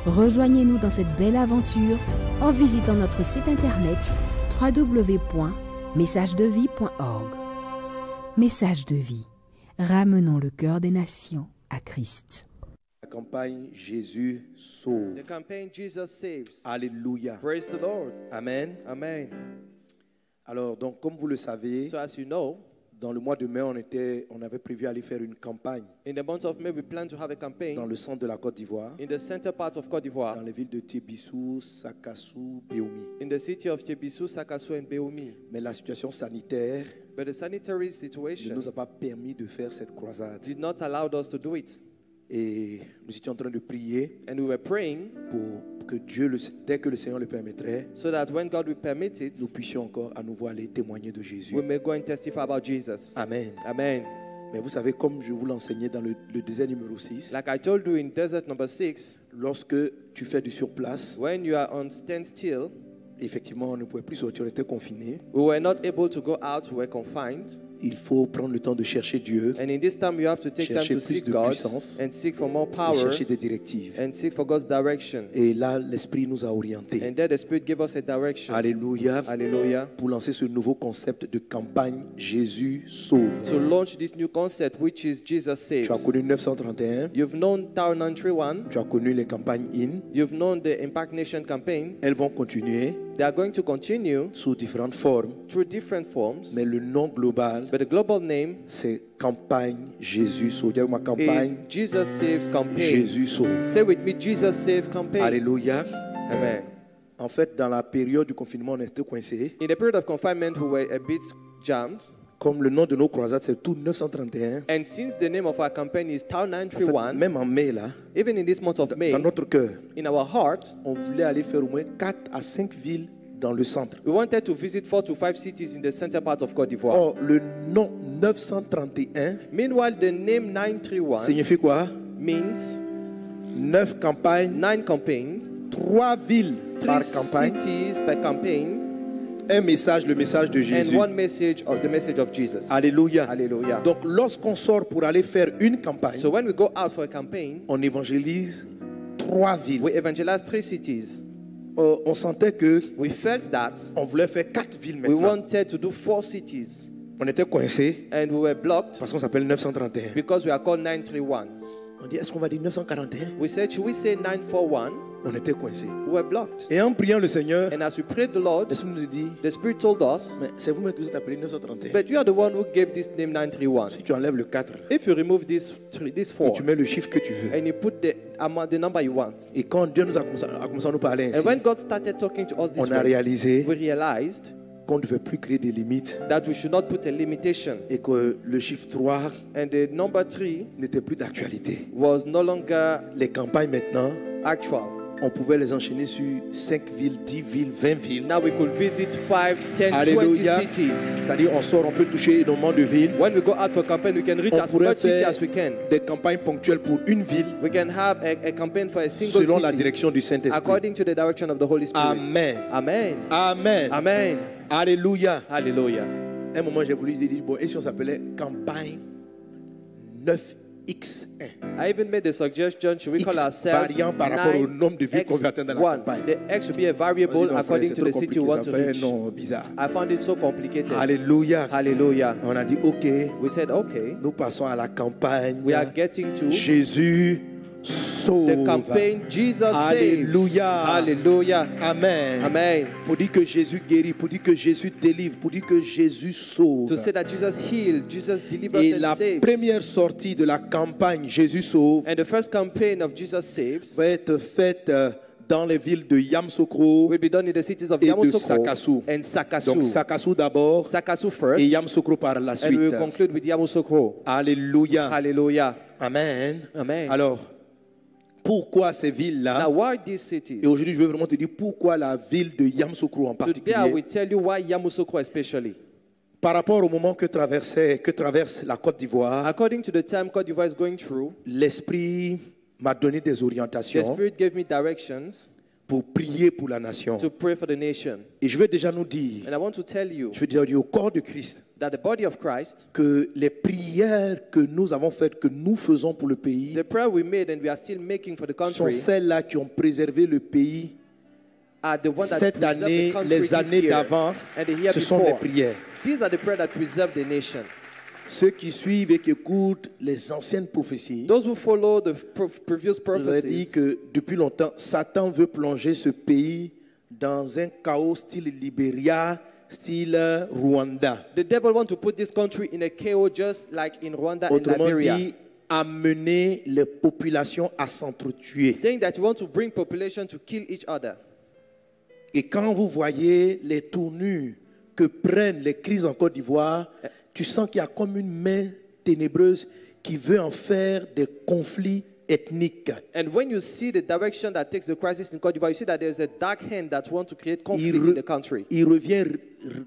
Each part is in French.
Rejoignez-nous dans cette belle aventure en visitant notre site internet www.messagedevie.org. Message de vie. Ramenons le cœur des nations à Christ. La campagne Jésus sauve. The campaign Jesus saves. Alléluia. Praise the Lord. Amen. Amen. Alors, donc, comme vous le savez, So as you know, dans le mois de mai, on avait prévu aller faire une campagne in the month of May, we plan to have a campaign dans le centre de la Côte d'Ivoire, in the center part of Côte d'Ivoire, dans les villes de Tébissou, Sakassou, Béoumi. in the city of Tébissou, Sakassou, and Béoumi. Mais la situation sanitaire But the sanitary ne situation nous a pas permis de faire cette croisade. did not allow us to do it. Et nous étions en train de prier And we were praying pour que Dieu, dès que le Seigneur le permettrait, so that when God will permit it, nous puissions encore à nouveau aller témoigner de Jésus. we may go and testify about Jesus. Amen. Amen. Mais vous savez, comme je vous l'enseignais dans le désert numéro 6, Like I told you in desert number 6, lorsque tu fais du surplace, when you are on standstill, effectivement, on ne pouvait plus sortir, on était confinés. we were not able to go out, we were confined. Il faut prendre le temps de chercher Dieu, And in this time, you have to take time Chercher to plus seek de God puissance and seek for more et power chercher des directives. and seek for God's direction. Et là, l'Esprit nous a orientés. And then the Spirit gave us a direction. Alléluia. Hallelujah. Pour lancer ce nouveau concept de campagne Jésus sauve. To launch this new concept, which is Jesus Tu as Saves. connu 931, You've known Town 931. tu as connu les campagnes IN. You've known the Impact Nation campaign. Elles vont continuer They are going to continue sous différentes formes, through different forms. mais le nom global, But the global name c'est campagne Jésus sauve. Dis-moi, is campagne Jesus Saves campaign. Jésus sauve. Say with me, Jesus Saves campaign. Alléluia. Amen. En fait, dans la période du confinement, on était coincés. In the period of confinement, we were a bit jammed. Comme le nom de nos croisades, c'est tout 931. And since the name of our campaign is Town En fait, 931, même en mai, là, even in this month of May, dans notre cœur, in our heart, on voulait aller faire au moins 4 à 5 villes dans le centre. we wanted to visit 4 to 5 cities in the center part of Côte d'Ivoire. Or, le nom 931 Meanwhile, the name 931 signifie quoi? means 9 campagnes, 9 campaigns, 3 villes 3 par campagne, cities per campaign, un message, le message de Jésus. and one message of the message of Jesus. Alléluia. Hallelujah. Donc, lorsqu'on sort pour aller faire une campagne, So when we go out for a campaign, on évangélise 3 villes. we evangelize 3 cities. On sentait que We felt that on voulait faire 4 villes we maintenant. wanted to do 4 cities, On était coincés and we were blocked parce qu'on s'appelle 931. because we are called 931. On dit, est-ce qu'on va dire 941? We said, should we say 941? On était coincés. We were blocked. Et en priant le Seigneur, And as we prayed the Lord, l'Esprit nous dit, the Spirit told us, mais c'est vous-même que vous êtes appelé 931. but you are the one who gave this name 931. Si tu enlèves le 4 If you remove this et 4 tu mets le chiffre que tu veux. and you put the amount, the number you want, Et quand Dieu nous a commencé à nous parler ainsi, and when God started talking to us this on a way, réalisé we realized qu'on ne devait plus créer des limites that we should not put a limitation, et que le chiffre 3 and the number 3 n'était plus d'actualité. was no longer Les campagnes maintenant, actual. on pouvait les enchaîner sur 5 villes, 10 villes, 20 villes. Now we could visit 5, 10, Alléluia. 20 cities. C'est-à-dire on sort, on peut toucher énormément de villes. When we go out for campaign, we can reach On as pourrait much city faire as we can. des campagnes ponctuelles pour une ville We can have a campaign for a single selon la city direction du Saint-Esprit. according to the direction of the Holy Spirit. Amen. Amen. Amen. Amen. Alléluia. Hallelujah. Un moment, j'ai voulu dire, bon, et si on s'appelait campagne 9X1? I even made the suggestion, should we X call ourselves variant par rapport au nombre de villes qu'on veut atteindre dans la 9X1? campagne. The X should be a On dit, variable non, according frère, to the c'est city trop you want compliqué, to ça fait reach. non bizarre. I found it so complicated. Alléluia. Hallelujah. On a dit, ok, We said, okay, nous passons à la campagne. we are getting to Jésus sauve. the campaign Jesus Alléluia. saves. Hallelujah. Amen. Amen. Pour dire que Jésus guérit, pour dire que Jésus délivre, pour dire que Jésus sauve. To say that Jesus healed, Jesus delivers Et and la saves. première sortie de la campagne Jésus sauve And the first campaign of Jesus Saves va être faite dans les villes de Yamoussoukro will be done in the cities of et de Yamoussoukro Sakassou. and Sakassou. Donc Sakassou d'abord Sakassou first, et Yamoussoukro par la and we will suite. conclude with Yamoussoukro. Alléluia. Hallelujah. Amen. Amen. Alors, pourquoi ces Now, villes-là? why these Et cities? aujourd'hui, je veux vraiment te dire pourquoi la ville de Yamoussoukro en Today, I particulier. will tell you why Yamoussoukro especially. Par rapport au moment que traverse la Côte d'Ivoire, According to the time Côte d'Ivoire is going through, l'Esprit m'a donné des the orientations Spirit gave me directions pour prier pour la nation. to pray for the nation. Et je veux déjà nous dire, And I want to tell you je veux dire au corps de Christ, that the body of Christ, que les prières que nous avons faites, que nous faisons pour le pays, the prayer we made and we are still making for the sont country, celles-là qui ont préservé le pays are the ones that cette preserve the année, country les this années year d'avant. and the year Ce sont des before. prières. These are the prayers that preserve the nation. Ceux qui suivent et qui écoutent les anciennes prophéties, Those who follow the previous je vous ai dit prophecies, que depuis longtemps, Satan veut plonger ce pays dans un chaos style Libéria, style Rwanda. the devil wants to put this country in a chaos just like in Rwanda and Autrement Liberia, dit, amener les populations à s'entretuer. saying that you want to bring population to kill each other. Et quand vous voyez les tournures que prennent les crises en Côte d'Ivoire, tu sens qu'il y a comme une main ténébreuse qui veut en faire des conflits ethniques. And when you see the direction that takes the crisis in Côte d'Ivoire, you see that there's a dark hand that wants to create conflict in the country. Il revient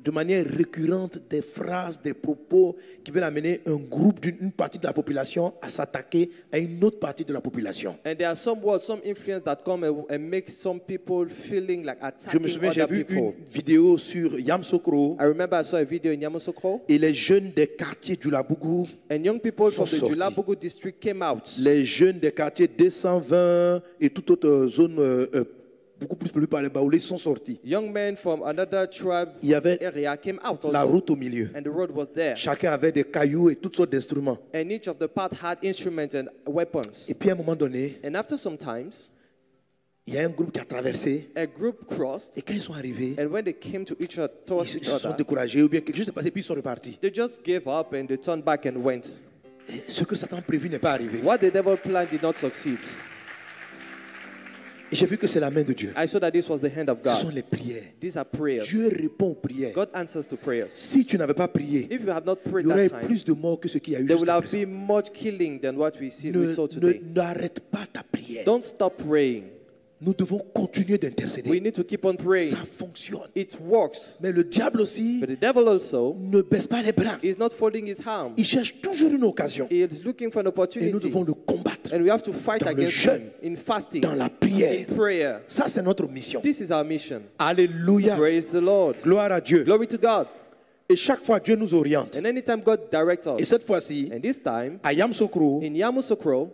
de manière récurrente des phrases, des propos qui veulent amener un groupe d'une partie de la population à s'attaquer à une autre partie de la population. And there are some words, some influence that come and make some people feeling like Je me attacking souviens, j'ai other vu people. une vidéo sur Yamoussoukro I remember I saw a video in Yamoussoukro, et les jeunes des quartiers du Labougou, and young people from sont the sortis. Julabougou district came out. les jeunes des quartiers 220 et toute autre zone beaucoup plus par les Baoulés sont sortis. Young men from another tribe Il y avait area came out la also, route au milieu. and the road was there. Chacun avait des cailloux et toutes sortes d'instruments. And each of the part had instruments and weapons. Et puis à un moment donné, And after some times, il y a un groupe qui a traversé. a group crossed, Et quand ils sont arrivés, and when they came to each other, towards ils each se sont other, découragés ou bien quelque chose s'est passé puis ils sont repartis. they just gave up and they turned back and went. Et ce que Satan prévu n'est pas arrivé. What the devil planned did not succeed. Et j'ai vu que c'est la main de Dieu. I saw that this was the hand of Ce sont God. les prières. These are prayers. Dieu répond aux prières. God answers to prayers. Si tu n'avais pas prié, If you have not il prayed y aurait that time, plus de morts que ce qu'il y a eu there will jusqu'à have présent. been much killing than what we saw today. N'arrête pas ta prière. Don't stop praying. Nous devons continuer We d'intercéder. need to keep on praying. Ça fonctionne. It works. Mais le diable aussi But the devil also ne baisse pas les bras. is not folding his arms. Il cherche toujours une occasion. He is looking for an Et nous opportunity. devons le combattre And we have to fight dans le against jeûne, him in fasting, dans la prière. in prayer. Ça, c'est notre mission. This is our mission. Alléluia. Praise the Lord. Gloire à Dieu. Glory to God. Et chaque fois, Dieu nous oriente. And anytime God directs Et us, cette fois-ci, and this time, à Yamoussoukro, in Yamoussoukro,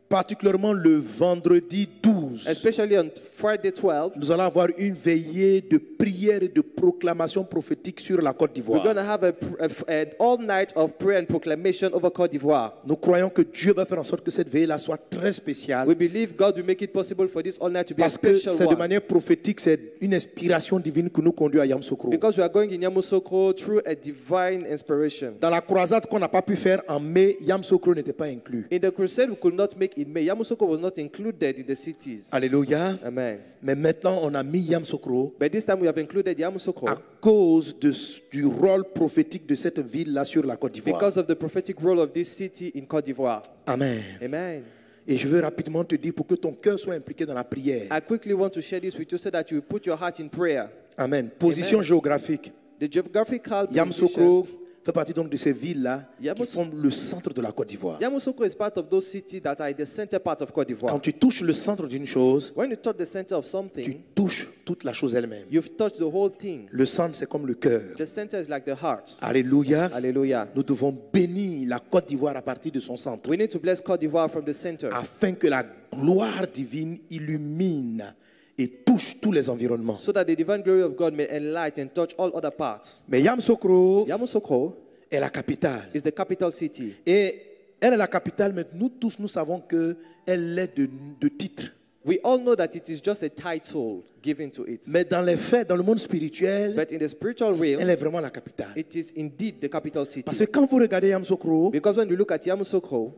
particulièrement le vendredi 12, especially on Friday 12, nous allons avoir une veillée de prière et de proclamation prophétique sur la Côte we're going d'Ivoire. to have an all night of prayer and proclamation over Côte d'Ivoire. Nous croyons que Dieu va faire en sorte que cette veillée-là soit très spéciale. We believe God will make it possible for this all night to be a Parce que special c'est de one. manière prophétique, c'est une inspiration divine que nous conduit à Yamoussoukro. Because we are going in Yamoussoukro through a divine inspiration. Dans la croisade qu'on n'a pas pu faire en mai, Yamoussoukro n'était pas inclus. In the crusade we could not make in May, Yamoussoukro was not included in the cities. Alléluia. Amen. Mais maintenant, on a mis Yamoussoukro But this time we have included Yamoussoukro à cause du rôle prophétique de cette ville-là sur la Côte d'Ivoire. because of the prophetic role of this city in Côte d'Ivoire. Amen. Amen. Et je veux rapidement te dire pour que ton cœur soit impliqué dans la prière. I quickly want to share this with you so that you put your heart in prayer. Amen. Position Amen. géographique. The geographical position. Yamoussoukro fait partie donc de ces villes-là qui Yamous- forment le centre de la Côte d'Ivoire. Yamoussoukro is part of those cities that are in the center part of Côte d'Ivoire. Quand tu touches le centre d'une chose, When you touch the center of tu something, touches toute la chose elle-même. you've touched the whole thing. Le centre, c'est comme le cœur. The center is like the heart. Alléluia. Hallelujah. Nous devons bénir la Côte d'Ivoire à partir de son centre, We need to bless Côte d'Ivoire from the center afin que la gloire divine illumine et touche tous les environnements. so that the divine glory of God may enlighten and touch all other parts. Mais Yamoussoukro Yamoussoukro est la capitale. is the capital city. Et elle est la capitale, mais nous tous, nous savons qu'elle est de titre. We all know that it is just a title given to it. Mais dans les faits, dans le monde spirituel, But in the spiritual elle realm, est vraiment la capitale. it is indeed the capital city. Parce que quand vous regardez Yamoussoukro, Because when you look at Yamoussoukro,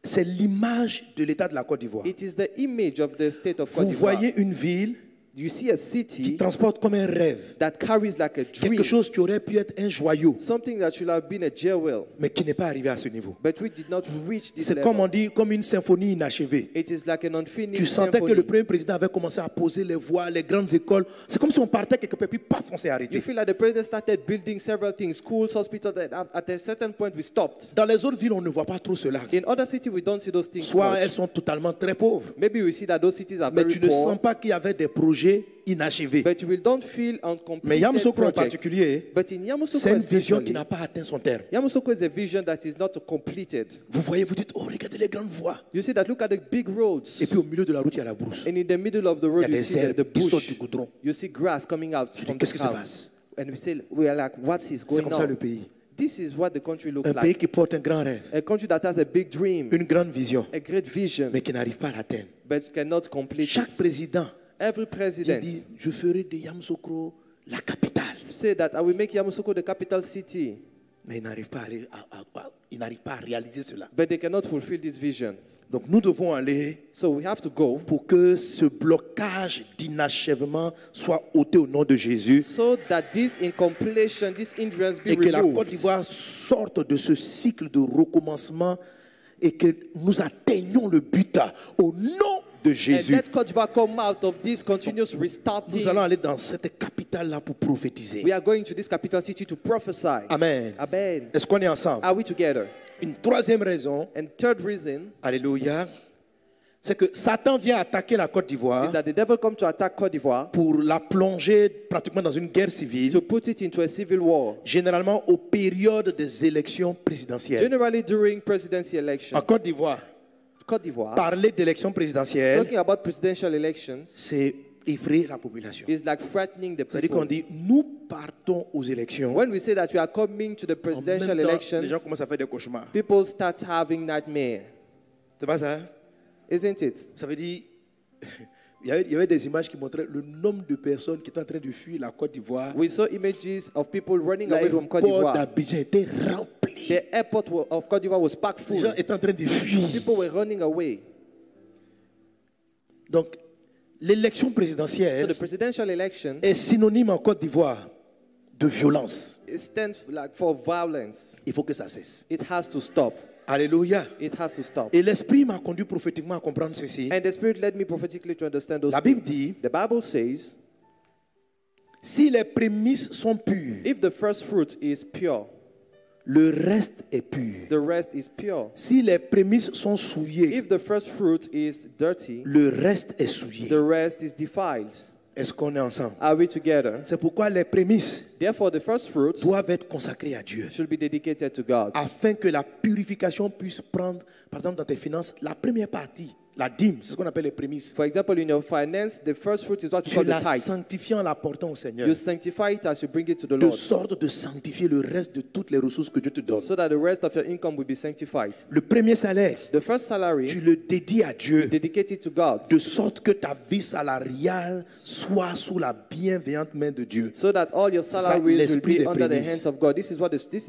c'est l'image de l'état de la Côte d'Ivoire. it is the image of the state of Côte Vous d'Ivoire. voyez une ville You see a qui city transporte comme un rêve. that carries like a dream, Quelque chose qui aurait pu être un joyau, something that should have been a jewel, mais qui n'est pas arrivé à ce niveau. but we did not reach this C'est comme on level. dit, comme une symphonie inachevée. It is like an unfinished Tu sentais que le symphony. premier président avait commencé à poser les voies, les grandes écoles. C'est comme si on partait quelque part, puis paf, on s'est You arrêté. feel like the president started building several things, schools, hospitals, and at a certain point we stopped. Dans les autres villes, on ne voit pas trop cela. In other cities, we don't see those things Soit elles much. sont totalement très pauvres, Maybe we see that those cities are mais very tu ne poor, sens pas qu'il y avait des projets inachevés. but you will don't feel Mais uncompleted Yamoussoukro en projects. particulier, But in Yamoussoukro c'est une vision qui especially, n'a pas atteint son terme. Yamoussoukro is a vision that is not completed. Vous voyez, vous dites, oh, regardez les grandes voies. You see that, look at the big roads. Et puis au milieu de la route, il y a la brousse. And in the middle of the Il y road, a you des see the herbes qui sortent bush. du goudron. You see grass coming out dis, from the qu'est-ce qui se ground. passe? And we are like, what is C'est going comme ça le on? pays. This is what the country looks Un pays like. qui porte un grand rêve, A country that has a big dream, une grande vision, a great vision, mais qui n'arrive pas à l'atteindre. but cannot complete Chaque it. président Every qui president dit, je ferai de Yamoussoukro la capitale. say that I will make Yamoussoukro the capital city, Mais il n'arrive pas il n'arrive pas à réaliser cela. but they cannot fulfill this vision. Donc nous devons aller So we have to go pour que ce blocage d'inachèvement soit ôté au nom de Jésus so that this incompletion, this hindrance be et que la Côte removed. d'Ivoire sorte de ce cycle de recommencement et que nous atteignions le but au nom de And Jésus. let Côte d'Ivoire come out of this continuous restarting. Nous allons aller dans cette capitale-là pour prophétiser. We are going to this capital city to prophesy. Amen. Amen. Est-ce qu'on est ensemble? Are we together? Une troisième raison, And third reason alléluia, c'est que Satan vient attaquer la Côte is d'Ivoire that the devil come to attack Côte d'Ivoire pour la plonger pratiquement dans une guerre civile, to put it into a civil war. généralement aux périodes des élections présidentielles. Generally during presidency En elections. Côte d'Ivoire, Côte d'Ivoire, parler d'élections présidentielles, talking about presidential elections c'est effrayer la population. is like threatening the C'est-à-dire qu'on people. dit, nous partons aux élections. When we say that we are coming to the En presidential même temps, les elections, gens commencent à faire des cauchemars. people start having nightmare. C'est pas ça? Isn't it? Ça veut dire, il y avait des images qui montraient le nombre de personnes qui étaient en train de fuir la Côte d'Ivoire. We saw images of people running away from Côte L'aéroport d'Ivoire. d'Abidjan était rempli. The airport of Côte d'Ivoire was packed Les full. gens étaient en train de fuir. People were running away. Donc, l'élection So présidentielle the presidential election, est synonyme en Côte d'Ivoire de violence. it stands like for violence. Il faut que ça cesse. It has to stop. Alléluia. It has to stop. Et l'Esprit m'a conduit prophétiquement à comprendre ceci. And the Spirit led me prophetically to understand those La Bible things. dit, The Bible says, si les prémices sont pures, if the first fruit is pure, le reste est pur. the rest is pure. Si les prémices sont souillées, If the first fruit is dirty, le reste est souillé. the rest is defiled. Est-ce qu'on est ensemble? Are we together? C'est pourquoi les prémices Therefore, the first fruit doivent être consacrées à Dieu, should be dedicated to God. afin que la purification puisse prendre, par exemple dans tes finances, la première partie, la dîme, c'est ce qu'on appelle les prémices. For example, in your finance, the first fruit is what we Tu call the la tithe. sanctifies en l'apportant au Seigneur, You sanctify it as you bring it to the de Lord, sorte de sanctifier le reste de toutes les ressources que Dieu te donne. so that the rest of your income will be sanctified. Le premier salaire, The first salary, tu le dédies à Dieu, dedicate it to God, de sorte que ta vie salariale soit sous la bienveillante main de Dieu. so that all your ça, salaries will l'esprit be des under the prémices. hands of God. This is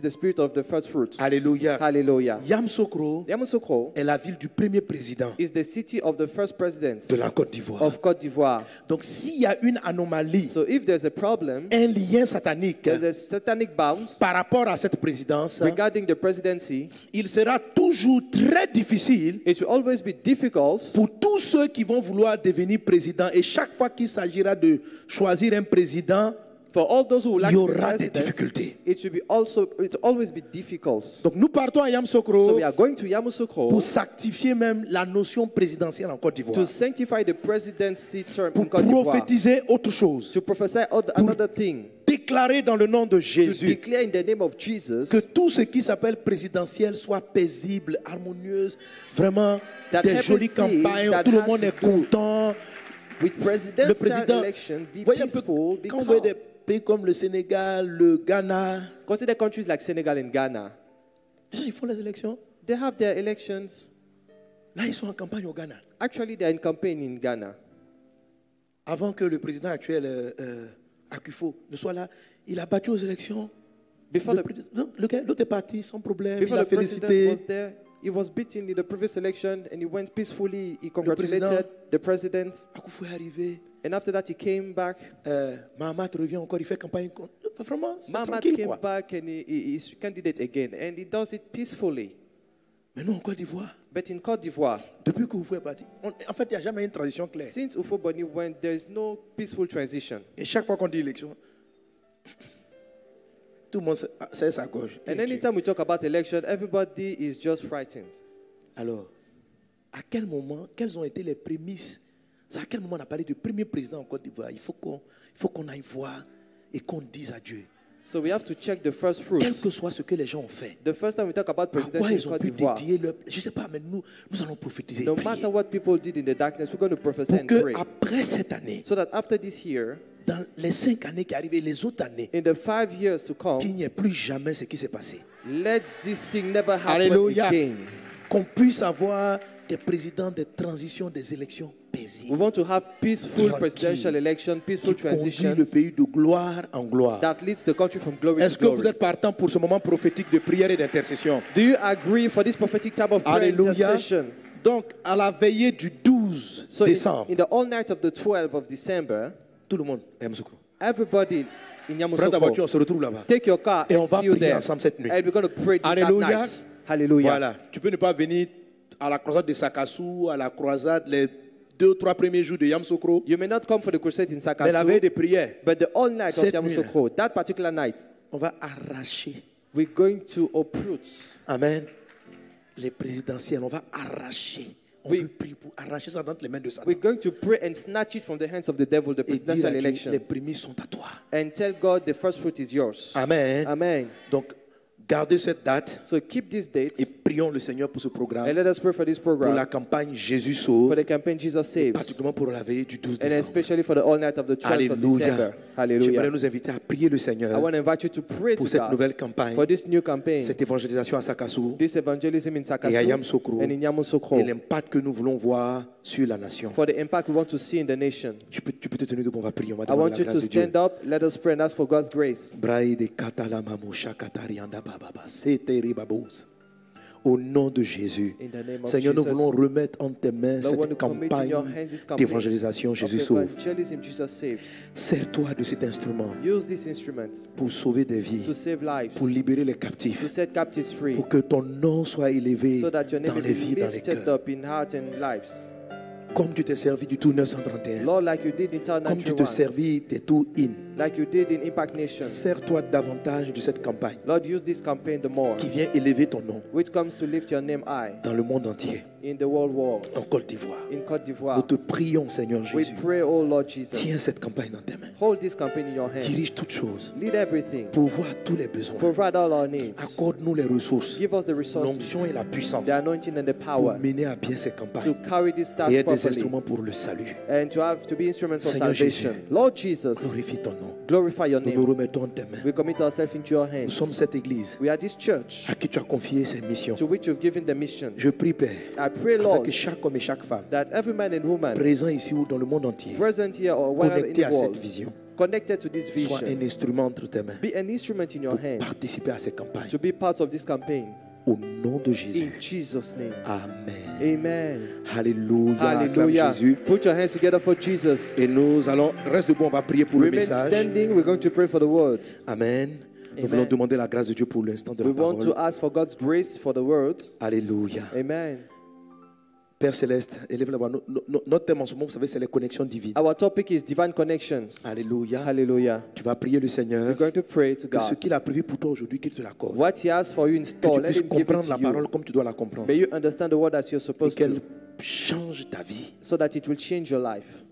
the spirit of the first fruit. Alléluia. Hallelujah. Yamoussoukro Yamoussoukro est la ville du premier président is the city of the first president de la Côte d'Ivoire. of Côte d'Ivoire. Donc s'il y a une anomalie, So if there's a problem, un lien satanique there's a satanic bounce par rapport à cette présidence, regarding the presidency, il sera toujours très difficile it will always be difficult pour tous ceux qui vont vouloir devenir président. Et chaque fois qu'il s'agira de choisir un président, for all those who would like il y to be aura des president. difficultés. It will always be difficult. Donc nous partons à So Yamoussoukro we are going to Yamoussoukro pour sanctifier même la notion présidentielle en Côte to d'Ivoire, sanctify the presidency term in pour Côte d'Ivoire, prophétiser autre chose, to prophesy another thing, déclarer dans le nom de to Jésus declare in the name of Jesus que tout ce qui s'appelle présidentiel soit paisible, harmonieuse, vraiment That des jolies everything campagnes, that tout le has monde to est do content. with Le presidential président, election be voyez un peu, peaceful, be quand on voit calm. des pays comme le Sénégal, le Ghana, Consider countries like Senegal and Ghana. les gens ils font les élections. They have their elections. Là, ils sont en campagne au Ghana. Actually, they are in campaign in Ghana. Avant que le président actuel, Akufo, ne soit là, il a battu aux élections. Before the, L'autre est parti sans problème, il before a the president félicité. was there, he was beaten in the previous election and he went peacefully. He président- congratulated the president. Akufo est arrivé, And after that, he came back. Mahamat revient encore, il fait campagne. Vraiment, c'est Mahamat tranquille, came quoi. back and he's candidate again. And he does it peacefully. Mais nous, en Côte d'Ivoire, But in Côte d'Ivoire, depuis que vous pouvez partir, en fait, il n'y a jamais une transition claire. since Ufo-Boni went, there is no peaceful transition. Et chaque fois qu'on dit élection, tout le monde sait sa gauche. And anytime we talk about election, everybody is just frightened. Alors, à quel moment, quelles ont été les prémices? À quel moment on a parlé du premier président en Côte d'Ivoire? Il faut qu'on aille voir et qu'on dise à Dieu. So we have to check the first fruits. Quel que soit ce que les gens ont fait, The first time we talk about à quoi presidency in ils ont Côte pu d'Ivoire, dédier leur... Je ne sais pas, mais nous allons prophétiser. no Et prier matter what people did in the darkness, we're going to prophesy pour and que pray. après cette année, So that after this year, dans les 5 années qui arrivent et les autres années, in the 5 years to come, qu'il n'y ait plus jamais ce qui s'est passé. let this thing never happen Alléluia. again. Qu'on puisse avoir des présidents de transition des élections We paisibles. want to have peaceful Tranquille. presidential election, peaceful Qui conduit transitions le pays de gloire en gloire. that leads the country from glory Est-ce to que vous glory. êtes partant pour ce moment prophétique de prière et d'intercession? Do you agree for this prophetic type of prayer Alléluia. intercession? Donc, à la veillée du 12 So décembre, in the all night of the 12th of December, tout le monde, Msoukou, everybody in prends ta voiture, on Yamoussoukro, se retrouve là-bas. take your car Et on and va see you prier there. ensemble cette nuit. And we're going to pray that Alléluia. night. Hallelujah. Voilà. Tu peux ne pas venir à la croisade de Sakassou, à la croisade les 2-3 premiers jours de Yamoussoukro, You may not come for the crusade in mais la veille de Sakasu, prière, but the all night of Cette Yamoussoukro, that particular night, on va arracher. we're going to uproot. Amen. Les présidentielles, on va arracher. On Oui. veut prier pour arracher ça dans les mains de Satan. We're going to pray and snatch it from the hands of the devil, the Et dire presidential à Dieu, elections, les prémices sont à toi. and tell God the first fruit is yours. Amen. Amen. Donc, gardez cette date So keep these dates et prions le Seigneur pour ce programme, and let us pray for this pour la program, campagne Jésus for sauve, the campaign Jesus Saves, particulièrement pour la veille du 12 and décembre. especially for the all night of the 12th of Alléluia. December. J'aimerais Hallelujah. nous inviter à prier le I Seigneur want to invite you to pray to pour cette God nouvelle campagne, for this new campaign, cette évangélisation à Sakassou this evangelism in et à Sakasu Yamoussoukro, and in Yamoussoukro, et l'impact que nous voulons voir sur la nation. for the impact we want to see in the nation. Tu peux te tenir debout, on va prier, on va I demander want la you to grâce de Dieu. stand up. Let us pray and ask for God's grace. Braïde katalamamusha katarianda bababa, seteri babous. Au nom de Jésus. In the name of Seigneur, nous Jesus. voulons remettre en tes mains Lord, we want cette to commit in campagne your hands this campaign d'évangélisation of Jésus sauve. evangelism Jesus saves. Sers-toi de cet instrument Use these instruments pour sauver des vies, to save lives, pour libérer les to captifs, set captives free, pour que ton nom soit élevé so that your dans name les will vies, be dans les lifted cœurs. up in heart and lives. Comme tu t'es servi du tout 931, Lord, like you did in Town comme tu te 91, servis des tout in. like you did in Impact Nation. Sers-toi davantage de cette campagne Lord, use this campaign the more, qui vient élever ton nom which comes to lift your name high dans le monde entier, in the world, en Côte d'Ivoire. in Côte Nous d'Ivoire. te prions, Seigneur We Jésus. pray, oh Lord Jesus, Tiens cette campagne dans tes mains. hold this campaign in your hand. Dirige toutes choses. Lead everything. Pourvois tous les besoins. Provide all our needs. Accorde-nous les ressources, Give us the resources, l'onction et la puissance the anointing and the pour power mener à bien ces to campagnes carry this et task être des properly instruments pour le salut. and to be instruments for Seigneur salvation. Jésus. Lord Jesus, Glorifie ton nom. glorify your Nous nous name. remettons en tes mains. We commit ourselves into your Nous sommes hands. cette église We are this church à qui tu as confié ces missions. to which you've given the mission. Je prie, Père, I pray, afin Lord, que chaque homme et chaque femme that every man and woman présent ici ou dans le monde entier, present here or wherever in connecté the à cette world, vision, connected to this soit vision, un instrument entre tes mains be an instrument in your pour hand participer à ces campagnes. to be part of this campaign. Au nom de Jésus. In Jesus' name. Amen. Amen. Alléluia. Acclame Hallelujah. Jésus. Put your hands together for Jesus. Et nous allons, reste debout, on va prier pour le Remain message. standing. We're going to pray for the word. Amen. Nous Amen. voulons demander la grâce de Dieu pour l'instant de We la want to parole. ask for God's grace for the word. Alléluia. Amen. Père Céleste, élève la voix. Notre thème en ce moment, vous savez, c'est les connexions divines. Our topic is divine connections. Alléluia. Hallelujah. Tu vas prier le Seigneur We're going to pray to que ce God. qu'il a prévu pour toi aujourd'hui, qu'il te l'accorde. What He has for you in Que store, tu let puisses Him give it comprendre la to parole you. comme tu dois la comprendre. May you understand the word as you're Et supposed qu'elle to, change ta vie. so that it will change your life.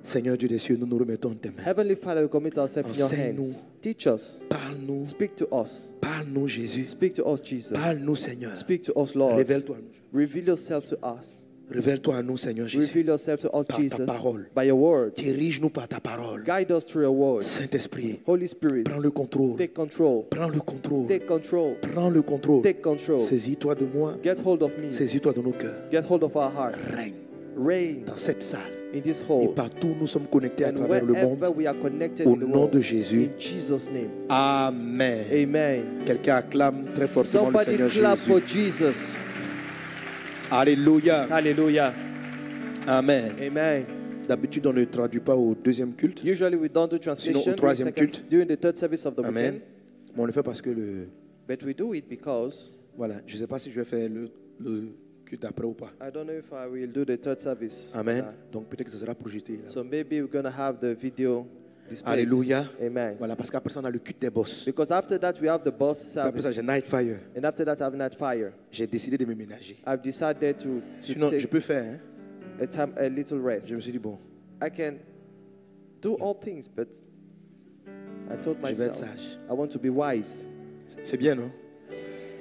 Seigneur Dieu des cieux, nous nous remettons en tes mains. Heavenly Father, we commit ourselves in your Enseigne-nous. hands. Teach us. Parle-nous. Speak to us. Parle-nous, Jésus. Speak to us, Jesus. Parle-nous, Seigneur. Speak to us, Lord. Révèle-toi à nous. Reveal yourself to us. Révèle-toi à nous, Seigneur Jésus. Reveal yourself to us, Par ta Jesus, parole. by your word. Dirige-nous par ta parole. Guide us through your word. Saint-Esprit, Holy Spirit, prends le contrôle. take control. Prends le contrôle. Take control. Prends le contrôle. Take control. Saisis-toi de moi. Get hold of me. Saisis-toi de nos cœurs. Get hold of our heart. Règne Reign dans cette salle. in this Et hall. partout où nous sommes connectés à And travers le monde. wherever we are connected Au in the nom world. de Jésus. In Jesus' name. Amen. Amen. Quelqu'un acclame très fortement le Somebody Seigneur clap for Jésus. Jesus. Alléluia. Hallelujah. Amen. Amen. D'habitude, on ne traduit pas au deuxième culte. Usually we don't do translation Sinon, au troisième during the third service of the Amen. weekend. Mais on le fait parce que But we do it because voilà, je ne sais pas si je vais faire le culte après ou pas. I don't know if I will do the third service. Amen. Donc peut-être que ça sera projeté. Là. So maybe we're going to have the video displayed. Alléluia. Amen. Voilà, parce qu'après ça, on a le culte des boss. Because after that we have the boss Après ça, service. j'ai Night Fire. And after that I have Night Fire. J'ai décidé de me ménager. I've decided to Sinon, je take peux faire. Hein? a little rest. Je me suis dit, bon, I can do all things, but I told je vais être myself sage. I want to be wise. C'est bien, non?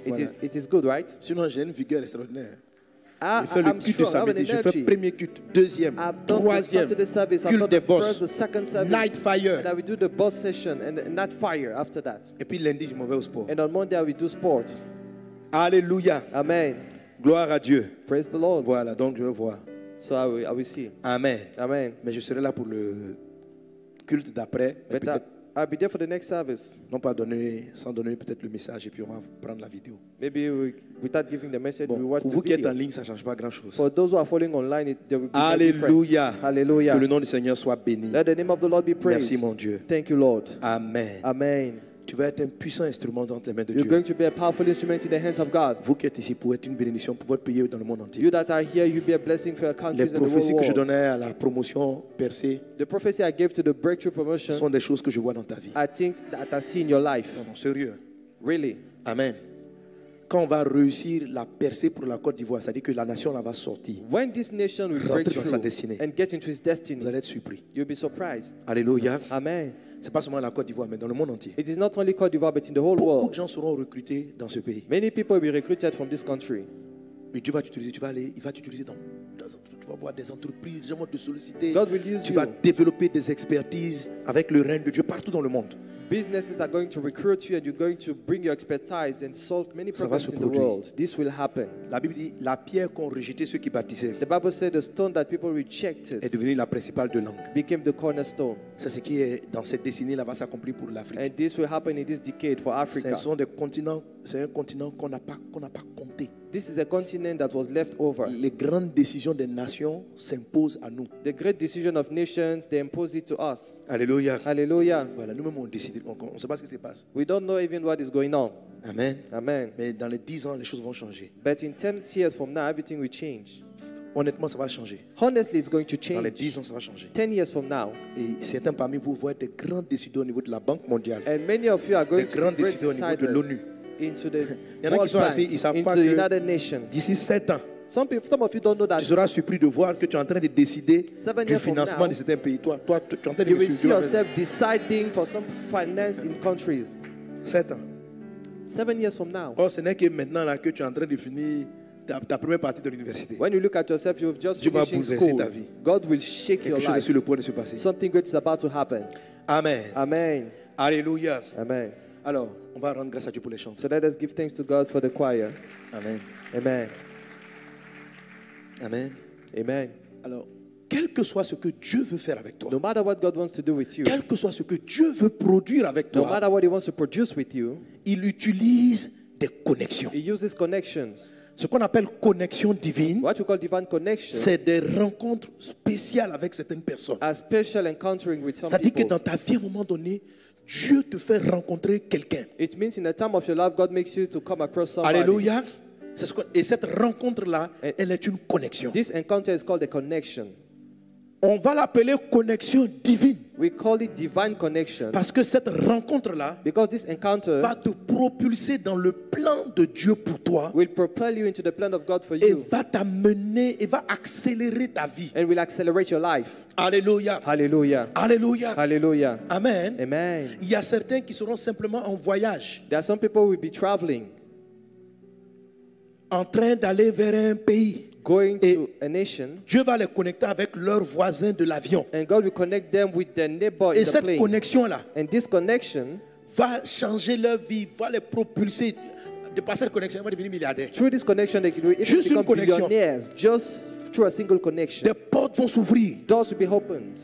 Voilà. It is good, right? Sinon, j'ai une vigueur extraordinaire. I, Je fais le I'm culte de strong. I have an samedi. Je fais energy. premier culte, deuxième, I've done the troisième, Saturday service. I've culte done des the boss, first, the second service. Night Fire. And I will do the boss session and Night Fire after that. Et puis lundi, je m'en vais au sport. And on Monday I will do sports. Alléluia. Amen. Gloire à Dieu. Praise the Lord. Voilà, donc je vais voir. So I will see. Amen. Amen. Mais je serai là pour le culte d'après. Et But peut-être, I'll be there for the next service. non pas donner, sans donner peut-être le message et puis on va prendre la vidéo. Maybe without giving the message, we Bon, watch pour the vous qui êtes en video. ligne, ça ne change pas grand-chose. For those who are following online, there will be no Alléluia. difference. Hallelujah. Que le nom du Seigneur soit béni. Let the name of the Lord be praised. Merci mon Dieu. Thank you, Lord. Amen. Amen. Tu vas être un puissant instrument dans les mains de You're Dieu. going to be a powerful instrument in the hands of God. Vous qui êtes ici pour être une bénédiction pour votre pays et dans le monde entier. You that are here, you'll be a blessing for your Les countries and the prophéties whole que je world. donnais à la promotion percée The prophecy I gave to the breakthrough promotion sont des choses que je vois dans ta vie. are things that I see in your life. Non, non, sérieux. Really. Amen. Quand on va réussir la percée pour la Côte d'Ivoire, c'est-à-dire que la nation là va sortir. When this nation will Rentrer break dans sa through destinée. and get into its Vous destiny, allez être surpris. you'll be surprised. Alléluia. Amen. C'est pas seulement la Côte d'Ivoire, mais dans le monde entier. It is not only Côte d'Ivoire, but in the whole Beaucoup de world. gens seront recrutés dans ce pays. Many people will be recruited from this country. Mais Dieu va t'utiliser, il va t'utiliser tu vas voir des entreprises, des gens vont te solliciter. God will use Tu you. vas développer des expertises avec le règne de Dieu partout dans le monde. Businesses are going to recruit you and you're going to bring your expertise and solve many Ça va problems se in the produire. world. This will happen. La Bible dit, la pierre qu'ont rejetée ceux qui bâtissaient The Bible said the stone that people est rejected devenue la principale de langue. became the cornerstone. C'est ce qui est dans cette décennie-là va s'accomplir pour l'Afrique. And this will happen in this decade for Africa. Ce sont des continents, c'est un continent qu'on n'a pas compté. This is a continent that was left over. Les grandes décisions des nations s'imposent à nous. The great decision of nations, they impose it to us. Alléluia. Hallelujah. Voilà, nous-mêmes on décide, on ne sait pas ce qui se passe. We don't know even what is going on. Amen. Amen. Mais dans les 10 ans, les choses vont changer. But in 10 years from now, everything will change. Honnêtement, ça va changer. Honestly, it's going to Dans les change. 10 ans, ça va changer. 10 years from now. Et certains parmi vous vont être des grands décideurs au niveau de la Banque mondiale, And many of you are going des to grands be great décideurs au niveau de deciders l'ONU. into the Il y en a qui World sont Bank, assis, ils ne savent into pas the que United Nations. d'ici 7 ans, Some of you don't know that. tu seras surpris de voir que tu es en train de décider 7 du years from financement now, de certains pays. Toi, tu es en train de You me will see suivre. yourself deciding for some finance in countries. 7 ans. 7 years from now. Or, ce n'est que maintenant là que tu es en train de finir ta première partie de l'université. When you look at yourself, you've just Dieu va finished bouleverser school. ta vie. God will shake your Quelque chose est life. sur le point de se passer. Something great is about to happen. Amen. Amen. Alléluia. Amen. Alors, on va rendre grâce à Dieu pour les chants. So let us give thanks to God for the choir. Amen. Amen. Amen. Amen. Alors, quel que soit ce que Dieu veut faire avec toi, No matter what God wants to do with you, quel que soit ce que Dieu veut produire avec no toi, matter what He wants to produce with you, il utilise des connexions. He uses connections. Ce qu'on appelle connexion divine, What we call divine connection, c'est des rencontres spéciales avec certaines personnes. a special encountering with some C'est-à-dire que people. dans ta vie, à un moment donné, Dieu te fait rencontrer quelqu'un. It means in a time of your life, God makes you to come across somebody. Alléluia. Et cette rencontre-là, elle est une connexion. This encounter is called a connection. On va l'appeler connexion divine. We call it divine connection Parce que cette rencontre-là because this encounter va te propulser dans le plan de Dieu pour toi will propel you into the plan of God for et you va t'amener et va accélérer ta vie. and will accelerate your life. Alléluia. Hallelujah. Alléluia. Hallelujah. Amen. Amen. Il y a certains qui seront simplement en voyage, There are some people who will be traveling, en train d'aller vers un pays. going Et to a nation, Dieu va les connecter avec leurs voisins de l'avion. and God will connect them with their neighbor Et in the cette plane. connexion-là And this connection, va changer leur vie, va les propulser. De par cette connexion, ils vont devenir milliardaires. through this connection, they can even Juste une become connexion. billionaires just through a single connection. Des portes vont s'ouvrir. Doors will be opened.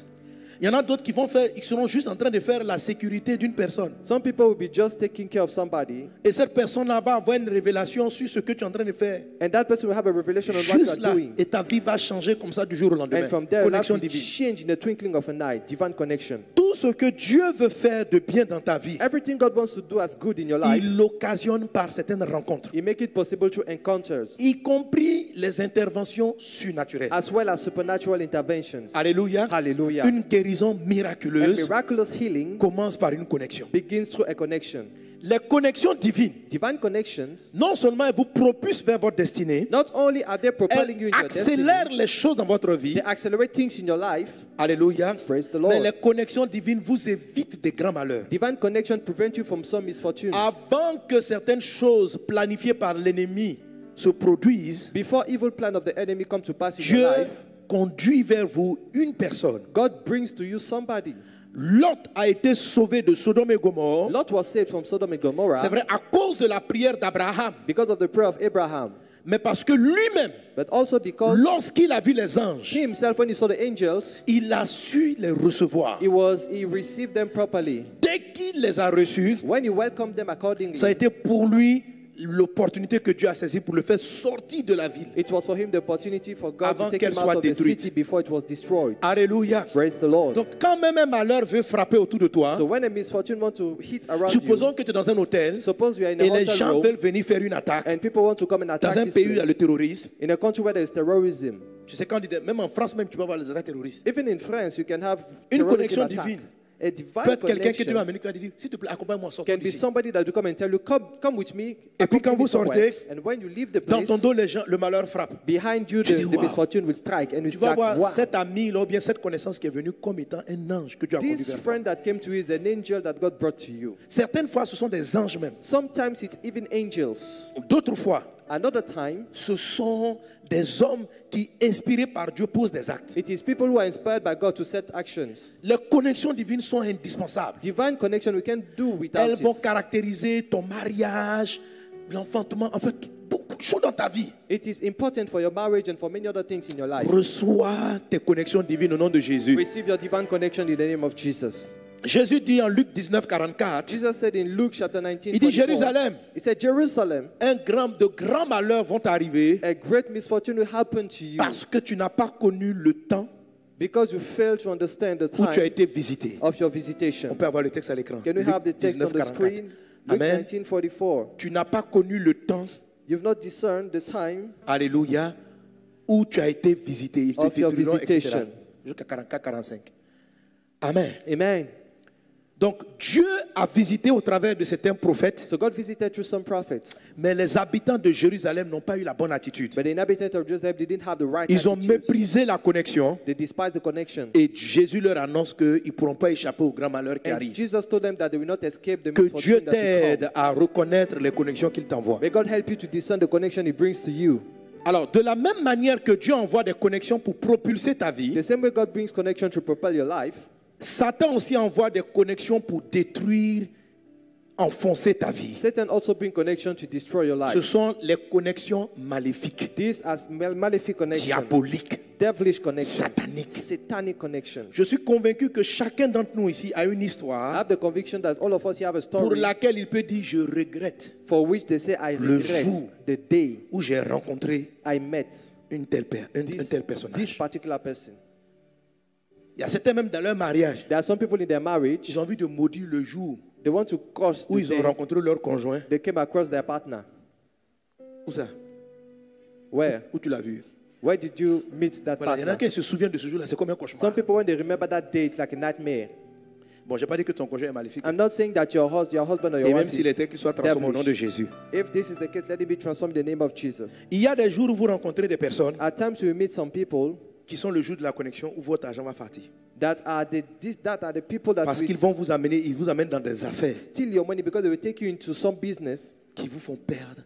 Il y en a d'autres ils seront juste en train de faire la sécurité d'une personne. Some people will be just taking care of somebody, Et cette personne-là va avoir une révélation sur ce que tu es en train de faire. and that person will have a revelation on what you Juste are là, doing. et ta vie va changer comme ça du jour au lendemain. And from there, life Connexion will divine. change in the twinkling of an eye. Divine connection. Tout ce que Dieu veut faire de bien dans ta vie, Everything God wants to do as good in your life, il l'occasionne par certaines rencontres, He make it possible through encounters, y compris les interventions surnaturelles. as well as supernatural interventions. Alléluia. Hallelujah. Une guérison A miraculeuse miraculous healing commence par une connexion. begins through a connection. Les connexions divines, Divine connections, non seulement elles vous propulsent vers votre destinée, not only are they propelling you elles in your destiny, accélèrent les choses dans votre vie. they accelerate things in your life. Alléluia. Praise the Mais Lord. les connexions divines vous évitent des grands malheurs. Divine connection prevents you from some misfortune. Avant que certaines choses planifiées par l'ennemi se produisent, Before evil plan of the enemy come to pass in Dieu your life, conduit vers vous une personne. God brings to you somebody. Lot a été sauvé de Sodome et Gomorrhe. Lot was saved from Sodom and C'est Gomorrah vrai, à cause de la prière d'Abraham. because of the prayer of Abraham, Mais parce que lui-même, but also because lorsqu'il a vu les anges, he himself, when he saw the angels, il a su les recevoir. he received them properly. Dès qu'il les a reçus, When he welcomed them accordingly, ça a été pour lui l'opportunité que Dieu a saisie pour le faire sortir de la ville. it was for him the opportunity for God Avant to take qu'elle him out soit of the détruite. city before it was destroyed. Alléluia. Praise the Lord. Donc quand même un malheur veut frapper autour de toi, So when a misfortune wants to hit around supposons you, que tu es dans un hôtel suppose you are in et a les hotel gens room veulent venir faire une attaque. and people want to come and Dans attack un this pays où il y a place. le terrorisme, In a country where there is terrorism, tu sais quand on dit, même en France même tu vas voir les attaques terroristes. even in France, you can have Une terrorism connexion attack. divine. A Peut divine être quelqu'un qui te va connection amener qui va te dire, s'il te plaît, accompagne-moi, sors can be d'ici. somebody that will come and tell you, come with me. Et puis quand accompany me vous somewhere." sortez, And when you leave the Dans place, ton dos, le malheur frappe. behind you, tu the dis, wow. misfortune will strike. And you Tu vas start, voir wow, cet ami là, ou bien cette connaissance qui est venue comme étant un ange que Dieu a conduit this vers toi. friend that came to you is an angel that God brought to you. Certaines fois, ce sont des anges même. Sometimes it's even angels. D'autres fois, Another time, ce sont des hommes qui, inspirés par Dieu, posent des actes. it is people who are inspired by God to set actions. Les connexions divines sont indispensables. Divine connection we can't do without Elles vont it. caractériser ton mariage, l'enfantement, en fait, beaucoup de choses dans ta vie. It is important for your marriage and for many other things in your life. Reçois tes connexions divines au nom de Jésus. Receive your divine connection in the name of Jesus. Jésus dit en Luc 19, 44, Jesus said in Luke chapter 19, il dit 44, Jérusalem, he said, Jerusalem, de grands malheurs vont arriver a great misfortune will happen to you parce que tu n'as pas connu le temps because you fail to understand the où tu as time été visité. of your On visitation. peut avoir le texte à l'écran. Can we Luc have the text on 19, the 44. screen? Luke Amen. 19:44. Tu n'as pas connu le temps, You've not discerned the time alléluia, où tu as été visité. Il te of your détruiront, etc. visitation. Jusqu'à 44, 45. Amen. Amen. Donc Dieu a visité au travers de certains prophètes, So God visited through some prophets, mais les habitants de Jérusalem n'ont pas eu la bonne attitude. but the inhabitants of Jerusalem didn't have the right Ils ont attitude. méprisé la connexion They despised the connection. et Jésus leur annonce qu'ils ne pourront pas échapper au grand malheur qui And arrive. Jesus told them that they will not escape the Que Dieu misfortune that will t'aide come. à reconnaître les connexions qu'il t'envoie. May God help you to discern the connection He brings to you. Alors, de la même manière que Dieu envoie des connexions pour propulser ta vie, The same way God brings connection to propel your life, Satan aussi envoie des connexions pour détruire, enfoncer ta vie. Satan also brings connection to destroy your Ce life. sont les connexions maléfiques, These are malefic connection, diaboliques. devilish connection, Satanic. satanic connection. Je suis convaincu que chacun d'entre nous ici a une I histoire have the conviction that all of us here have a pour story laquelle il peut dire je regrette for which they say, I Le regret jour the day où j'ai rencontré I met un tel this personnage. particular person. Il y a certains même dans leur mariage, There are some people in their marriage, ils ont envie de maudire le jour they want to curse où the ils ont day rencontré leur conjoint. they came across their partner. Où ça? Where? Où tu l'as vu? Where did you meet that Voilà, il y en a partner? qui se souviennent de ce jour-là, c'est comme un Some cauchemar. people, when they remember that day, it's like a nightmare. Bon, je n'ai pas dit que ton conjoint est maléfique. I'm not saying that your husband or your Et même wife s'il était, qu'il soit transformé au nom de devilish. Jésus. If this is the case, let it be transformed in the name of Jesus. Il y a des jours où vous rencontrez des personnes At times you meet some people qui sont le jour de la connexion où votre argent va partir. that are the people that Parce will qu'ils vont vous amener, ils vous amènent dans des affaires steal your money because they will take you into some business qui vous font perdre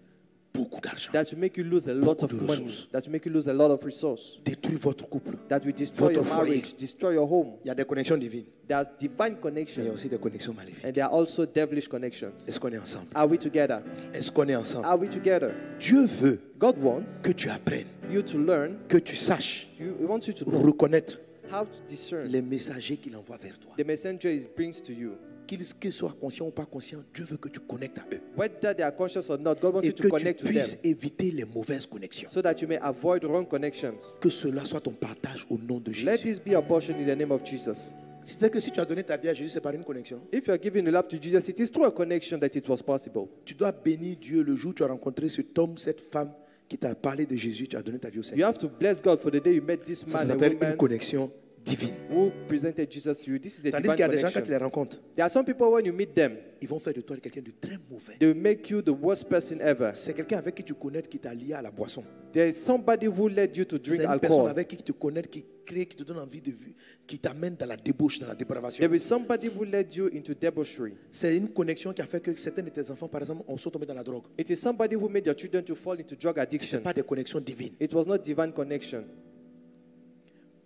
beaucoup d'argent. that will make you lose a lot Beaucoup of de money, ressources. that will make you lose a lot of resources, Détruire votre couple. that will destroy Votre your marriage, foyer. destroy your home. Il y a des connexions divines, There's divine mais il y a connections aussi des connexions maléfiques. and there are also devilish connections. Est-ce qu'on est ensemble? Are we together? Est-ce qu'on est ensemble? Are we together? Dieu veut God wants que tu apprennes, you to learn, que tu saches He wants you to know, reconnaître How to discern les messagers qu'il envoie vers toi. the messenger he brings to you. Qu'ils soient conscients ou pas conscients, Dieu veut que tu connectes à eux. Whether they are conscious or not, God wants Et you to que tu connect to them puisses éviter les mauvaises connexions. so that you may avoid wrong connections. Que cela soit ton partage au nom de Let Jésus. this be your portion in the name of Jesus. C'est-à-dire que si tu as donné ta vie à Jésus, c'est par une connexion. If you are giving your love to Jesus, it is through a connection that it was possible. Tu dois bénir Dieu le jour où tu as rencontré cet homme, cette femme qui t'a parlé de Jésus, tu as donné ta vie au You Seigneur. have to bless God for the day you met this Ça man and s'appelle une woman connexion divine. who presented Jesus to you. This is a Tandis divine qu'il y a des gens, quand tu connection. les rencontres, There are some people, when you meet them, ils vont faire de toi quelqu'un de très mauvais. they will make you the worst person ever. C'est quelqu'un avec qui tu connais qui t'a lié à la boisson. There is somebody who led you to C'est drink une personne alcohol. avec qui tu te connais, qui crée, qui te donne envie de vivre, qui t'amène dans la débauche, dans la dépravation. There is somebody who led you into debauchery. C'est une connexion qui a fait que certains de tes enfants, par exemple, sont tombés dans la drogue. It is somebody who made your children to fall into drug Ce addiction. n'est pas des connexions divines. It was not divine connection.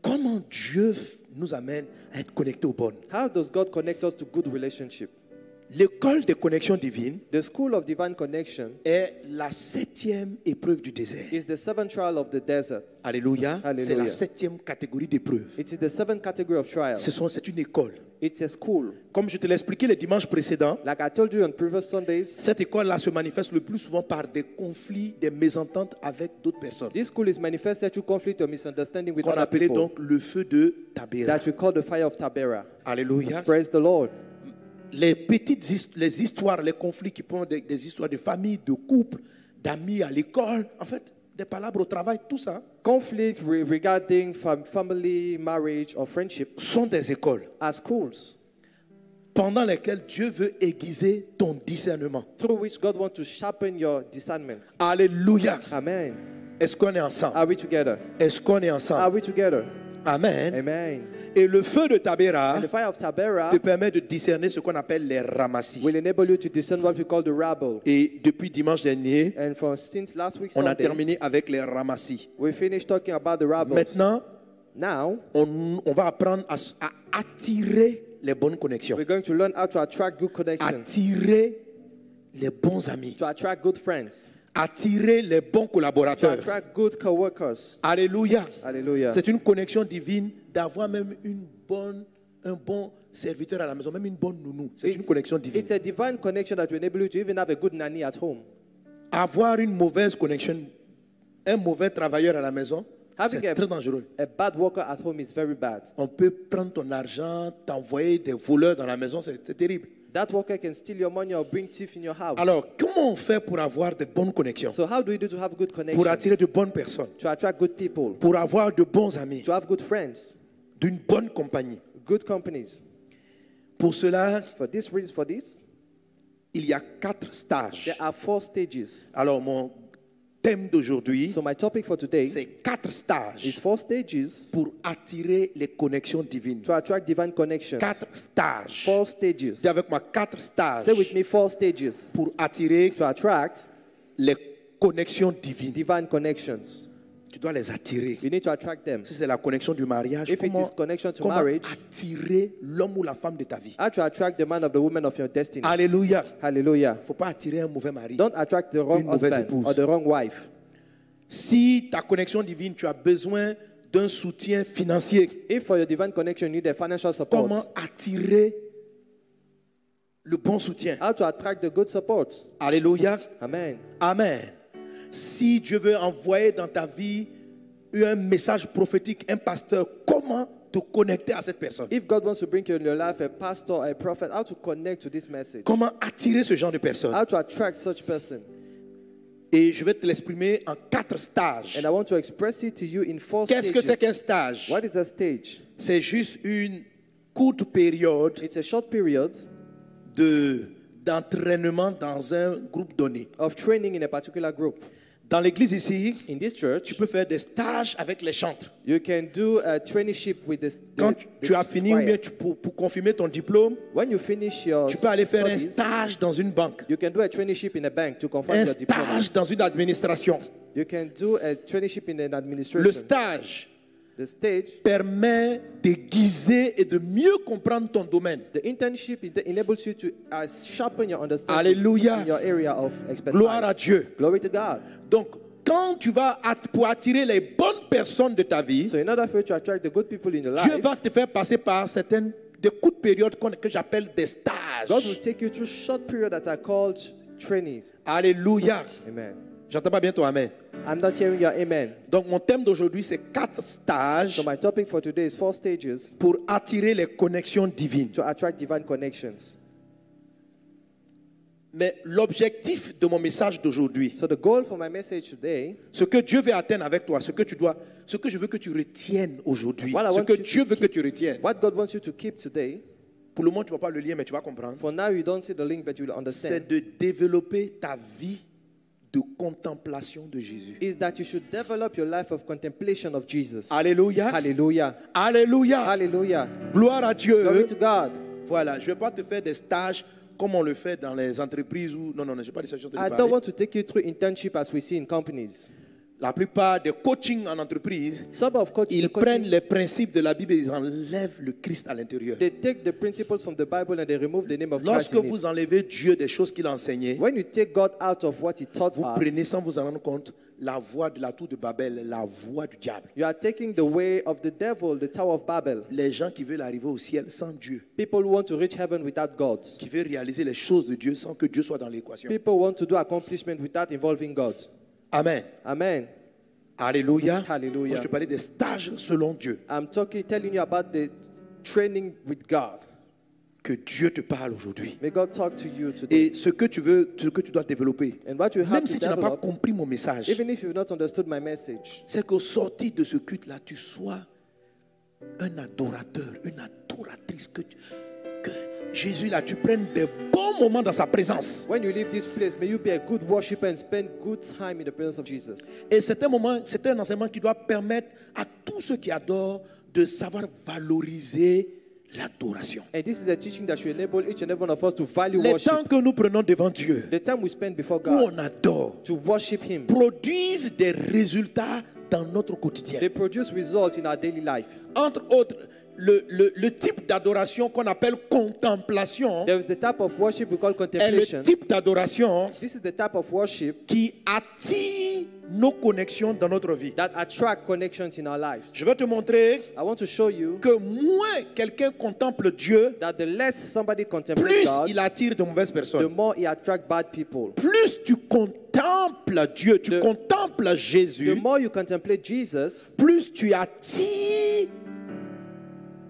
Comment Dieu nous amène à être connectés aux bonnes? How does God connect us to good relationship? L'école des connexions divines The school of divine connection est la 7e épreuve du désert. is the seventh trial of the desert. Alléluia. Alléluia. C'est la 7e catégorie d'épreuves. It is the seventh category of trial. C'est une école. It's a school. Comme je te l'ai expliqué les dimanches précédents, Like I told you on previous Sundays, cette école-là se manifeste le plus souvent par des conflits, des mésententes avec d'autres personnes. this school is manifested through conflict or misunderstanding with Qu'on other appelait people donc le feu de Tabéra. that we call the fire of Tabera. Alléluia. Praise the Lord. Les petites les histoires, les conflits qui prennent des histoires de famille, de couple, d'amis à l'école, en fait, des palabres au travail, tout ça Conflict regarding family, marriage, or friendship sont des écoles are schools pendant lesquelles Dieu veut aiguiser ton discernement. through which God wants to sharpen your discernment. Alléluia. Amen. Est-ce qu'on est ensemble? Are we together? Est-ce qu'on est Are ensemble? we together? Amen. Amen. Et le feu de Tabéra And the fire of Tabera te permet de discerner ce qu'on appelle les ramassis. will enable you to discern what we call the rabble. Et depuis dimanche dernier, And since last week on a Sunday, terminé avec les ramassis. we finished talking about the rabble. Maintenant, Now, on va apprendre à attirer les bonnes connexions, we're going to learn how to attract good connections, attirer les bons amis, to attract good friends, attirer les bons to collaborateurs. attract good co-workers. Alléluia. Hallelujah. C'est une connexion divine d'avoir même un bon serviteur à la maison, même une bonne nounou. C'est une connexion divine. It's a divine connection that will enable you to even have a good nanny at home. Avoir une mauvaise connexion, un mauvais travailleur à la maison, Having c'est très dangereux. a bad worker at home is very bad. On peut prendre ton argent, t'envoyer des voleurs dans la maison, c'est terrible. That worker can steal your money or bring thief in your house. Alors, comment on fait pour avoir de bonnes connexions, So how do we do to have good pour connections? attirer de bonnes personnes, To attract good people, pour avoir de bons amis, to have good friends, d'une bonne compagnie? good companies. Pour cela, For this reason, for this, il y a 4 stages. there are 4 stages. Alors, mon thème d'aujourd'hui, So my topic for today c'est 4 is stages 4 stages pour attirer les connexions divines. to attract divine connections. 4 stages. 4 stages. Dis avec moi, 4 stages Say with me 4 stages pour attirer to attract les connexions divines. divine connections. Tu dois les attirer. You need to attract them. Si c'est la connexion du mariage, If it is connection to comment marriage, attirer l'homme ou la femme de ta vie? how to attract the man of the woman of your destiny. Alléluia. Hallelujah. Il ne faut pas attirer un mauvais mari. Don't attract the wrong Une mauvaise husband épouse. or the wrong wife. Si ta connexion divine, tu as besoin d'un soutien financier, If for your divine connection you need a financial support, comment attirer le bon soutien? how to attract the good support. Alléluia. Amen. Amen. Si Dieu veut envoyer dans ta vie un message prophétique, un pasteur, comment te connecter à cette personne? If God wants to bring you in your life a pastor, a prophet, how to connect to this message? Comment attirer ce genre de personne? How to attract such person? Et je vais te l'exprimer en 4 stages. And I want to express it to you in 4 Qu'est-ce que c'est qu'un stages. stage? What is a stage? C'est juste une courte période It's a short period d'entraînement dans un groupe donné. of training in a particular group. Dans l'église ici, In this tu church, peux faire des stages avec les chantres. you can do a traineeship with Quand tu as fini, ou bien choir. pour confirmer ton diplôme, When you finish your tu peux aller faire un studies, stage dans une banque, you can do a traineeship in a bank to confirm un your diploma. stage dans une administration. You can do a traineeship in an administration. Le stage The stage, permet d'aiguiser et de mieux comprendre ton domaine. the internship enables you to sharpen your understanding Alléluia. in your area of expertise. Gloire à Dieu. Glory to God. Donc, quand tu vas pour attirer les bonnes personnes de ta vie, So in order for you to attract the good people in your Dieu life, va te faire passer par des courtes périodes que j'appelle des stages. God will take you through short periods that are called trainees. Alléluia. Amen. J'entends pas bien ton amen. I'm not hearing your amen. Donc mon thème d'aujourd'hui c'est 4 stages So my topic for today is 4 stages pour attirer les connexions divines. to attract divine connections. Mais l'objectif de mon message d'aujourd'hui, So the goal for my message today, ce que Dieu veut atteindre avec toi, ce que je veux que tu retiennes aujourd'hui, What I ce want que you to Dieu veut que keep- tu retiennes. what God wants you to keep today, Pour le moment, tu ne vois pas le lien, mais tu vas comprendre. for now you don't see the link but you will understand, C'est de développer ta vie de contemplation de Jésus. is that you should develop your life of contemplation of Jesus. Alléluia. Hallelujah. Alléluia. Hallelujah. Gloire à Dieu. Glory to God. Voilà, je ne vais pas te faire des stages comme on le fait dans les entreprises. Non, je ne vais pas de I don't want to take you through internship as we see in companies. La plupart des coachings en entreprise, Some of ils the prennent coachings, les principes de la Bible et ils enlèvent le Christ à l'intérieur. they take the principles from the Bible and they remove the name of Christ Lorsque in vous it. enlevez Dieu des choses qu'il a enseignées, When you take God out of what He taught vous prenez us, sans vous en rendre compte la voie de la tour de Babel, la voie du diable. you are taking the way of the devil, the Tower of Babel. Les gens qui veulent arriver au ciel sans Dieu, People who want to reach heaven without God. qui veulent réaliser les choses de Dieu sans que Dieu soit dans l'équation. People want to do accomplishment without involving God. Amen. Amen. Alléluia. Hallelujah. Moi, je te parlais des stages selon Dieu. I'm telling you about the training with God. Que Dieu te parle aujourd'hui. May God talk to you today. Et ce que tu dois développer, And what you have même to si tu n'as pas develop, compris mon message, even if you've not understood my message, c'est qu'au sortir de ce culte-là, tu sois un adorateur, une adoratrice, que Jésus, là, tu prennes des bons moments dans sa présence. when you leave this place, may you be a good worshiper and spend good time in the presence of Jesus. Et c'est un enseignement qui doit permettre à tous ceux qui adorent de savoir valoriser l'adoration. And this is a teaching that should enable each and every one of us to value Les worship. temps que nous prenons devant Dieu, The time we spend before où God on adore, to worship Him, produisent des résultats dans notre quotidien. they produce results in our daily life. Entre autres, le type d'adoration qu'on appelle contemplation There is the type of worship we call est le contemplation. type d'adoration This is the type of worship qui attire nos connexions dans notre vie. that attract connections in our lives. Je vais te montrer I want to show you que moins quelqu'un contemple Dieu, that the less somebody contemplates plus God, il attire de mauvaises the personnes. more he attracts bad people. Plus tu contemples Dieu, tu contemples The Jésus, more you contemplate Jesus, plus tu attires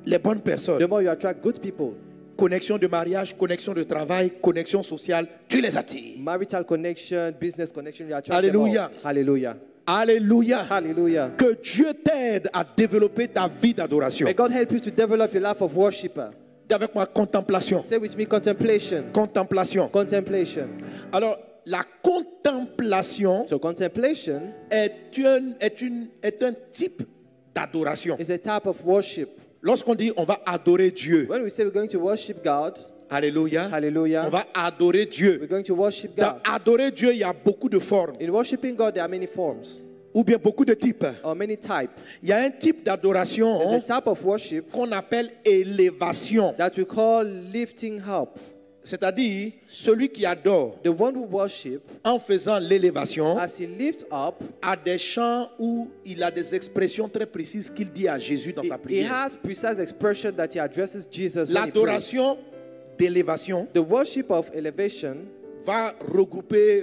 les bonnes the personnes. more you attract good people. Connexion de mariage, connexion de travail, connexion sociale, tu les attires. Marital connection, business connection, you attract Alléluia. them all. Hallelujah. Alléluia. Hallelujah. Que Dieu t'aide à développer ta vie d'adoration. May God help you to develop your life of worshiper. Dis avec moi contemplation. Say with me, contemplation. Contemplation. Contemplation. Alors, la contemplation So contemplation est un type d'adoration. is a type of worship. Lorsqu'on dit on va adorer Dieu, When we say we're going to worship God, alléluia, hallelujah, on va adorer Dieu. we're going to worship Dans God. adorer Dieu, il y a beaucoup de formes, In worshiping God, there are many forms ou bien beaucoup de types. or many types. Il y a un type There's a d'adoration type of worship qu'on appelle élévation, that we call lifting up. c'est-à-dire celui qui adore The one who worship, en faisant l'élévation as he lifts up, a des chants où il a des expressions très précises qu'il dit à Jésus dans sa he prière. has precise expression that he addresses Jesus when he prays. L'adoration d'élévation The worship of elevation va regrouper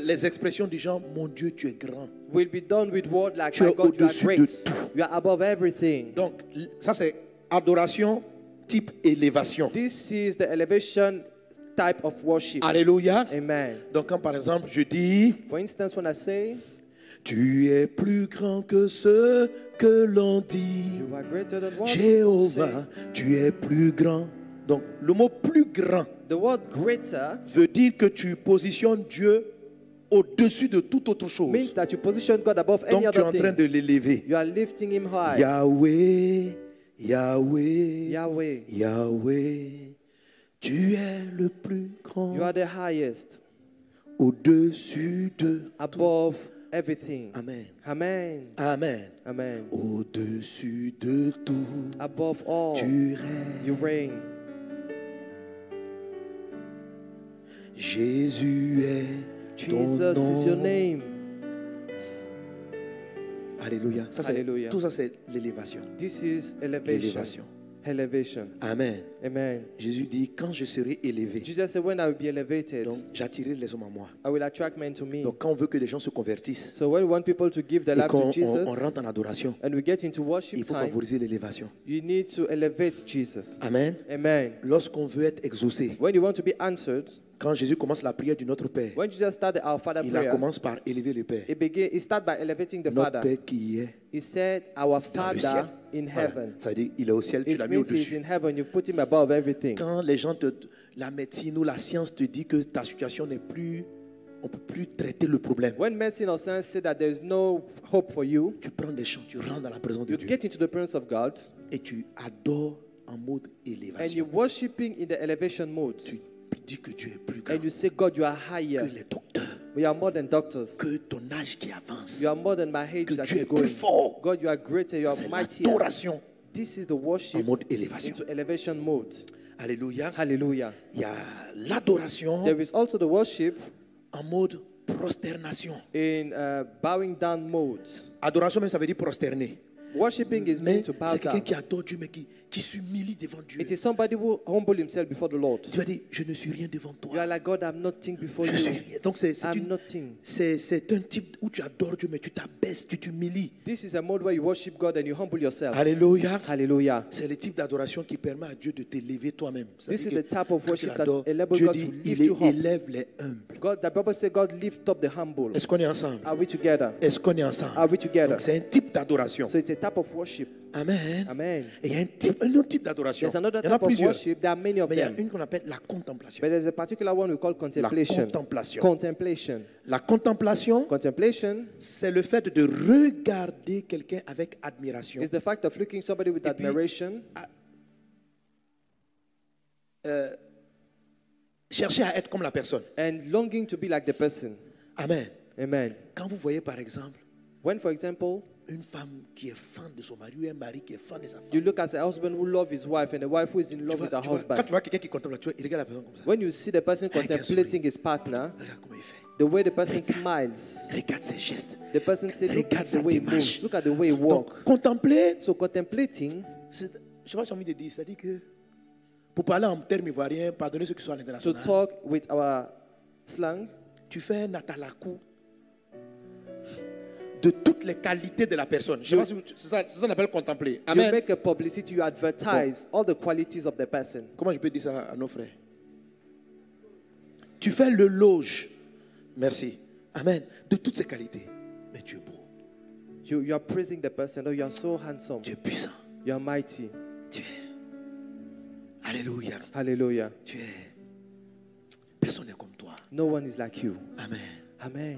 les expressions du genre mon Dieu, tu es grand. will be done with words like, Tu es my God, you are au-dessus great. de tout. You are above everything. Donc, ça c'est adoration type élévation. This is the elevation type of worship. Alléluia. Amen. Donc, quand par exemple je dis For instance, when I say, tu es plus grand que ce que l'on dit, you are greater than what people Jéhovah, say. tu es plus grand. Donc, le mot plus grand The word greater veut dire que tu positionnes Dieu au-dessus de toute autre chose. means that you position God above any Donc, tu es en other train thing. de l'élever. You are lifting him high. Yahweh, Yahweh, Yahweh, Yahweh, tu es le plus grand, you are the highest, au-dessus de above everything. Amen. Amen. Amen. Amen. Au-dessus de tout, Above all, tu règnes. you reign. Jésus est ton Jesus is your nom. name. Alléluia. Ça, Alléluia. tout ça, c'est l'élévation. This is elevation. L'élévation. Elevation. Amen. Amen. Jésus dit, quand je serai élevé, Jesus said, when I will be elevated, donc j'attirerai les hommes à moi. I will attract men to me. Donc quand on veut que les gens se convertissent So when we want people to give their et life qu'on to Jesus, on rentre en adoration, and we get into worship il faut time, favoriser l'élévation. you need to elevate Jesus. Amen. Amen. Lorsqu'on veut être exaucé, When you want to be answered, quand Jésus commence la prière du Notre Père, when Jesus started Our Father il la prayer, commence par élever le Père. he started by elevating the Notre Father. Père qui est He said, Our dans le ciel. Father in Voilà. heaven. Ça veut dire, il est au ciel, tu It l'as mis means he's au-dessus. in heaven. You've put him above everything. Quand les gens la médecine ou la science te dit que ta situation n'est plus, on ne peut plus traiter le problème. When medicine or science say that there is no hope for you, Tu prends des chants, tu rentres dans la présence de you Dieu get into the presence of God et tu adores en mode and élévation. you're worshiping in the elevation mode. Tu dis que Dieu est plus grand And you say, God, you are que higher. les docteurs, We are more than doctors. que ton âge qui avance. You are more than my age Que that Dieu is est plus going. fort. God, you are greater. You are C'est mightier. l'adoration This is the en worship mode élévation. into elevation mode. Alléluia. Hallelujah. Il y a l'adoration There is also the worship en mode prosternation. in bowing down mode. Adoration même ça veut dire prosterner. Worshiping is Mais meant to bow c'est quelqu'un down. qui adore Dieu mais qui s'humilie devant Dieu. It is somebody who humble himself before the Lord. Tu vas dire, je ne suis rien devant You toi. are like, God, I'm nothing before Je suis you. rien. Donc c'est I'm nothing. un type où tu adores Dieu mais tu t'abaisses, tu t'humilies. This is a mode where you worship God and you humble yourself. Alléluia. Hallelujah. C'est le type d'adoration qui permet à Dieu de t'élever toi-même. This is C'est-à-dire the que type of quand tu worship that l'adores, enables Dieu God dit, to lift il you up. élève les humbles. God, the Bible says God lift up the humble. Est-ce qu'on est ensemble? Are we together? Est-ce qu'on est ensemble? Are we together? Donc c'est un type d'adoration. So it's a type of worship. Amen. Amen. Et il y a un autre type d'adoration. There's another Il y en a type of plusieurs. worship. There are many of Mais il y a them. une qu'on appelle la contemplation. But there's a particular one we call contemplation. contemplation. Contemplation. La contemplation, Contemplation c'est le fait de regarder quelqu'un avec admiration. is the fact of looking somebody with Et puis, admiration, chercher à être comme la personne. and longing to be like the person. Amen. Amen. Quand vous voyez par exemple When, for example, une femme qui est fan de son mari ou un mari qui est fan de sa femme. you look at a husband who loves his wife and a wife who is in love with her Quand husband, tu vois quelqu'un qui contemple, tu vois, il regarde la personne comme ça. when you see the person Avec un contemplating his partner, Regarde comment il fait. the way the person smiles, Regarde ses gestes. the person says, look Regarde at the sa way he démarche. moves, look at the way he Donc, walks. contempler, So contemplating, je ne sais pas si j'ai envie de dire, c'est-à-dire que pour parler en termes ivoiriens, pardonnez ceux qui sont à to l'international, talk with our slang, tu fais un atalakou de toutes les qualités de la personne. Je sais pas si c'est ça qu'on appelle contempler. you Amen. make a publicity, you advertise all the qualities of the person. Comment je peux dire ça à nos frères? Tu fais le loge. Merci. Amen. De toutes ces qualités. Mais tu es beau. You are praising the person. Oh, you are so handsome. Tu es puissant. You are mighty. Tu es. Alléluia. Hallelujah. Tu es. Personne n'est comme toi. No one is like you. Amen. Amen.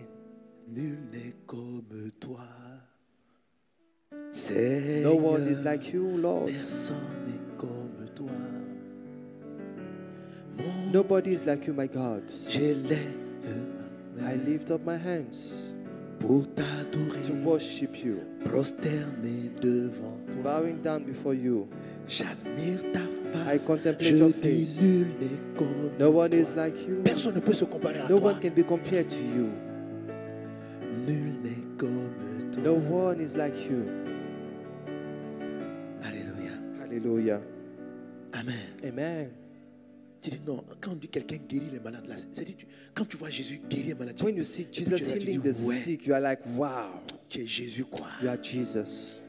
Nul n'est comme toi. Seigneur. No one is like you, Lord. Personne n'est comme toi. Nobody is like you, my God. J'élève ma I main lift up my hands pour t'adorer, to worship you, prosterné devant toi. bowing down before you. J'admire ta I face. contemplate Je your dis face. nul n'est comme No one toi. is like you. Personne ne peut se comparer à No toi. one can be compared to you. Nul n'est comme toi. No one is like you. Alléluia. Hallelujah. Amen. Amen. Tu dis non, quand on dit quelqu'un guérit les malades, là, c'est-à-dire quand tu vois Jésus guérir les malades, When you see Jesus tu es là, tu healing dis, the ouais, sick, you are like, wow, tu es Jésus quoi. you are Jesus.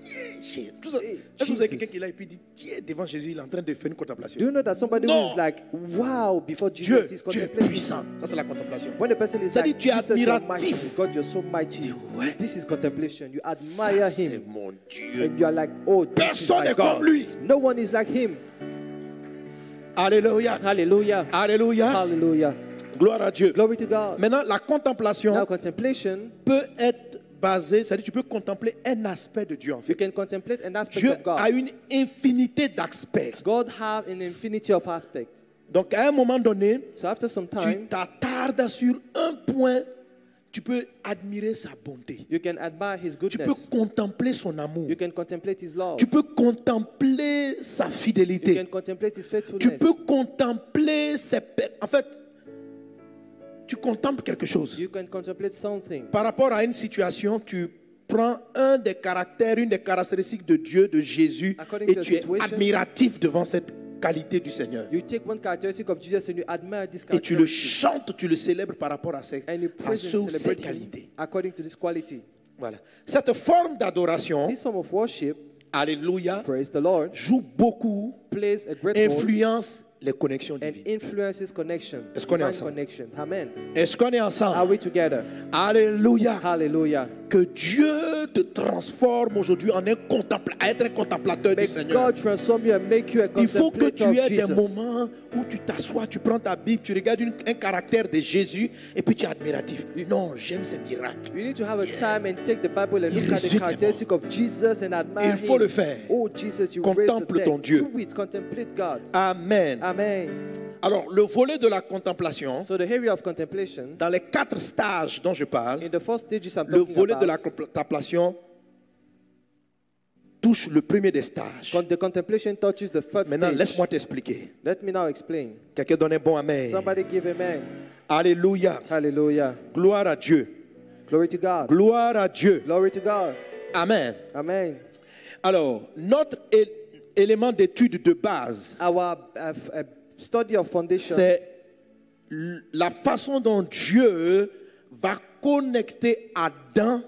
Tout ça. Est-ce que vous avez quelqu'un qui est là et puis dit, Dieu, devant Jésus, il est en train de faire une contemplation. Do you know that somebody who Non. is like, wow, before Jesus Dieu, is tu es contemplating? puissant. Ça, c'est la contemplation. When the person is Ça dit, like, tu es Jesus, you're mighty. admiratif. God, you're so mighty. Ouais. This is contemplation. You admire Ça, c'est him. mon Dieu. And you are like, oh, this is Personne my n'est God. comme lui. No one is like him. Alléluia. Hallelujah. Alléluia. Hallelujah. Gloire à Dieu. Glory to God. Maintenant, la contemplation Now, contemplation, peut être basée, c'est-à-dire tu peux contempler un aspect de Dieu en you fait. can contemplate an aspect Dieu of God. a une infinité d'aspects. God have an infinity of aspects. Donc à un moment donné, So after some tu time, t'attardes sur un point, tu peux admirer sa bonté. you can admire his Tu peux goodness. contempler son amour. You can contemplate his love. Tu peux contempler sa You fidélité. can contemplate his Tu faithfulness. peux contempler ses... En fait, tu contemples quelque chose. You can contemplate something. Par rapport à une situation, tu prends un des caractères, une des caractéristiques de Dieu, de Jésus, According et to the tu es situation, admiratif devant cette qualité du Seigneur. You take one characteristic of Jesus and you admire this Et tu le characteristic. chantes, tu le célèbres par rapport à And you praise ces and celebrate qualités. him according to this quality. Voilà. Cette forme d'adoration, This form of worship, alléluia, praise the Lord, joue beaucoup, plays a great role influence les connexions and divines. influences connection. Est-ce qu'on est Divine ensemble? connection. Amen. Est-ce qu'on est Are ensemble? we together? Alléluia. Hallelujah. Que Dieu te transforme aujourd'hui en à être un contemplateur May du Seigneur. God transform you and make you a Il faut que contemplator tu of aies des Jesus. moments où tu t'assois, tu prends ta Bible, tu regardes un caractère de Jésus et puis tu es admiratif. Non, j'aime ces miracles. You need to have a time and take the Bible and Il look at the ressuscite les characteristic of Jesus and admire Il faut him. le faire. Oh Jesus, you Contemple raise the ton dead. Dieu. Do it. Contemplate God. Amen. Amen. Alors, le volet de la contemplation, So the area of contemplation, dans les 4 stages dont je parle, in the first stages I'm le talking volet de la about, contemplation touche le premier des stages. the contemplation touches the first Maintenant, stage. laisse-moi t'expliquer. Let me now explain. Quelqu'un donne un bon amen. Somebody give amen. Alléluia. Hallelujah. Gloire à Dieu. Glory to God. Gloire à Dieu. Glory to God. Amen. Amen. Alors, notre élément d'étude de base, Our study of foundation c'est la façon dont Dieu va connecter Adam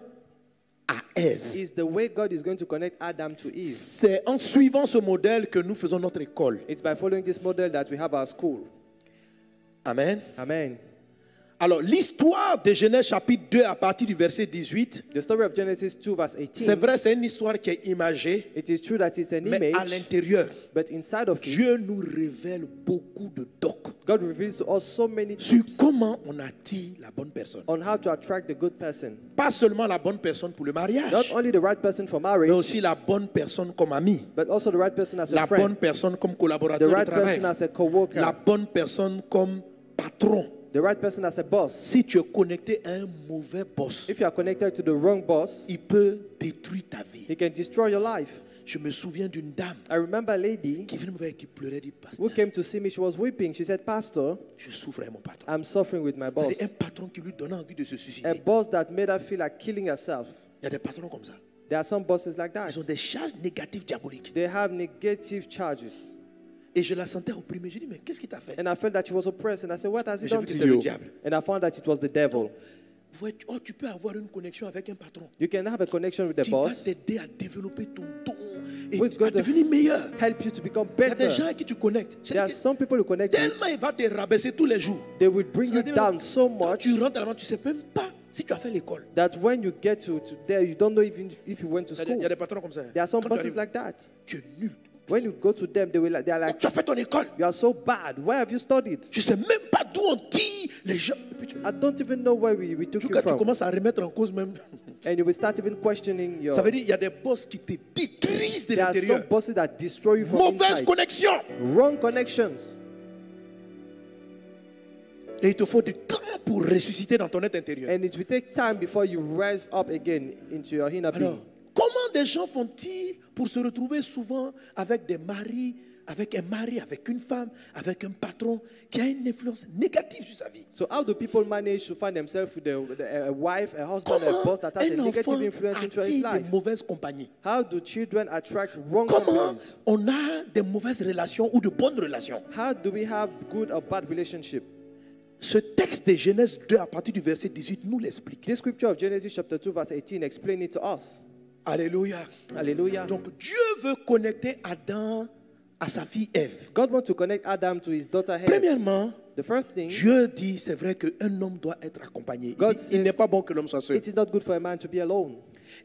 à Ève. is the way God is going to connect Adam to Eve. C'est en suivant ce modèle que nous faisons notre école. It's by following this model that we have our school. Amen. Amen. Alors, l'histoire de Genèse chapitre 2 à partir du verset 18, The story of Genesis 2 verse c'est 18. vrai, c'est une histoire qui est imagée, It is true that it's an mais à image, l'intérieur, but inside of it, Dieu nous révèle beaucoup de docs God reveals to us so many sur tips comment on attire la bonne personne. on how to attract the good person. Pas seulement la bonne personne pour le mariage, Not only the right person for mais marriage, aussi la bonne personne comme ami, but also the right person as a la bonne friend, personne comme the collaborateur de right travail, person as a co-worker, la bonne personne comme patron. the right person as a boss. Si tu es connecté à un mauvais boss, If you are connected to the wrong boss, il peut détruire ta vie. he can destroy your life. Je me souviens d'une dame I remember a lady qui venait me voir et qui pleurait, dit, pasteur, who came to see me. She was weeping. She said, Pastor, je souffre avec mon patron. I'm suffering with my boss. C'est-à-dire un patron qui lui donnait envie de se A suicider. boss that made her feel like killing herself. Il y a des patrons comme ça. There are some bosses like that. Ils ont des charges négatives diaboliques. They have negative charges. Et je la sentais opprimée. Je dis, mais qu'est-ce qui t'a fait? And I felt that she was oppressed. And I said, what has he Mais j'ai done vu que to c'était le you? diable. And I found that it was the devil. Vous voyez, oh, tu peux avoir une connexion avec un patron You can have a connection with the qui va boss t'aider à développer ton don et who is à going to devenir meilleur. help you to become Il y a des better. gens à qui tu connectes. There are some people who connect you. Tellement il va te rabaisser tous les jours. They will bring you C'est-à-dire, down so quand much tu rentres à la maison, tu ne sais même pas si tu as fait l'école. that when you get to there, you don't know even if you went to Il y school. a des patrons comme ça. There are some Quand tu bosses arrives, like that. tu es nul. When you go to them, they are Oh, like, tu as fait ton école. you are so bad. Where have you studied? Je ne sais même pas d'où on tire les gens. Et puis I don't even know where we took you quand tu from. commences à remettre en cause même. And you will start even questioning your. Ça veut dire qu'il y a des boss qui te détruisent de There are some l'intérieur. bosses that destroy you from Mauvaise inside. connexion. Wrong connections. Et il te faut du temps pour ressusciter dans ton être intérieur. And it will take time before you rise up again into your inner being. Alors, comment des gens font-ils pour se retrouver souvent avec des maris, avec un mari, avec une femme, avec un patron qui a une influence négative sur sa vie? So how do people manage to find themselves with a wife, a husband, a boss that has a un enfant negative influence into his attire des life? mauvaises compagnies? How do children attract wrong Comment companies? on a des mauvaises relations ou de bonnes relations? How do we have good or bad relationship? Ce texte de Genèse 2 à partir du verset 18 nous l'explique. This scripture of Genesis chapter 2 verse 18 explain it to us. Alléluia. Hallelujah. Donc Dieu veut connecter Adam à sa fille Ève. God wants to connect Adam to his daughter Eve. Premièrement, The first thing, Dieu dit, c'est vrai qu'un homme doit être accompagné. God Il says- n'est pas bon que l'homme soit seul. it is not good for a man to be alone.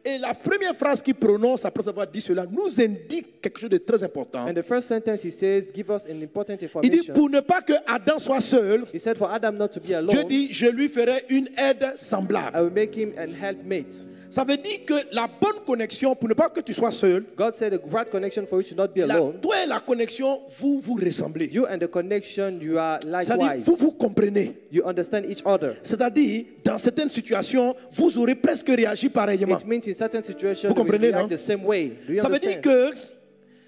Et la première phrase qu'il prononce après avoir dit cela nous indique quelque chose de très important. And the first sentence he says, give us an important Il dit, information. pour ne pas que Adam soit seul, He said for Adam not to be Dieu alone, dit, je lui ferai une aide semblable. I will make him an helpmate. Ça veut dire que la bonne connexion, pour ne pas que tu sois seul, God said the right connection for you should not be alone. toi et la connexion, vous vous ressemblez. You and the connection, you are C'est-à-dire, likewise. vous vous comprenez. You understand each other. C'est-à-dire, dans certaines situations, vous aurez presque réagi pareillement. It means in certain situations Vous we comprenez, react non? the same way. Do you Ça veut dire understand? que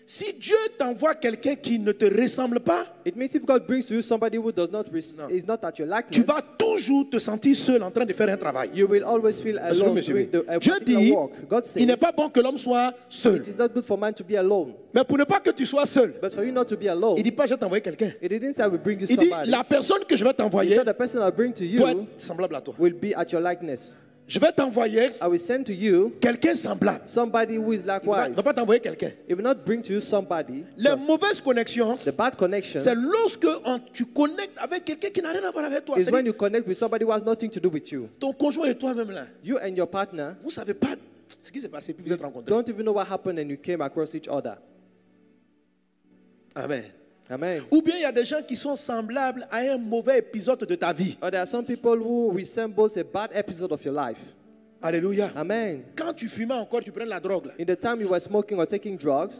Si Dieu t'envoie quelqu'un qui ne te ressemble pas, It means if God brings to you somebody who does not is not at your tu likeness, vas toujours te sentir seul en train de faire un travail. you will always feel Est-ce que vous alone me suivez? doing a Dieu particular dit, work. God il n'est says pas bon que l'homme soit seul. it is not good for man to be alone. Mais pour ne pas que tu sois seul, But for you not to be il alone, ne dit pas je vais t'envoyer quelqu'un. it didn't say I will bring you Il dit somebody. la personne que je vais He t'envoyer said the person I bring to doit you être semblable à toi. will be at your likeness. Je vais t'envoyer I will send to you quelqu'un semblable. somebody who is Il ne likewise. va pas t'envoyer quelqu'un. It will not bring to you somebody. Les just- mauvaises connexions, The bad connection c'est lorsque tu connectes avec quelqu'un qui n'a rien à voir avec toi. is when C'est-à-dire, you connect with somebody who has nothing to do with you. ton conjoint et toi-même là, You and your partner vous ne savez pas ce qui s'est passé puis vous êtes rencontrés. don't even know what happened and you came across each other. Amen. Amen. Ou bien il y a des gens qui sont semblables à un mauvais épisode de ta vie. Or there are some people who resemble a bad episode of your life. Alléluia. Amen. Quand tu fumais encore, tu prends la drogue là. In the time you were smoking or taking drugs,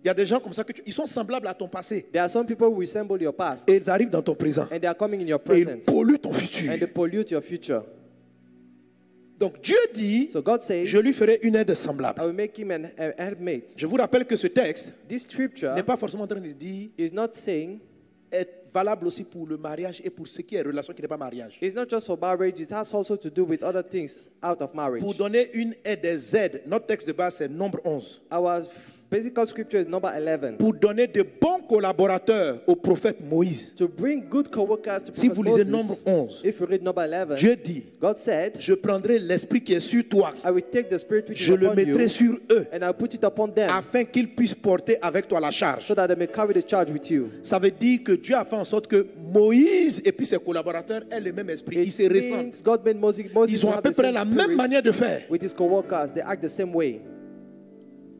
Il y a des gens comme ça ils sont semblables à ton passé. there are some people who resemble your past Et ils arrivent dans ton présent. and they are coming in your Et ils present polluent ton futur. and they pollute your future. Donc Dieu dit, So God says, je lui ferai une aide semblable. I will make him a helpmate. Je vous rappelle que ce texte This scripture n'est pas forcément en train de dire is not saying, est valable aussi pour le mariage et pour ce qui est relation qui n'est pas mariage. it's not just for marriage, it has also to do with other things out of marriage. Pour donner une aide des aides, notre texte de base c'est nombre 11. Our basic scripture is number 11. Pour donner de bons collaborateurs au prophète Moïse. To bring good co-workers to Si vous Prophet lisez Moses, nombre 11, if you read number 11, Dieu dit, God said, je prendrai l'esprit qui est sur toi, I will take the spirit which je is le upon mettrai you sur eux, and I'll put it upon them afin qu'ils puissent porter avec toi la charge. so that they may carry the charge with you. Ça veut dire que Dieu a fait en sorte que Moïse et puis ses collaborateurs aient le même esprit. Ils se It ressemblent. means God made Moses Ils ont to à have peu the près same la même spirit manière de faire. with his co-workers. They act the same way.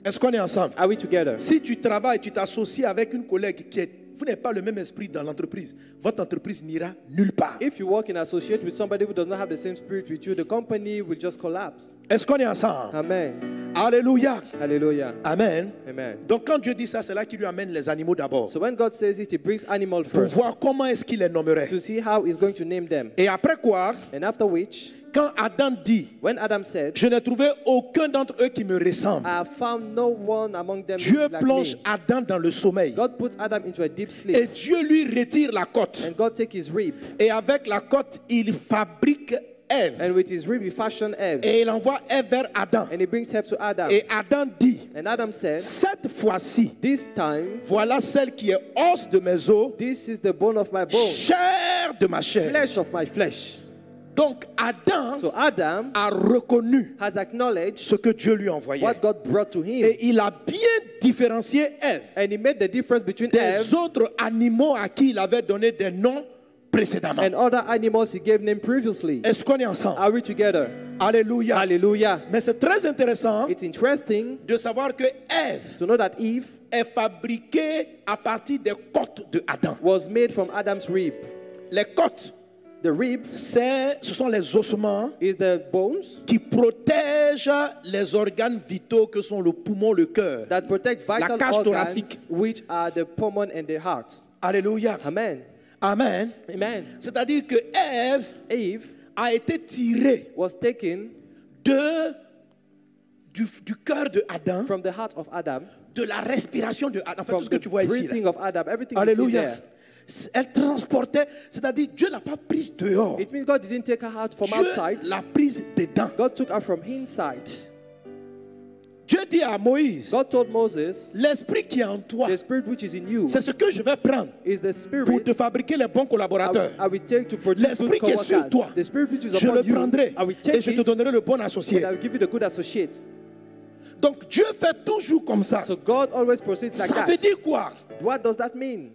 Est-ce qu'on est ensemble? Are we together? Si tu travailles, tu t'associes avec une collègue qui est... Vous n'avez pas le même esprit dans l'entreprise. Votre entreprise n'ira nulle part. If you work and associate with somebody who does not have the same spirit with you, the company will just collapse. Est-ce qu'on est ensemble? Amen. Alléluia. Hallelujah. Amen. Amen. Donc quand Dieu dit ça, c'est là qu'il lui amène les animaux d'abord. So when God says it, he brings animal Pour first voir comment est-ce qu'il les nommerait. to see how he's going to name them. Et après quoi, And after which, quand Adam dit, when Adam said, je n'ai trouvé aucun d'entre eux qui me ressemble. I have found no one among them who Dieu is like plonge me. Adam dans le sommeil. God puts Adam into a deep sleep. Et Dieu lui retire la côte. And God take his rib. Et avec la côte, il fabrique Ève. And with his rib, he fashioned Eve. Et il envoie Ève vers Adam. And he brings Eve to Adam. Et Adam dit, And Adam said, cette fois-ci, this time, voilà celle qui est os de mes os, this is the bone of my bone, chair de ma chair. flesh of my flesh. Donc Adam So Adam a reconnu has acknowledged ce que Dieu lui envoyait. what God brought to him. Et il a bien différencié Ève And he made the difference between des Eve autres animaux à qui il avait donné des noms précédemment. and other animals he gave name previously. Est-ce qu'on est ensemble? Are we together? Alléluia. Hallelujah. Mais c'est très intéressant It's interesting de savoir que Ève to know that Eve est fabriquée à partir des côtes de Adam. was made from Adam's rib. Les côtes, The rib ce sont les ossements is the bones qui protègent les organes vitaux que sont le poumon, le cœur. that protect vital cage organs, thoracique. which are the pulmon and the heart. Alléluia. Amen. Amen. Amen. C'est-à-dire que Ève Eve a été tirée was taken du cœur de Adam, from the heart of Adam, de la respiration de Adam. En fait, tout from ce que the tu vois ici. breathing Là. of Adam. Everything you see Alléluia. there. Elle transportait, c'est-à-dire Dieu n'a pas prise dehors. It means God didn't take her out from Dieu outside. l'a prise dedans. God took her from inside. Dieu dit à Moïse, God told Moses, l'esprit qui est en toi, the spirit which is in you c'est ce que je vais prendre is the pour spirit te fabriquer les bons collaborateurs. I will take to produce good L'esprit qui est sur co-workers. toi, The spirit which is je le upon you, prendrai I will et take je te it donnerai le bon associé. and I will give you the good associates. Donc Dieu fait toujours comme ça. So God always proceeds like Ça veut that. dire quoi? What does that mean?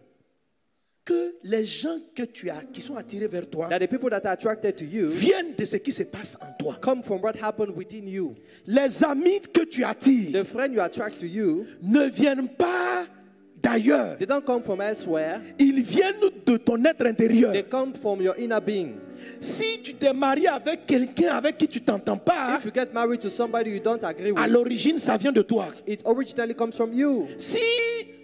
Que les gens que tu as, qui sont attirés vers toi, That the people that are attracted to you viennent de ce qui se passe en toi. come from what happened within you. Les amis que tu attires The friend you attract to you, ne viennent pas d'ailleurs. they don't come from elsewhere. Ils viennent de ton être intérieur. They come from your inner being. Si tu t'es marié avec quelqu'un avec qui tu t'entends pas, If you get married to somebody you don't agree à with, l'origine, ça vient de toi. it originally comes from you. Si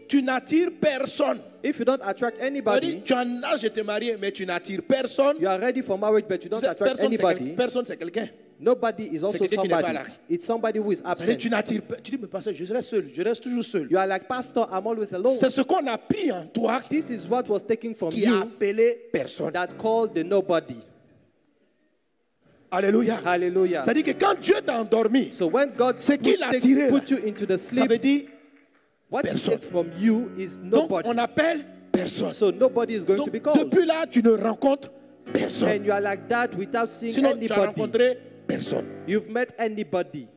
tu n'attires personne, If you don't attract ça veut anybody, dire tu es en âge de te marier, mais tu n'attires personne. you are ready for marriage, but you Tu don't sais, attract personne, anybody. personne, c'est quelqu'un. Nobody is also quelqu'un qui n'est pas somebody. là. It's somebody who is C'est-à-dire, absent. tu n'attires pas. Tu dis, mais pasteur, je reste seul. Je reste toujours seul. You are like, Pastor, I'm always alone. C'est ce qu'on a pris en toi This is what was taken from qui a you appelé personne. that called the nobody. Alléluia. Hallelujah. C'est-à-dire que quand Dieu t'a endormi, So when God Ce qu'il a tiré, put you into the ça veut sleep, dire what he personne. took from you is donc nobody. on appelle personne. So nobody is going Donc to be called. depuis là, tu ne rencontres And personne. you are like that without seeing Sinon, tu as anybody. rencontré personne. You've met anybody.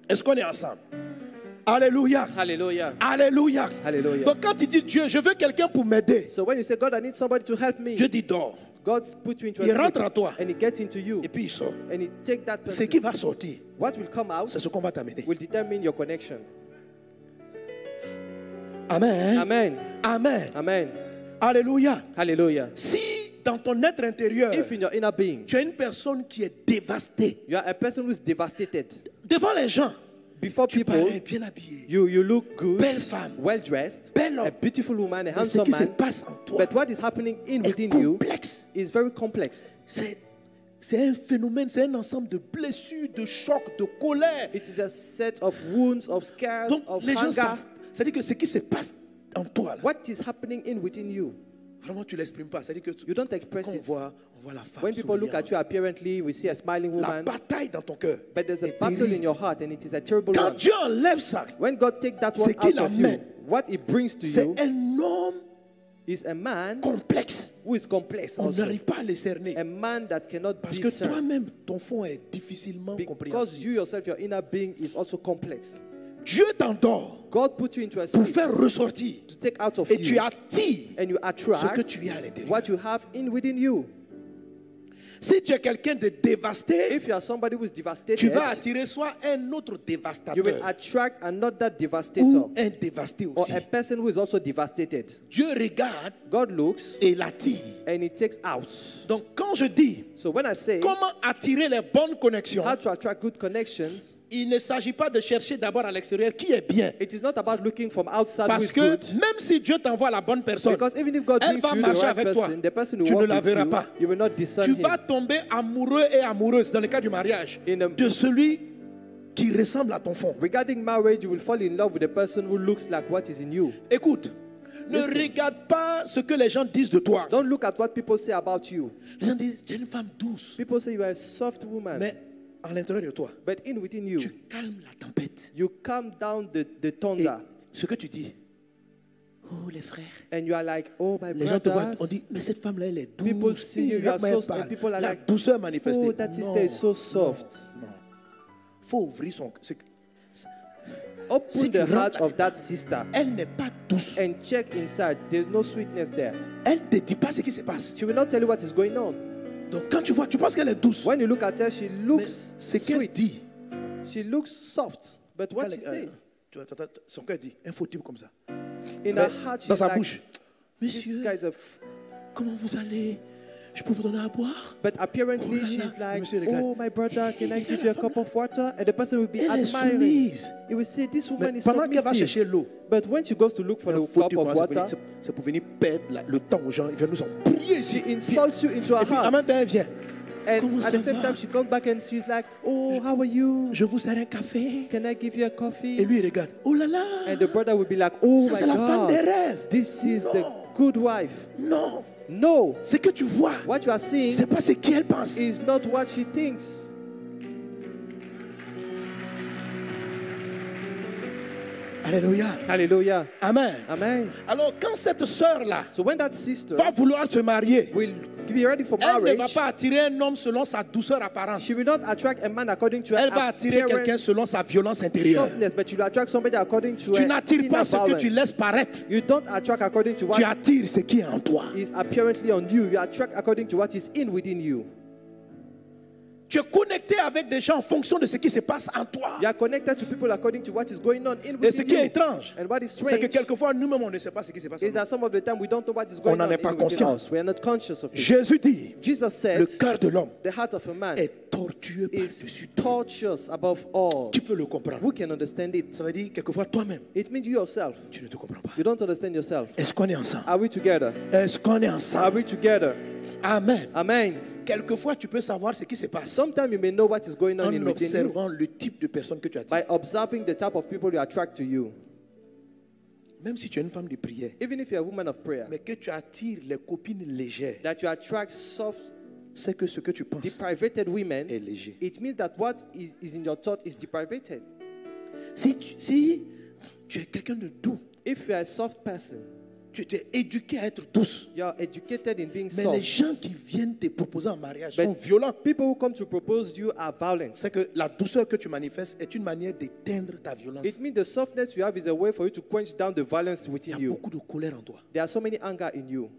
Est-ce qu'on est ensemble? Alléluia. Hallelujah. Alléluia. Hallelujah. Donc quand tu dis Dieu, je veux quelqu'un pour m'aider, So when you say, God, I need somebody to help me, Dieu dit dors. God put you into a Il sleep, rentre en toi. and he gets into you, Et puis il sort. and he take that Ce person. qui va sortir, What will come out c'est ce qu'on va t'amener. will determine your connection. Amen. Amen. Amen. Amen. Alléluia. Hallelujah. Si dans ton être intérieur, If in your inner being, tu es une personne qui est dévastée, you are a person who is devastated, devant les gens, before tu people, parais bien habillé. you look good, Belle femme, well dressed, bel homme. a beautiful woman, a Mais ce handsome qui se man. passe en toi But what is happening in est within you complexe. is very complex. C'est un phénomène, c'est un ensemble de blessures, de chocs, de colère. It is a set of wounds, of scars, Donc of les gens hunger. savent. C'est-à-dire que ce qui se passe en toi, là, What is happening in within you? vraiment tu ne l'exprimes pas. C'est-à-dire que You don't express quand on it. voit la femme When people look at you apparently, we see a smiling la woman, bataille dans ton cœur but there's a est battle terrible. in your heart, and it is a terrible Quand one. Dieu enlève ça, When God takes that Ce one qu'il out of you, amène, what it brings to c'est you un homme is a man complexe. who is complex On also. n'arrive pas à le cerner. A man that cannot Parce be que discerned. toi-même, ton fond est difficilement Because compréhensible. you yourself, your inner being is also complex. Dieu t'endort God put you into a pour sleep faire ressortir. to take out of Et tu you, attires and you ce que attract tu as à l'intérieur. what you have in within you. Si tu es quelqu'un de dévasté, If you are somebody who is tu devastated, vas attirer soit un autre you will dévastateur attract another ou devastator un dévasté or aussi. a person who is also devastated. Dieu regarde God looks et l'attire. and he takes out. Donc quand je dis So when I say comment attirer les bonnes connexions, how to attract good connections, il ne s'agit pas de chercher d'abord à l'extérieur qui est bien. it is not about looking from outside who Parce is que good. même si Dieu t'envoie la bonne personne, Because even if God elle brings va you the marcher right avec toi. person, the person who Tu ne walks la with verras you, pas. you will not discern Tu him. vas tomber amoureux et amoureuse dans le cas du mariage In a- de celui qui ressemble à ton fond. Regarding marriage, you will fall in love with the person who looks like what is in you. Écoute, ne Listen. regarde pas ce que les gens disent de toi. Don't look at what people say about you. Les gens disent, tu es une femme douce. People say you are a soft woman, Mais à l'intérieur de toi, but in within you, tu calmes la tempête. you calm down the Et thunder, ce que tu dis, oh les frères, and you are like, oh my les gens te voient, on brothers. dit, mais cette femme-là, elle est douce. People see you, you are Regarde-moi, elle so, parle. and people are La like, douceur manifestée. oh, that sister is so soft. Non. Faut ouvrir son... Open Si tu the heart rentres of that sister Elle n'est pas douce. and check inside. There's no sweetness there. Elle ne te dit pas ce qui se passe. She will not tell you what is going on. Donc quand tu vois, tu penses qu'elle est douce. When you look at her, she Mais looks ce qu'elle sweet. dit, She looks soft. But what quand she elle- says, tu vois, son cœur dit, un faux type comme ça. in Mais her heart, dans she's sa like, bouche, this monsieur, guy's a... comment vous allez? Je peux vous donner à boire? But apparently, Oh là là. she's like, Monsieur, regarde. oh, my brother, can I give you a cup of water? And the person will be Elle est admiring. soumise. He will say, this woman Mais is pendant qu'elle va submissive. chercher l'eau, But when she goes to look for un the faux cup type of comme ça, water, c'est pour venir perdre le temps aux gens. Il vient nous embrouiller ici. she insults you into her Et puis en heart. même temps, elle vient. Comment And ça at the same va? time, she comes back and she's like, oh, how are you? Je vous sers un café. Can I give you a coffee? Et lui, il regarde. Oh là là. And the brother will be like, oh Ça, my c'est la femme des God, rêves. this is the Non. good wife. Non. No, Ce que tu vois, what you are seeing c'est pas ce qu'elle pense. is not what she thinks. Alléluia. Hallelujah. Amen. Amen. Alors, quand cette sœur-là So when that sister va vouloir se marier, will be ready for elle ne va marriage, pas attirer un homme selon sa douceur apparente. she will not attract a man according to her Elle va attirer quelqu'un appearance, selon sa violence intérieure. softness, but she will attract somebody according to Tu her n'attires pas inner ce que tu violence. laisses paraître. You don't attract according to what Tu attires ce qui est en toi. is apparently on you. You attract according to what is in within you. Tu es connecté avec des gens en fonction de ce qui se passe en toi. You are connected to people according to what is going on in Et ce within qui est you. étrange, And what is c'est que strange quelquefois, nous-mêmes, on ne sait pas ce qui se passe en is nous. that some of the time we don't know what is going n'en on est pas in within conscient. us. We are not conscious of it. Jésus dit, Jesus le said, cœur de l'homme the heart of a man est tortueux is par-dessus tout. tortuous above all. Qui peut le comprendre? Who can understand it? Ça veut dire, quelquefois, toi-même, It means you yourself. tu ne te comprends pas. You don't understand yourself. Est-ce qu'on est ensemble? Are we together? Est-ce qu'on est Are ensemble? we together? Amen. Amen. Quelquefois, tu peux savoir ce qui se passe Sometimes you may know what is going on en within you observant le type de personne que tu attires. by observing the type of people you attract to you. Même si tu es une femme de prière, Even if you're a woman of prayer, mais que tu attires les copines légères, that you attract soft, c'est que ce que tu penses deprivated women, est léger. it means that what is in your thought is deprivated. Si tu es quelqu'un de doux, If you're a soft person, tu es éduqué à être douce, you're educated in being mais les soft. gens qui viennent te proposer en mariage But sont violents. people who come to propose you are violent. C'est que la douceur que tu manifestes est une manière d'éteindre ta violence. It means the softness you have is a way for you to quench down the violence Il y within a you. beaucoup de colère en toi. There are so many anger in you,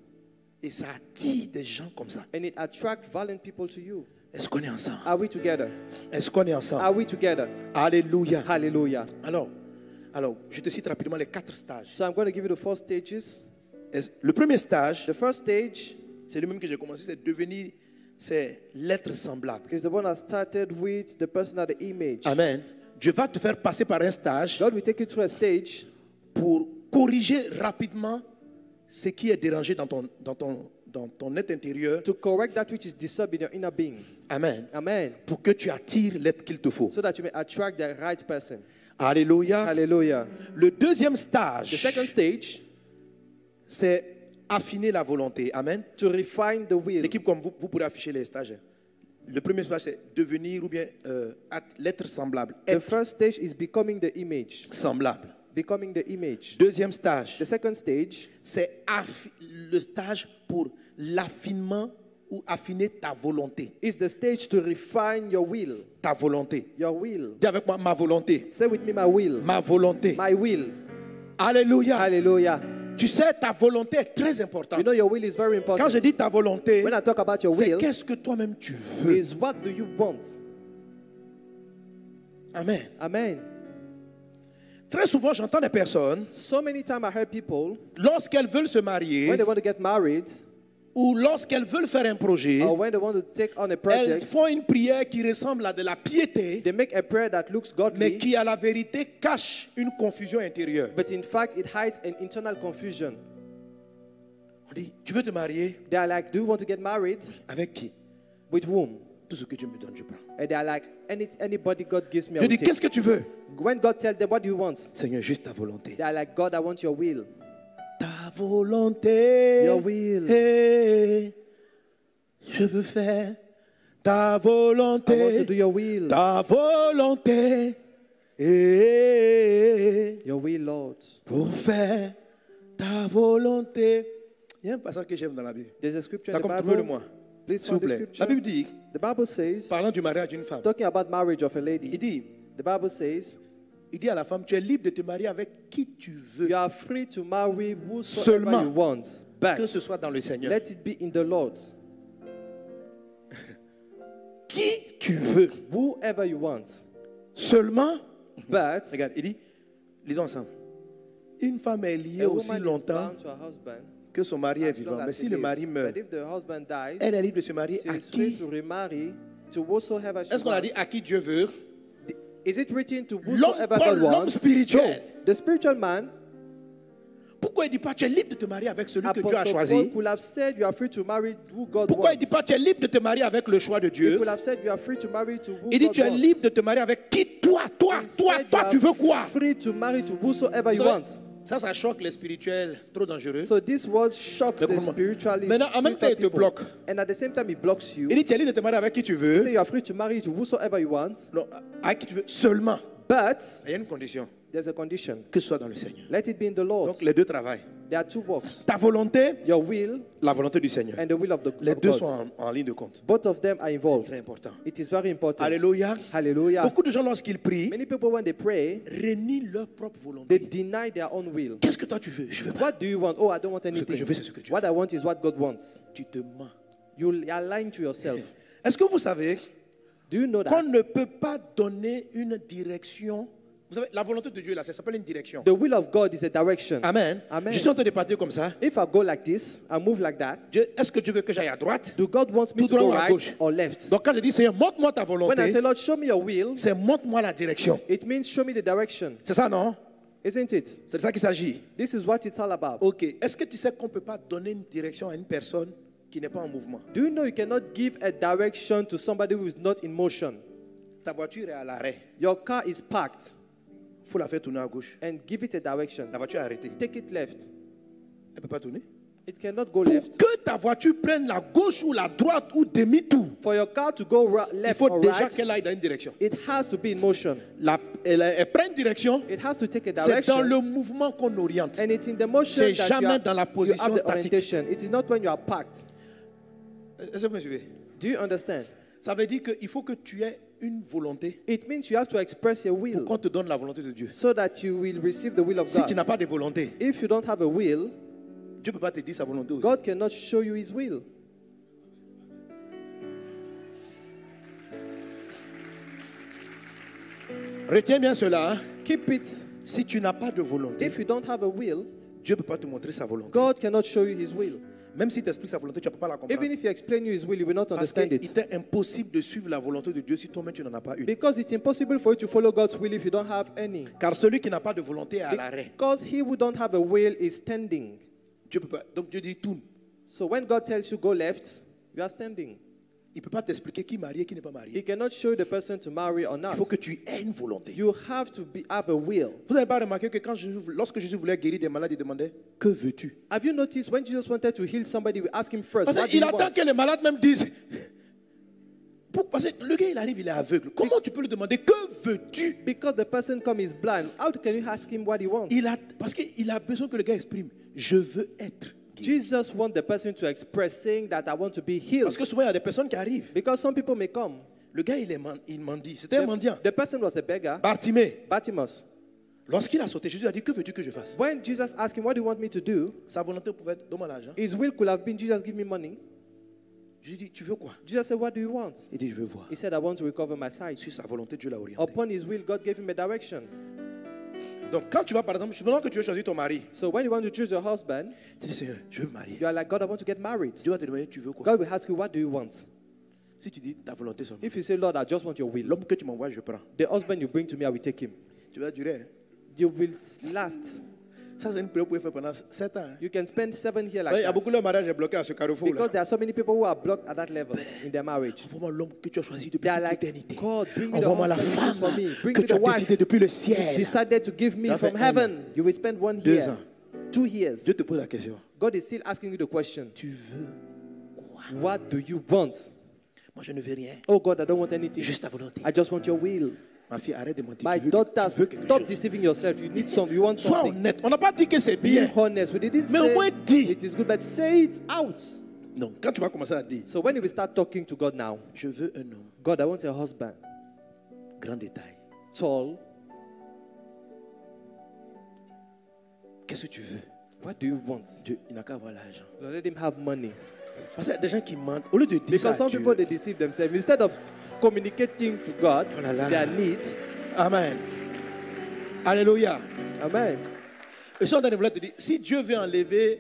Et ça attire des gens comme ça. and it attracts violent people to you. Est-ce qu'on est ensemble? Are we together? Est-ce qu'on est ensemble? Are we together? Alléluia. Hallelujah. Alors, je te cite rapidement les 4 stages. So I'm going to give you the 4 stages. Le premier stage, The first stage c'est le même que j'ai commencé, c'est l'être semblable. is the one that started with the person at the image. Amen. Dieu va te faire passer par un stage God will take you through a stage pour corriger rapidement ce qui est dérangé dans ton être intérieur. to correct that which is disturbed in your inner being. Amen. Amen. Pour que tu attires l'être qu'il te faut. So that you may attract the right person. Alléluia. Hallelujah. Le deuxième The stage, second stage, c'est affiner la volonté. Amen. to refine the will. L'équipe comme vous pourrez afficher les stages. Le premier stage, c'est devenir ou bien l'être semblable. The Être first stage is becoming the image. semblable. Becoming the image. Deuxième stage, The second stage c'est le stage pour l'affinement ou affiner ta volonté. is the stage to refine your will. Ta volonté. Your will. Dis avec moi, ma volonté. Say with me, my will. Ma volonté. My will. Alléluia. Hallelujah. Tu sais, ta volonté est très importante. You know your will is very important. Quand je dis ta volonté, When I talk about your c'est will, qu'est-ce que toi-même tu veux. is what do you want? Amen. Amen. Très souvent, j'entends des personnes, So many times I heard people, lorsqu'elles veulent se marier when they want to get married, ou lorsqu'elles veulent faire un projet, or when they want to take on a elles project, font une prière qui ressemble à de la piété, they make a prayer that looks mais godly, qui, à la vérité, cache une confusion intérieure. but in fact it hides an internal confusion. On dit, tu veux te marier They are like, do you want to get married? avec qui? With whom? Tout ce que Dieu me donne, je prends. And they are like, anybody God gives me, I Je will dis, qu'est-ce take. que tu veux? When God tells them, what do you want? Seigneur, juste ta volonté. They are like, God, I want your will. Ta volonté. Your will. Hey, je veux faire ta I want to volonté. do your will. Ta volonté. Hey, Your will, Lord. pour faire ta volonté. Il y a un passage que j'aime dans la Bible. There's a scripture Là, in the comme trouvez-le Bible. moi. Please S'il vous find the plaît. scripture. La Bible dit, The Bible says, parlant du mariage d'une femme, talking about marriage of a il lady, dit, the Bible says, il dit à la femme, tu es libre de te marier avec qui tu veux, you are free to marry whosoever Seulement. you want, que but ce soit dans le Seigneur. let it be in the Lord. Qui tu veux, Whoever you want, seulement. but Regarde, il dit, lisons ensemble. Une femme est liée a aussi woman is longtemps bound to her husband que son mari est as long vivant. as Mais he si le mari lives. meurt, But if the husband dies, elle est libre de se marier she à is free qui? to remarry to whosoever she Est-ce qu'on a dit wants. à qui Dieu veut? Is it written to L'homme, whosoever Paul, God l'homme wants? spirituel. No. The spiritual man, Pourquoi il ne dit pas tu es libre de te marier avec celui que Dieu a Apostle choisi? Paul could have said you are free to marry who God Pourquoi il ne dit wants. pas tu es libre de te marier avec le choix de He Dieu? could have said you are free to marry to who Il dit God tu es wants. libre de te marier avec qui? Toi, He said tu you veux are quoi? free to marry to whosoever you Vous savez, want. ça choque les spirituels, trop dangereux. So this words shock Mais the comment? spiritually. Maintenant, en même temps, il te spiritual people. bloque. And at the same time, he blocks you. Il dit tu es libre de te marier avec qui tu Say veux. you are free to marry to whosoever you want, Non, avec qui tu veux seulement. but Il y a une condition, there's a condition. que ce soit dans le Seigneur. Let it be in the Lord. Donc les deux travaillent. There are two works: Ta volonté, your will la volonté du Seigneur. and the will of Les of deux God. sont en ligne de compte. Both of them are C'est involved. très important. It is very important. Alléluia. Hallelujah. Beaucoup de gens, lorsqu'ils prient, Many people, when they pray, renient leur propre they volonté. deny their own will. Qu'est-ce que toi tu veux? Je veux pas. What do you want? Oh, I don't want que anything. je veux, c'est ce que Dieu What I want is what God wants. Tu te mens. You are lying to yourself. Est-ce que vous savez Do you know qu'on that? ne peut pas donner une direction? Vous savez, la volonté de Dieu, là, ça s'appelle une direction. The will of God is a direction. Amen. Amen. Je suis en train de partir comme ça. If I go like this, I move like that, Est-ce que Dieu veut que j'aille à droite? do God want me Tout to go droit ou à right gauche? or left? Donc quand je dis Seigneur, montre-moi ta When I volonté, say, Lord, show me your will, c'est montre-moi la direction. it means show me the direction. C'est ça, non? Isn't it? C'est de ça qu'il s'agit. This is what it's all about. Ok. Est-ce que tu sais qu'on ne peut pas donner une direction à une personne qui n'est pas en mouvement. Do you know you cannot give a direction to somebody who is not in motion? Ta voiture est à l'arrêt. Your car is parked Il faut la faire tourner à gauche. and give it a direction. La voiture est arrêtée. Take it left. Elle ne peut pas tourner. It cannot go Pour left. que ta voiture prenne la gauche ou la droite ou demi-tour, For your car to go il left faut or déjà right, qu'elle aille dans une direction. it has to be in motion. Elle prend une direction. It has to take a C'est dans direction. le mouvement qu'on oriente. And it's in the motion C'est that jamais dans la you position have the statique. orientation. It is not when you are parked. Est-ce que vous me suivez? Do you understand? Ça veut dire qu'il faut que tu aies une volonté It means you have to express your pour will qu'on te donne la volonté de Dieu. so that you will receive the will of Si tu God. n'as pas de volonté, If you don't have a will, Dieu ne peut pas te dire sa volonté aussi. God cannot show you his will. Retiens bien cela. Hein. Keep it. Si tu n'as pas de volonté, If you don't have a will, Dieu ne peut pas te montrer sa volonté. God cannot show you his will. Même s'il t'explique sa volonté, tu ne peux pas la comprendre. Even if you explain you his will, you will not Parce understand qu'il it. est impossible de suivre la volonté de Dieu si toi-même tu n'en as pas une. Because it's impossible for you to follow God's will if you don't have any. Car celui qui n'a pas de volonté est à l'arrêt. Because he who don't have a will is standing. Dieu peut pas. Donc Dieu dit tourne. So when God tells you go left, you are standing. Il ne peut pas t'expliquer qui est marié et qui n'est pas He marié. cannot show you the person to marry or Il not. faut que tu aies une volonté. You have to have a will. Vous n'avez pas remarqué que lorsque Jésus voulait guérir des malades, il demandait que veux-tu? Have you noticed when Jesus wanted to heal somebody, we ask him first, Parce what do qu'il you attend want? que les malades même disent. Parce que le gars il arrive, il est aveugle. Comment tu peux lui demander que veux-tu? Because the person come is blind. How can you ask him what he wants? Parce qu'il a besoin que le gars exprime. Je veux être guéri. Jesus wants the person to express, saying that I want to be healed. Parce que souvent il y a des personnes qui arrivent. Because some people may come. Le gars il mendie. C'était un mendiant. The person was a beggar, Bartimée. Bartimaeus. Lorsqu'il a sauté, Jésus a dit que veux-tu que je fasse? When Jesus asked him, what do you want me to do? Sa volonté pouvait être donne-moi l'argent. His will could have been, Jesus, give me money. Je lui dis tu veux quoi? Jesus said, what do you want? Il dit je veux voir. He said, I want to recover my sight. Sur sa volonté, Dieu l'a orienté. Upon his will, God gave him a direction. Donc quand tu vas par exemple, supposons que tu veux choisir ton mari. So when you want to choose your husband, Tu dis Seigneur, je veux me marier. you are like, God, I want to get married. Dieu va te demander tu veux quoi? God will ask you, what do you want? Si tu dis ta volonté seulement. If you say, Lord, I just want your will, L'homme que tu m'envoies, je prends. the husband you bring to me, I will take him. Tu vas durer. Hein? You will last. Ça, c'est une prière pour faire pendant 7 ans. Hein? You can spend 7 years Il like y a that. beaucoup de mariages bloqués à ce carrefour-là. Because there are so many people who are blocked at that level in their marriage. Envoie-moi l'homme que tu as choisi depuis They are toute like, l'éternité. God, bring me the Envoie-moi la husband you choose femme for me. Bring que me tu the as wife décidé depuis le you ciel. decided to give me Ça fait from un heaven. an. You will spend 1 2 year, ans. 2 years. Dieu te pose la question. God is still asking you the question, Tu veux quoi? what do you want? Moi, je ne veux rien. Oh God, I don't want anything. Juste ta volonté. I just want your will. Ma fille, arrête de mentir. My Tu veux, daughter, tu veux quelque stop chose. deceiving yourself. You need some. You want Sois something. honnête. On n'a pas dit que c'est Be bien. honest. We didn't Mais au moins say dis. it is good, but say it out. Non, quand tu vas commencer à dire, So when we start talking to God now, je veux un homme, God, I want a husband, grand détail. tall. Qu'est-ce que tu veux? What do you want? Dieu, il n'a qu'à avoir l'argent. Lord, let him have money. Parce qu'il y a des gens qui mentent. Au lieu de dire ça Because à some Dieu. people, they deceive themselves. Instead of communicating to God Oh là là. their need, Amen. Alléluia. amen. Et ça, on vouloir te dire, si Dieu veut enlever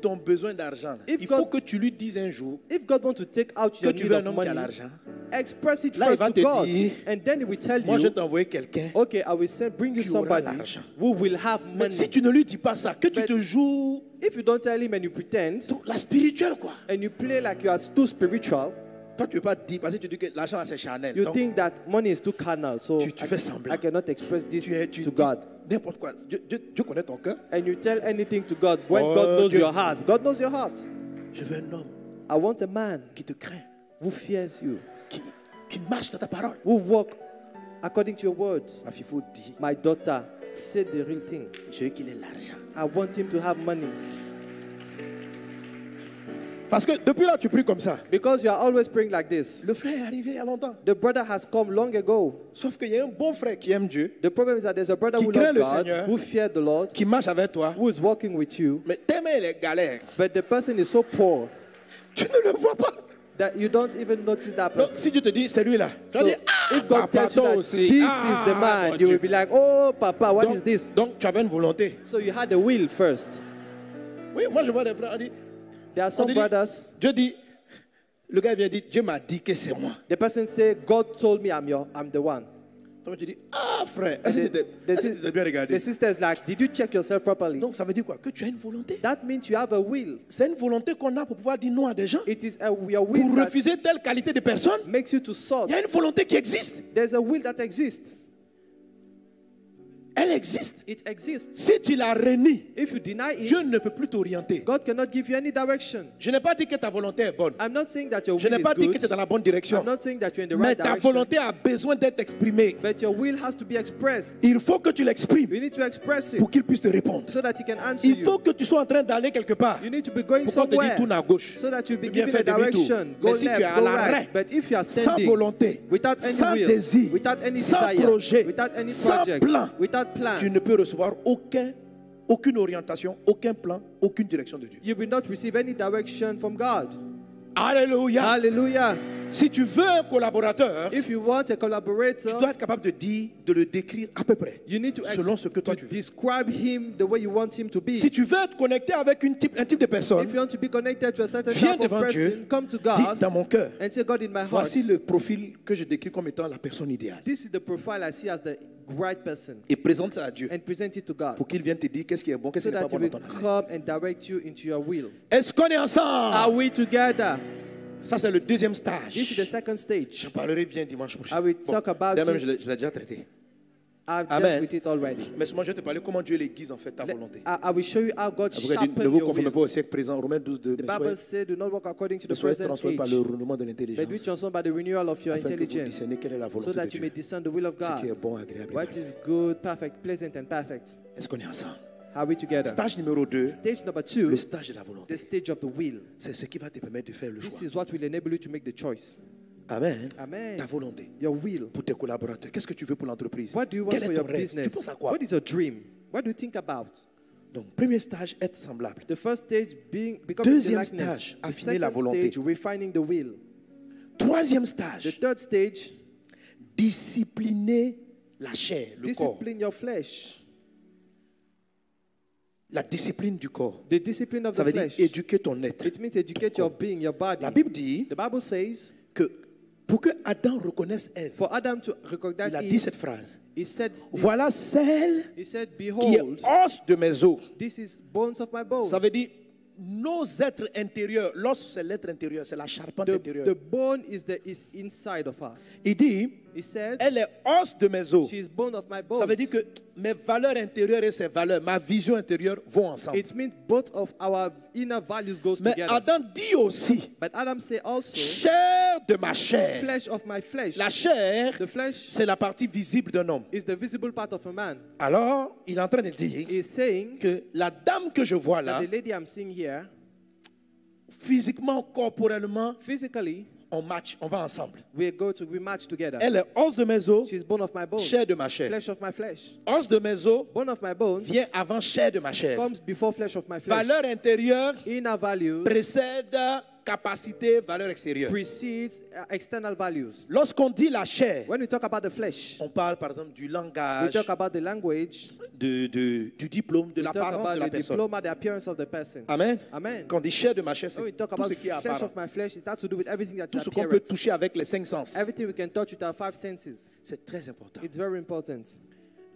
ton besoin d'argent, If il faut God- que tu lui dises un jour If God wants to take out que your tu need veux un of homme qui a money, l'argent. express it Là, il first va to te God. dire, And then he will tell moi, je vais you, t'envoyer quelqu'un. okay, I will bring you qui aura somebody l'argent. who will have Mais money. si tu ne lui dis pas ça, que tu But- te joues If you don't tell him and you pretend, la spirituelle, quoi. and you play like you are too spiritual, Toi, tu ne veux pas dire, parce que tu dis que l'argent, là, c'est charnel. you Donc, think that money is too carnal, so Tu fais semblant. I cannot express this tu to God. dis n'importe quoi. Dieu connaît ton cœur. And you tell anything to God when Oh, God knows Dieu- your heart. God knows your heart. Je veux un homme I want a man qui te craint, who fears you, qui marche dans ta parole. who walk according to your words. Ma fille, il faut dire, My daughter, say the real thing. je veux qu'il ait l'argent. I want him to have money. Parce que depuis là, tu pries comme ça. Because you are always praying like this. Le frère est arrivé il y a longtemps. The brother has come long ago. Sauf qu'il y a un bon frère qui aime Dieu, The problem is that there's a brother Qui who craint loves le God, Seigneur. who feared the Lord, qui marche avec toi, who is walking with you, mais tellement il est galère. but the person is so poor Tu ne le vois pas. that you don't even notice that Donc, person. si Dieu te dit, c'est lui là, tu vas So dire, ah, if God tells you pardon that aussi. this Ah, is the man, mon you Dieu. will be like, oh, Papa, what is this? Donc, tu avais une volonté. So you had the will first. Oui, moi je vois des frères, on dit, There are some dit- brothers, Dieu dit, le gars vient dire, Dieu m'a dit que c'est moi. the person say, God told me I'm the one. Donc tu dis, ah frère, And est-ce que the tu t'es bien regardé? the sister is like, did you check yourself properly? Donc ça veut dire quoi? Que tu as une volonté. That means you have a will. C'est une volonté qu'on a pour pouvoir dire non à des gens. It is your will Pour that refuser telle qualité de personne. makes you to Il sort. y a une volonté qui existe. There's a will that exists. Elle existe. It exists. Si tu la renies, If you deny it, Dieu ne peut plus t'orienter. God cannot give you any direction. Je n'ai pas dit que ta volonté est bonne. I'm not saying that your Je will n'ai pas is dit que tu es good. dans la bonne direction. I'm not saying that you're in the Mais right ta direction. volonté a besoin d'être exprimée. But your will has to be expressed. Il faut que tu l'exprimes You need to express it pour qu'il puisse te répondre. so that he can answer Il faut you. que tu sois en train d'aller quelque part. You need to be going Pourquoi on te dit somewhere tourne à gauche? so that you'll be Ou bien given a fais demi-tour. direction. Go Mais si tu es left, à go l'arrêt, right. But if you are sans standing volonté, without any sans will, désir, without any sans desire, projet, without any sans project, plan, without plan, tu ne peux recevoir aucune orientation, aucun plan, aucune direction de Dieu. you will not receive any direction from God. Alléluia. Hallelujah. Si tu veux un collaborateur, If you want a tu collaborator, dois être capable de le décrire à peu près, you need to, selon ce que toi tu veux. describe him the way you want him to be. Si tu veux être connecté avec un type de personne, If you want to be connected to a certain viens type of devant Dieu, person, come to dis God dans mon cœur, and say, God, in my heart, voici le profil que je décris comme étant la personne idéale. this is the profile I see as the right person, Et présente ça à Dieu and present it to God pour qu'il vienne te dire qu'est-ce qui est bon, qu'est-ce so qui n'est pas that he bon will dans ton affaire. come and direct you into your will. Est-ce qu'on est Are ensemble? we together? Ça, c'est le deuxième stage. This is the second stage. Je parlerai bien dimanche prochain. I will talk about D'ailleurs, même, it. je l'ai déjà traité. I've Amen. dealt with it already. Mais seulement, je vais te parler comment Dieu l'aiguise en fait ta volonté. I will show you how God Après, il dit, ne sharpens vous your conformez will. pas au siècle présent. Romains 12, 2. The Bible says, do not walk according to Ne the soyez present transformés par age, le renouvellement de but be l'intelligence transformed by the renewal of your afin que vous intelligence, discerniez quelle est la so volonté de that you may Dieu. discern the will of Ce qui est God. bon, agréable et What parfait. is good, perfect, pleasant, and perfect. Est-ce qu'on est ensemble? Are we together? Stage numéro 2, Stage number le 2, stage de la volonté. the stage of the will. C'est ce qui va te permettre de faire le This choix. is what will enable you to make the choice. Amen. Amen. Ta volonté Your will. pour tes collaborateurs. Qu'est-ce que tu veux pour l'entreprise? What do you want Quel for est your ton rêve? business? Tu penses à quoi? What is your dream? What do you think about? Donc, premier stage, être semblable. The first stage being becoming the Deuxième likeness. stage, The affiner la second volonté. stage, refining the will. Troisième The stage, third stage, discipliner la chair, le corps. discipline your flesh. La discipline du corps. The discipline of Ça the veut dire flesh. éduquer ton être. It means educate your being, your body. La Bible dit The Bible says, que pour que Adam reconnaisse Ève, for Adam to recognize il a dit Eve, cette phrase. he said, Voilà celle he said, qui est behold, os de mes os. this is bones of my bones. Ça veut dire nos êtres intérieurs. L'os, c'est l'être intérieur, c'est la charpente intérieure. The bone is inside of us. Il dit, He said, elle est os de mes os. she is bone of my bones. Ça veut dire que mes valeurs intérieures et ses valeurs, ma vision intérieure vont ensemble. It means both of our inner values goes Mais together. Adam dit aussi, But Adam said also, chair de ma chair. flesh of my flesh. La chair, The flesh c'est la partie visible d'un homme. is the visible part of a man. Alors, il est en train de dire He's saying que la dame que je vois là, that the lady I'm seeing here, physiquement, corporellement, physically, on match, on va ensemble. we match together. Elle est os de mes os, She's bone of my bones, chair de ma chair. flesh of my flesh. Os de mes os Bone of my bones vient avant chair de ma chair. comes before flesh of my flesh. Valeur intérieure Inner values précède capacité, valeur extérieure. precedes external values. Lorsqu'on dit la chair, When we talk about the flesh, on parle par exemple du we langage, talk about the language, du diplôme, de we talk l'apparence about de la the personne. diploma, the appearance of the person. Amen. Amen. Quand on dit chair de ma chair, c'est When we talk tout about ce qui est flesh apparent. of my flesh, it has to do with everything that's Tout ce qu'on peut apparent. toucher avec les cinq sens. Everything we can touch with our five senses. C'est très important. It's very important.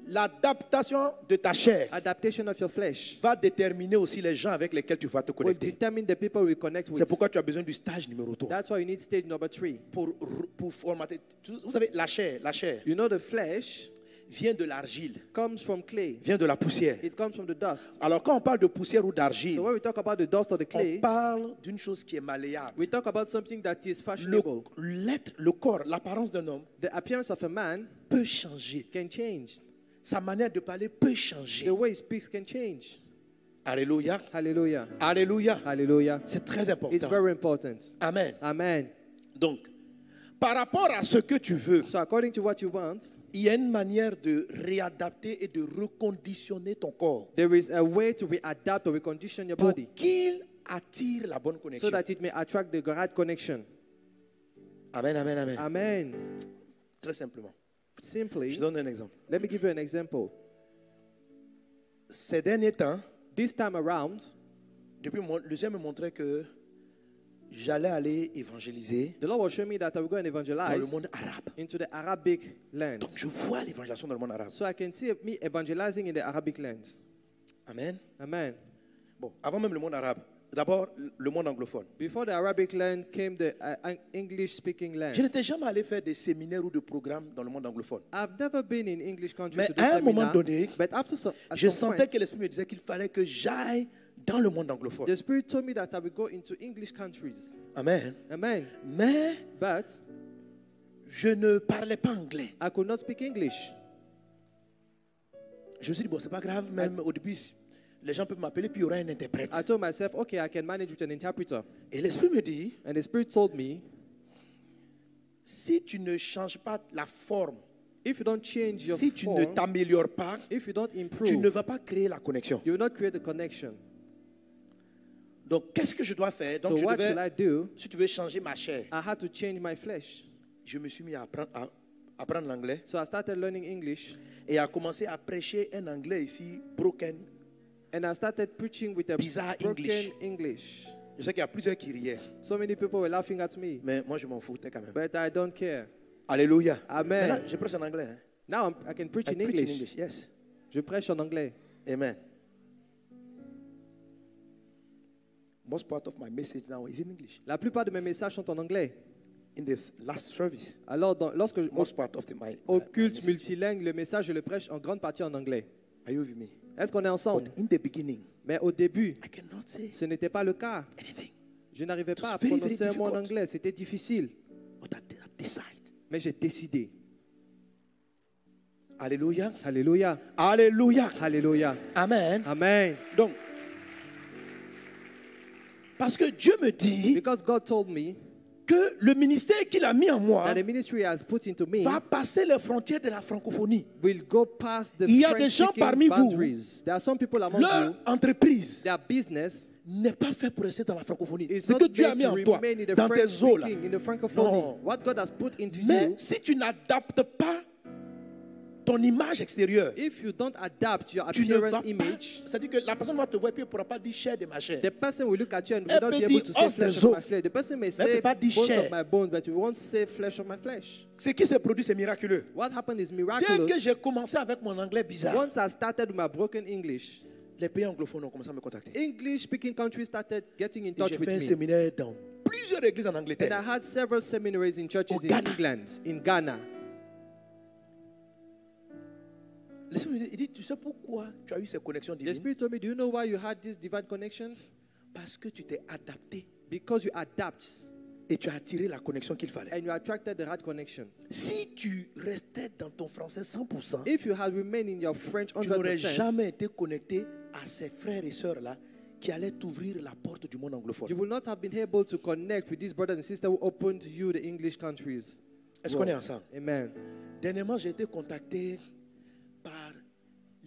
L'adaptation de ta chair Adaptation of your flesh va déterminer aussi les gens avec lesquels tu vas te will connecter. determine the people we connect C'est with. pourquoi tu as besoin du stage numéro 3. That's why you need stage number 3. Pour formater. Vous savez, la chair You know, the flesh vient de l'argile, comes from clay. vient de la poussière. It comes from the dust. Alors quand on parle de poussière ou d'argile, So when we talk about the dust or the on clay, parle d'une chose qui est malléable. we talk about something that is fashionable. Le corps, l'apparence d'un homme The appearance of a man peut changer. can change. Sa manière de parler peut changer. The way he speaks can change. Alléluia. Hallelujah. Alléluia. Hallelujah. C'est très It's important. very important. Amen. Amen. Donc, par rapport à ce que tu veux, So according to what you want, il y a une manière de réadapter et de reconditionner ton corps there is a way to readapt or recondition your pour body qu'il attire la bonne so connexion. that it may attract the right connection. Amen, amen, amen. Amen. Très simplement. Je Simply, donne un exemple. let me give you an example. Ces derniers temps, This time around, depuis le ciel me montrait que j'allais aller évangéliser The Lord was showing me that I will go and dans le evangelize monde arabe. into the Arabic land. Donc je vois l'évangélisation dans le monde arabe. So I can see me evangelizing in the Arabic land. Amen. Amen. Bon, avant même le monde arabe, d'abord le monde anglophone. Before the Arabic land came the English-speaking Je land. n'étais jamais allé faire des séminaires ou de programmes dans le monde anglophone. I've never been in English countries Mais to do à un moment seminar, donné, but after at Je some sentais point, que l'Esprit me disait qu'il fallait que j'aille dans le monde anglophone. the Spirit told me that I would go into English countries. Amen. Amen. Mais But je ne parlais pas anglais. I could not speak English. Je me suis dit, bon, c'est pas grave, même au début, les gens peuvent m'appeler, puis il y aura un interprète. I told myself, okay, I can manage with an interpreter. Et l'Esprit me dit, And the Spirit told me, si tu ne changes pas la forme, if you don't change your si tu ne form, t'améliores pas, if you don't tu ne improve, vas pas créer la connexion. you will not create the connection. Donc, qu'est-ce que je dois faire? So Donc, what shall I do? si tu veux changer ma chair, I had to change my flesh. je me suis mis à apprendre l'anglais So I started learning English. et à commencer à prêcher un anglais ici, broken. And I started preaching with a Bizarre broken English. Je sais qu'il y a plusieurs qui riaient, So many people were laughing at me, mais moi, je m'en foutais quand même. but I don't care. Alléluia. Amen. Maintenant, je prêche en anglais. Hein. Now I can preach I in preach in English. Yes. Je prêche en anglais. Amen. Most part of my message now is in English. La plupart de mes messages sont en anglais. In the last service, Alors, lorsque most part of au my culte message. multilingue, le message, je le prêche en grande partie en anglais. Are you with me? Est-ce qu'on est ensemble? But in the beginning, Mais au début, I cannot say ce n'était pas le cas. anything. Je n'arrivais It pas was à very, very prononcer un mot en difficult. anglais. C'était difficile. But I decide. Mais j'ai décidé. Alléluia. Alléluia. Alléluia. Alléluia. Amen. Amen. Donc, parce que Dieu me dit Because God told me que le ministère qu'il a mis en moi that the ministry has put into me va passer les frontières de la francophonie. will go past the Il y a des gens parmi French-speaking vous, boundaries. There are some people among Leur you, entreprise their business n'est pas fait pour rester dans la francophonie. is Ce not que Dieu a made mis to en toi, remain in the dans tes eaux là. French-speaking, in the francophonie. Non. What God has put into Mais you, si tu n'adaptes pas ton image extérieure, if you don't adapt your tu ne vas appearance pas. image, C'est-à-dire que la personne va te voir et puis elle ne pourra pas dire chair de ma chair. the person will look at you and Elle will not peut be dire able to say os flesh des of my os. flesh. The person may Mais elle say peut pas dire bones chair. of my bones, but you won't say flesh of my flesh. Ce qui s'est produit, c'est miraculeux. What happened is Dès miraculous. que j'ai commencé avec mon anglais bizarre, Once I started with my broken English, les pays anglophones ont commencé à me contacter. English-speaking countries started getting in Et touch j'ai with fait un me. séminaire dans plusieurs églises en And I Angleterre. had several seminaries in churches Au in Ghana. England, in Ghana. Laissez-moi dire, il dit, tu sais pourquoi tu as eu ces connexions The divines? Spirit told me, do you know why you had these divine connections? Parce que tu t'es adapté Because you adapt et tu as attiré la connexion qu'il fallait. and you attracted the right connection. Si tu restais dans ton français 100%, If you had remained in your French tu n'aurais 100%, jamais été connecté à ces frères et sœurs-là qui allaient t'ouvrir la porte du monde anglophone. you will not have been able to connect with these brothers and sisters who opened you the English countries. Est-ce qu'on est ensemble? Amen. Dernièrement, j'ai été contacté par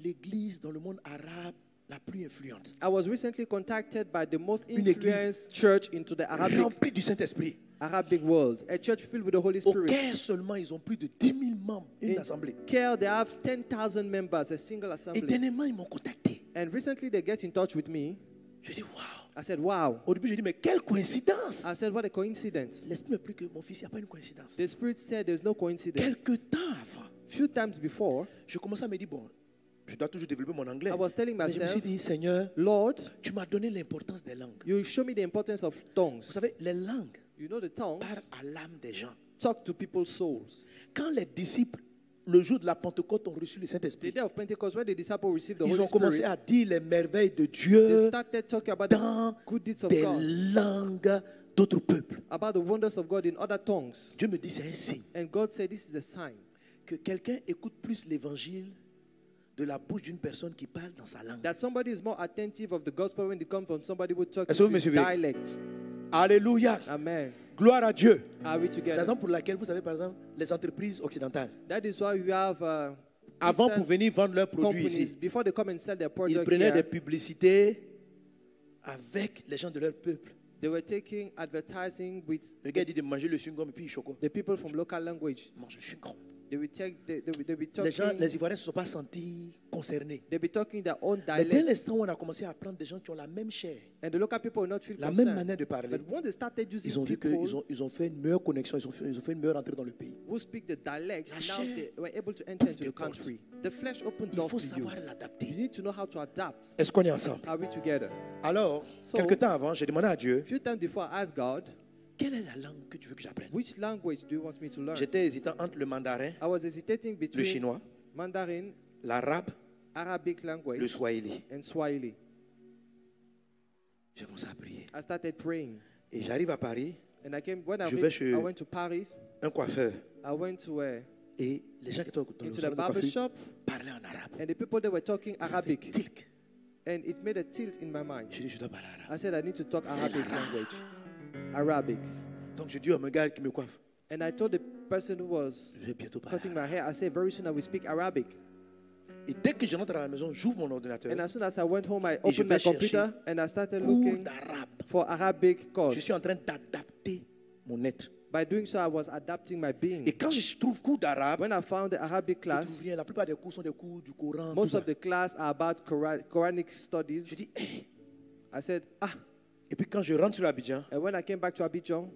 l'église dans le monde arabe la plus influente, I was recently contacted by the most Une église influenced church into the remplie du Saint-Esprit. Arabic world, a church filled with the Holy Au Spirit. Caire seulement, ils ont plus de 10 000 membres, une In assemblée. Caire, they have 10,000 members, a single Et assembly. dernièrement, ils m'ont contacté. And recently they get in touch with me. Je dis, waouh. I said, wow. Au début, j'ai dit, mais quelle coïncidence. I said, what a coincidence. L'Esprit me prie que mon fils, il n'y a pas une coïncidence. The Spirit said there's no coincidence. Quelque temps avant, Few times before, je commençais à me dire, bon, je dois toujours développer mon anglais. I was telling Mais je me suis myself, dit, Seigneur, Lord, tu m'as donné l'importance des langues. you show me the importance of tongues. Vous savez, les langues You know the tongues parlent à l'âme des gens. talk to people's souls. Quand les disciples, le jour de la Pentecôte, ont reçu le The Saint-Esprit, day of Pentecost, when the disciples received the ils Holy ont commencé Spirit, à dire les merveilles de they Dieu started talking about dans the good deeds of des God, langues d'autres peuples. about the wonders of God in other tongues. Dieu me dit, c'est un signe And God said, this is a sign que quelqu'un écoute plus l'évangile de la bouche d'une personne qui parle dans sa langue. that somebody is more attentive of the gospel when it comes from somebody who talks Est-ce que vous in me his suivez? dialect. Alléluia. Amen. Gloire à Dieu. Are we C'est la together? raison pour laquelle, vous savez, par exemple, les entreprises occidentales, That is why we have avant Eastern pour venir vendre leurs produits companies, ici, before they come and sell their ils product prenaient des here, publicités avec les gens de leur peuple. they were taking advertising with Le gars dit de manger le chewing-gum et puis il choco. the people from local language. Mange le chewing-gum. They will be Les talking. gens, les Ivoiriens ne se sont pas sentis concernés. They be talking their own Mais dès dialect, l'instant où on a commencé à apprendre des gens qui ont la même chair, and the local people will not feel la même concerned. manière de parler, But when they started using ils ont vu people qu'ils ont fait une meilleure connexion, ils ont fait une meilleure entrée dans le pays. who speak the dialects, La now chair they were able to enter into des the country. The flesh opened Il doors faut to you. savoir You l'adapter. need to know how to adapt. Est-ce qu'on est ensemble? Are we together? Alors, So- quelque temps avant, j'ai demandé à Dieu, A few times before, I asked God, quelle est la langue que tu veux que j'apprenne? which language do you want me to learn? J'étais hésitant entre le mandarin, I was hesitating le between chinois, Mandarin, l'arabe, Arabic language, le swahili. and Swahili. J'ai commencé à prier. I started praying. Et j'arrive à Paris, And I came, when I Je vais went, chez- I went to Paris, un coiffeur. I went to Et les gens qui étaient dans le into salon the de coiffure barber shop, parlaient en arabe. and the people that were talking Ça fait Arabic, tilk. and it made a tilt in my mind. J'ai dit, je dois parler arabe. I said, I need to talk C'est Arabic l'arabe. language. Arabic. Donc je dis à mon gars qui me coiffe, And I told the person who was je vais bientôt parler cutting my arabe. hair, I said, very soon I will speak Arabic. Et dès que je rentre à la maison, j'ouvre mon ordinateur. And as soon as I went home, I Et je opened vais my computer chercher and I started Cours looking d'arabe. for Arabic course. Je suis en train d'adapter mon être. By doing so, I was adapting my being. Et quand je trouve cours d'arabe, When I found the Arabic je trouve class, rien. La plupart des cours sont des cours du Coran. most tout of ça. the class are about Quranic Je studies. dis, hey. I said, Et puis quand je rentre sur Abidjan, and when I came back to Abidjan,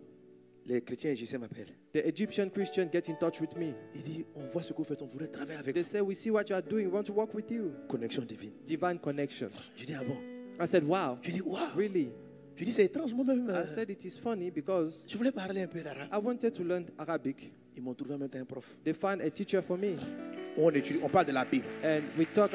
les chrétiens égyptiens m'appellent. the Egyptian Christian get in touch with me. Il dit, on voit ce que vous faites, on voudrait travailler avec They vous. say, we see what you are doing, we want to work with you. Connexion divine. Divine connection. Je dis, ah bon? I said, wow, Je dis, waouh. really? Je dis, c'est étrange, moi-même. I said, it is funny because Je voulais parler un peu d'arabe. I wanted to learn Arabic. Ils m'ont trouvé en même temps un prof. They found a teacher for me. On étudie, on parle de la Bible. And we talk,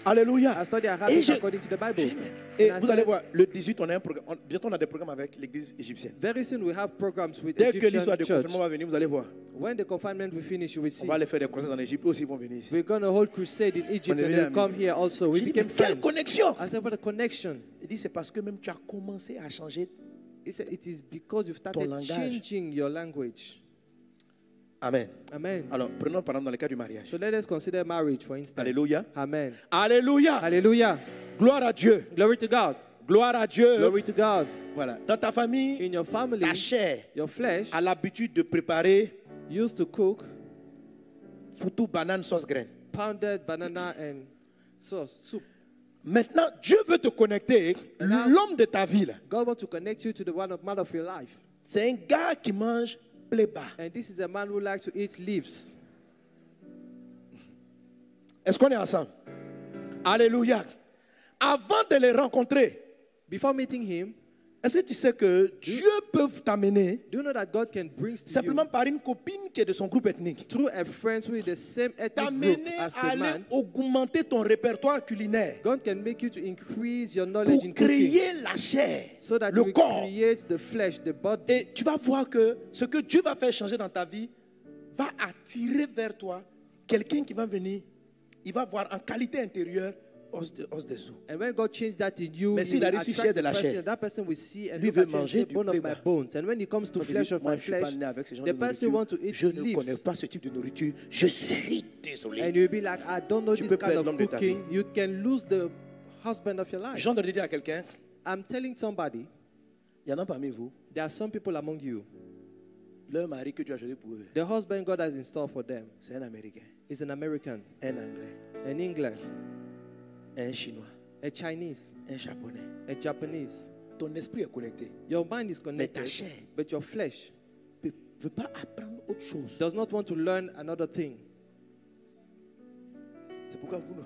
Alléluia. I study Et Arabic je- according to the Bible. Et And I vous allez said, voir, le 18, on a un programme. Bientôt, on a des programmes avec l'église égyptienne. very soon we have programs with Dès que Egyptian l'histoire de church. confinement va venir, vous allez voir. When the confinement will finish, you will On see. va aller faire des croisades en Égypte. Eux aussi, ils vont venir ici. We're going to hold crusade in Egypt On est and venu they'll amis. come here also. We J'ai dit, became mais quelle friends. connexion? I said, what a connection. Il dit, c'est parce que même tu as commencé à changer. He said, it is because you've started langage. changing your language. Amen. Amen. Alors, prenons par exemple dans le cas du mariage. So let us consider marriage, for instance. Alléluia. Amen. Alléluia. Hallelujah. Gloire à Dieu. Glory to God. Gloire à Dieu. Glory to God. Voilà. Dans ta famille, In your family, ta chair your flesh a l'habitude de préparer used to cook foutou, banane, sauce, graine. pounded banana and sauce, soup. Maintenant, Dieu veut te connecter. now- L'homme de ta vie, là, God wants to connect you to the man of your life. c'est un gars qui mange pléba. And this is a man who likes to eat leaves. Est-ce qu'on est ensemble? Alléluia. Avant de les rencontrer, Before meeting him, est-ce que tu sais que Dieu peut t'amener do you know that God can bring to simplement you par une copine qui est de son groupe ethnique? through a friend who is the same ethnic group T'amener as à the aller man? augmenter ton répertoire culinaire God can make you to increase your knowledge pour in cooking créer la chair, so that you le will corps. create the flesh, the body. Et tu vas voir que ce que Dieu va faire changer dans ta vie va attirer vers toi quelqu'un qui va venir, il va voir en qualité intérieure os des os. And when God changed that in you, Mais he s'il will arrive sur chair attract de the la person. chair, That person will see and lui look veut at you and manger say, du bone of my pléba. bones. And when it comes to Quand tu flesh dis, of moi, my je suis pas flesh, né avec ce genre the de person nourriture. want to eat Je ne connais leaves. pas ce type de nourriture. Je suis désolé. And you'll be like, I don't know Tu this peux kind perdre of l'homme de ta cooking. You can lose the husband of your life. J'ai entendu dire à quelqu'un, I'm telling somebody, il y en a parmi vous, there are some people among you, leur mari que tu as choisi pour eux, the husband God has in store for them c'est un Américain, is an American, un Anglais, an England, un Chinois, a Chinese, un Japonais. a Japanese. Ton esprit est connecté. Your mind is ta connected, chair but your flesh Ne veut pas apprendre autre chose. does not want to learn another thing. C'est pourquoi vous...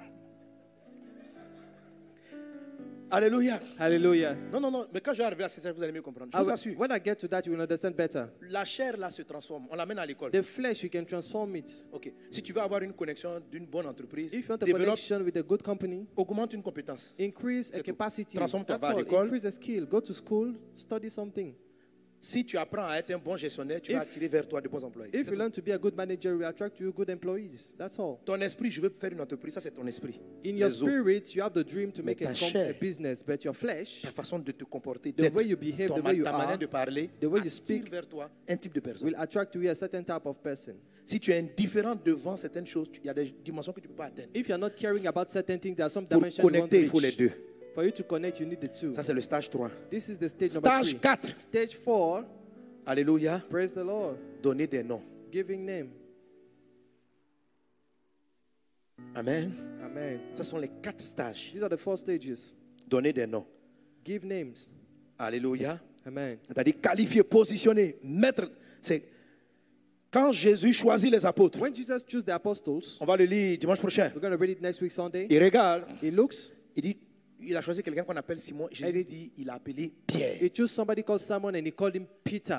Alléluia. Hallelujah. Non, mais quand je vais arriver à ce vous allez mieux comprendre. Je vous assure. When I get to that, you will understand better. La chair là se transforme. On l'amène à l'école. The flesh, you can transform it. Ok. Si tu veux avoir une connexion d'une bonne entreprise, If you want a développe, connection with a good company, augmente une compétence. increase a C'est tout. capacity. Transforme-toi, That's va à all. l'école. Increase a skill. Go to school, study something. Si tu apprends à être un bon gestionnaire, tu vas attirer vers toi de bons employés. If C'est you tout. learn to be a good manager, we attract to you good employees. That's all. Ton esprit, je veux faire une entreprise, ça c'est ton esprit. In your Les os, spirit, you have the dream to Mais make ta a chair, business, but your flesh, ta façon de te comporter, the d'être, way you behave, the way you ta are, manière de parler, the way you attire speak, vers toi un type de personne. will attract to you a certain type of person. Si tu es indifférent devant certaines choses, il y a des dimensions que tu ne peux pas atteindre. If you're not caring about certain things, there are some Pour dimensions you won't connecter, il faut les reach. deux. For you to connect, you need the two. Ça, c'est le stage 3. This is the stage number Stage 3. 4. Stage 4, Alléluia. praise the Lord, Donner des noms. giving name. Amen. Amen. Ce sont les 4 stages. These are the 4 stages. Donner des noms. Give names. Alléluia. Amen. C'est-à-dire qualifier, positionner, mettre. C'est quand Jésus choisit les apôtres. When Jesus chose the apostles, On va le lire dimanche prochain. we're going to read it next week Sunday. Il regarde, He looks, il dit, il a choisi quelqu'un qu'on appelle Simon. Jésus dit, il a appelé Pierre. he chose somebody called Simon and he called him Peter.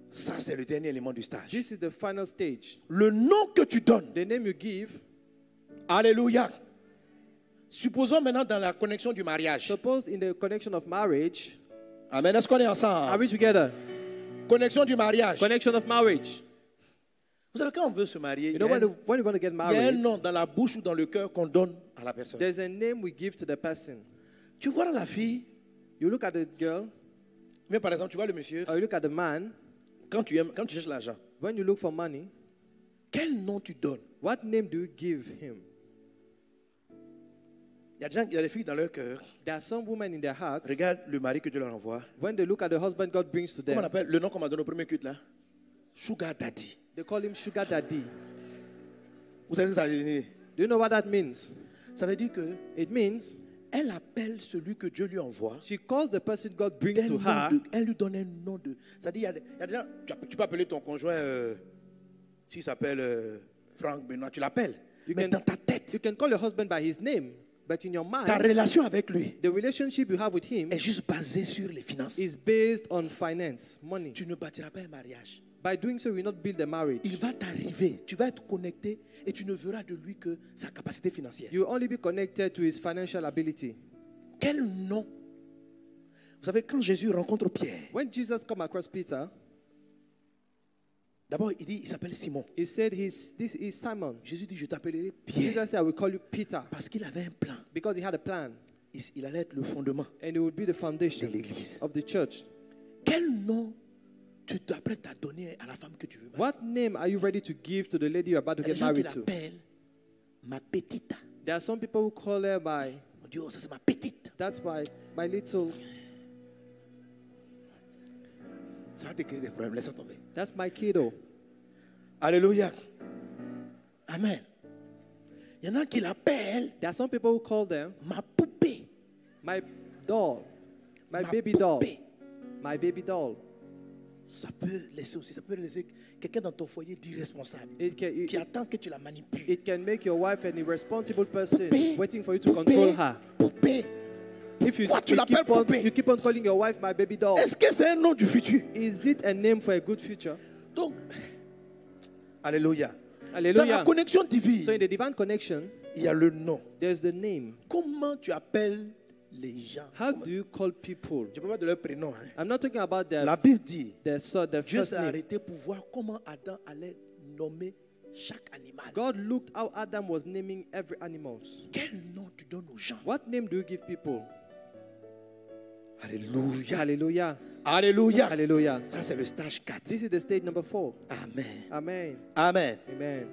Ça, c'est le dernier élément du stage. This is the final stage. Le nom que tu donnes. The name you give, Alléluia. Supposons maintenant dans la connexion du mariage. suppose in the connection of marriage, Amen. Est-ce qu'on est are ensemble? we together? Connexion du mariage. Connection of marriage. Vous savez, quand on veut se marier, You il know, y a when you want to get il y a un married, nom dans la bouche ou dans le cœur qu'on donne à la personne. there's a name we give to the person. Tu vois la fille, You look at the girl, mais par exemple, tu vois le monsieur, or you look at the man. quand tu cherches l'argent, When you look for money, quel nom tu donnes? what name do you give him? Il y a des filles dans leur cœur. There are some women in their hearts, Regarde le mari que Dieu leur envoie. when they look at the husband God brings to Comment on them, appelle le nom qu'on m'a donné au premier culte là? Sugar Daddy. they call him sugar daddy. Vous savez ce que ça veut dire? Do you know what that means? Ça veut dire que It means elle appelle celui que Dieu lui envoie. she calls the person God brings d'un to nom her. elle lui donne un nom de. C'est-à-dire, il y a des gens, tu peux appeler ton conjoint, s'il s'appelle Franck Benoît, tu l'appelles. You Mais can- dans ta tête, You can call your husband by his name, but in your ta mind, relation avec lui the relationship you have with him est juste basée sur les finances. is based on finance, money. Tu ne bâtiras pas un mariage. By doing so, you will not build a marriage. Il va t'arriver, tu vas être connecté et tu ne verras de lui que sa capacité financière. You will only be connected to his financial ability. Quel nom? Vous savez, quand Jésus rencontre Pierre, When Jesus come across Peter, d'abord il dit, il s'appelle Simon. he said, this is Simon. Jésus dit, je t'appellerai Pierre. Jesus said, I will call you Peter, Parce qu'il avait un plan. because he had a plan, Il allait être le fondement. and it would be the foundation De l'église. of the church. Quel nom tu t'apprêtes à donner à la femme que tu veux marier? What name are you ready to give to the lady you're about to Il y a des get gens qui married to? l'appellent ma petite. There are some people who call her by, On dit, oh, ça c'est ma petite. that's my little, Ça va te créer des problèmes, laisse tomber. that's my kiddo. Alléluia. Amen. Il y en a qui l'appellent There are some people who call them ma poupée. my doll, my Ma baby doll, poupée. my baby doll. Ça peut laisser quelqu'un dans ton foyer d'irresponsable It qui can, attend que tu la manipules. it can make your wife an irresponsible person Poupée. waiting for you to control Poupée. her. Poupée. If you, Quoi, tu l'appelles poupée? you keep on calling your wife my baby doll, Est-ce que c'est un nom du futur? is it a name for a good future? Donc, Alléluia. Dans la Hallelujah. connexion So in divine, the divine connection, il y a le nom. there's the name. Comment tu appelles les gens? How do you call people? Je ne peux pas de leur prénom. Hein. I'm not talking about La Bible dit, the Dieu first s'est name. arrêté pour voir comment Adam allait nommer chaque animal. God looked how Adam was naming every animal. Quel nom tu donnes aux gens? What name do you give people? Alléluia. Hallelujah. Alléluia. Hallelujah. Ça, c'est le stage 4. This is the stage number 4. Amen. Amen. Amen. Amen.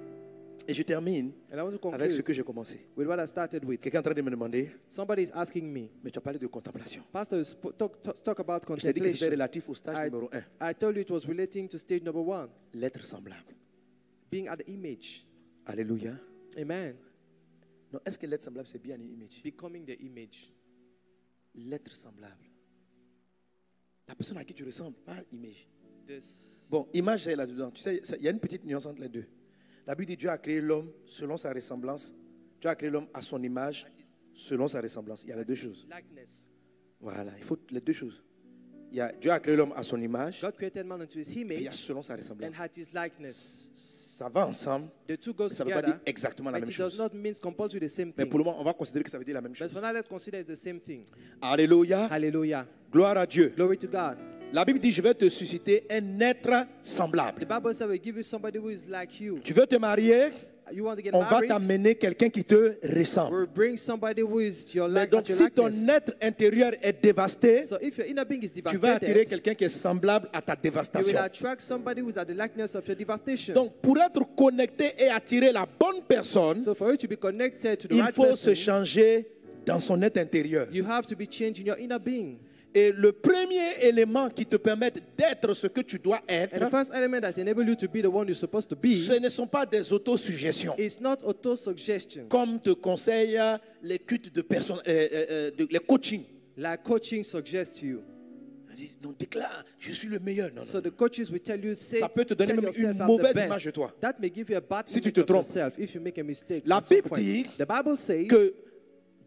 Et je termine And I want to avec ce conclude que j'ai commencé. with what I started with. Quelqu'un est en train de me demander, Somebody is asking me, mais tu as parlé de contemplation. Pastor, talk about Je t'ai dit que c'était contemplation. relatif au stage numéro 1. I told you it was relating to stage number 1, L'être semblable. being at the image. Alléluia. Amen. Non, est-ce que l'être semblable, c'est bien une image? Becoming the image. L'être semblable. La personne à qui tu ressembles, pas image. This, Bon, image, c'est là-dedans. Tu sais, il y a une petite nuance entre les deux. La Bible dit Dieu a créé l'homme selon sa ressemblance. Dieu a créé l'homme à son image selon sa ressemblance. Il y a les deux choses. likeness. Voilà, il faut les deux choses. Dieu a créé l'homme à son image God created man into his et il y a image selon sa and ressemblance. had his likeness. Ça va ensemble, The two goes mais ça ne veut pas dire together, exactement la but même it does chose. not mean compulsory the same Mais thing. pour le moment, on va considérer que ça veut dire la même But chose. for now, let's consider it's the same thing. Alléluia. Hallelujah. Gloire à Dieu. Glory to God. La Bible dit, je vais te susciter un être The semblable. Bible says we give you somebody who is like you. Tu veux te marier, You want to get on va married? t'amener quelqu'un qui te ressemble. We'll bring somebody who is your Mais like donc, at your si ton likeness. être intérieur est dévasté, So if your inner being is tu vas attirer devastated, quelqu'un qui est semblable à ta you will dévastation. attract somebody who is at the likeness of your devastation. Donc, pour être connecté et attirer la bonne personne, So for you to be connected to the il right faut se person, changer dans son être intérieur. you have to be changed in your inner being. Et le premier élément qui te permet d'être ce que tu dois And the être, first element that enables you to be the one you're supposed to be ce ne sont pas des autosuggestions. is not auto-suggestion, Comme te conseillent les cultes de personnes, les coachings. like coaching suggests to you. Non, déclare, je suis le meilleur. Non, So non. the coaches will tell you, say, Ça peut te donner tell même yourself une I'm mauvaise the best. image de toi. That may give you a bad Si tu image te of trompes. yourself if you make a mistake. La at some Bible point. dit The Bible says que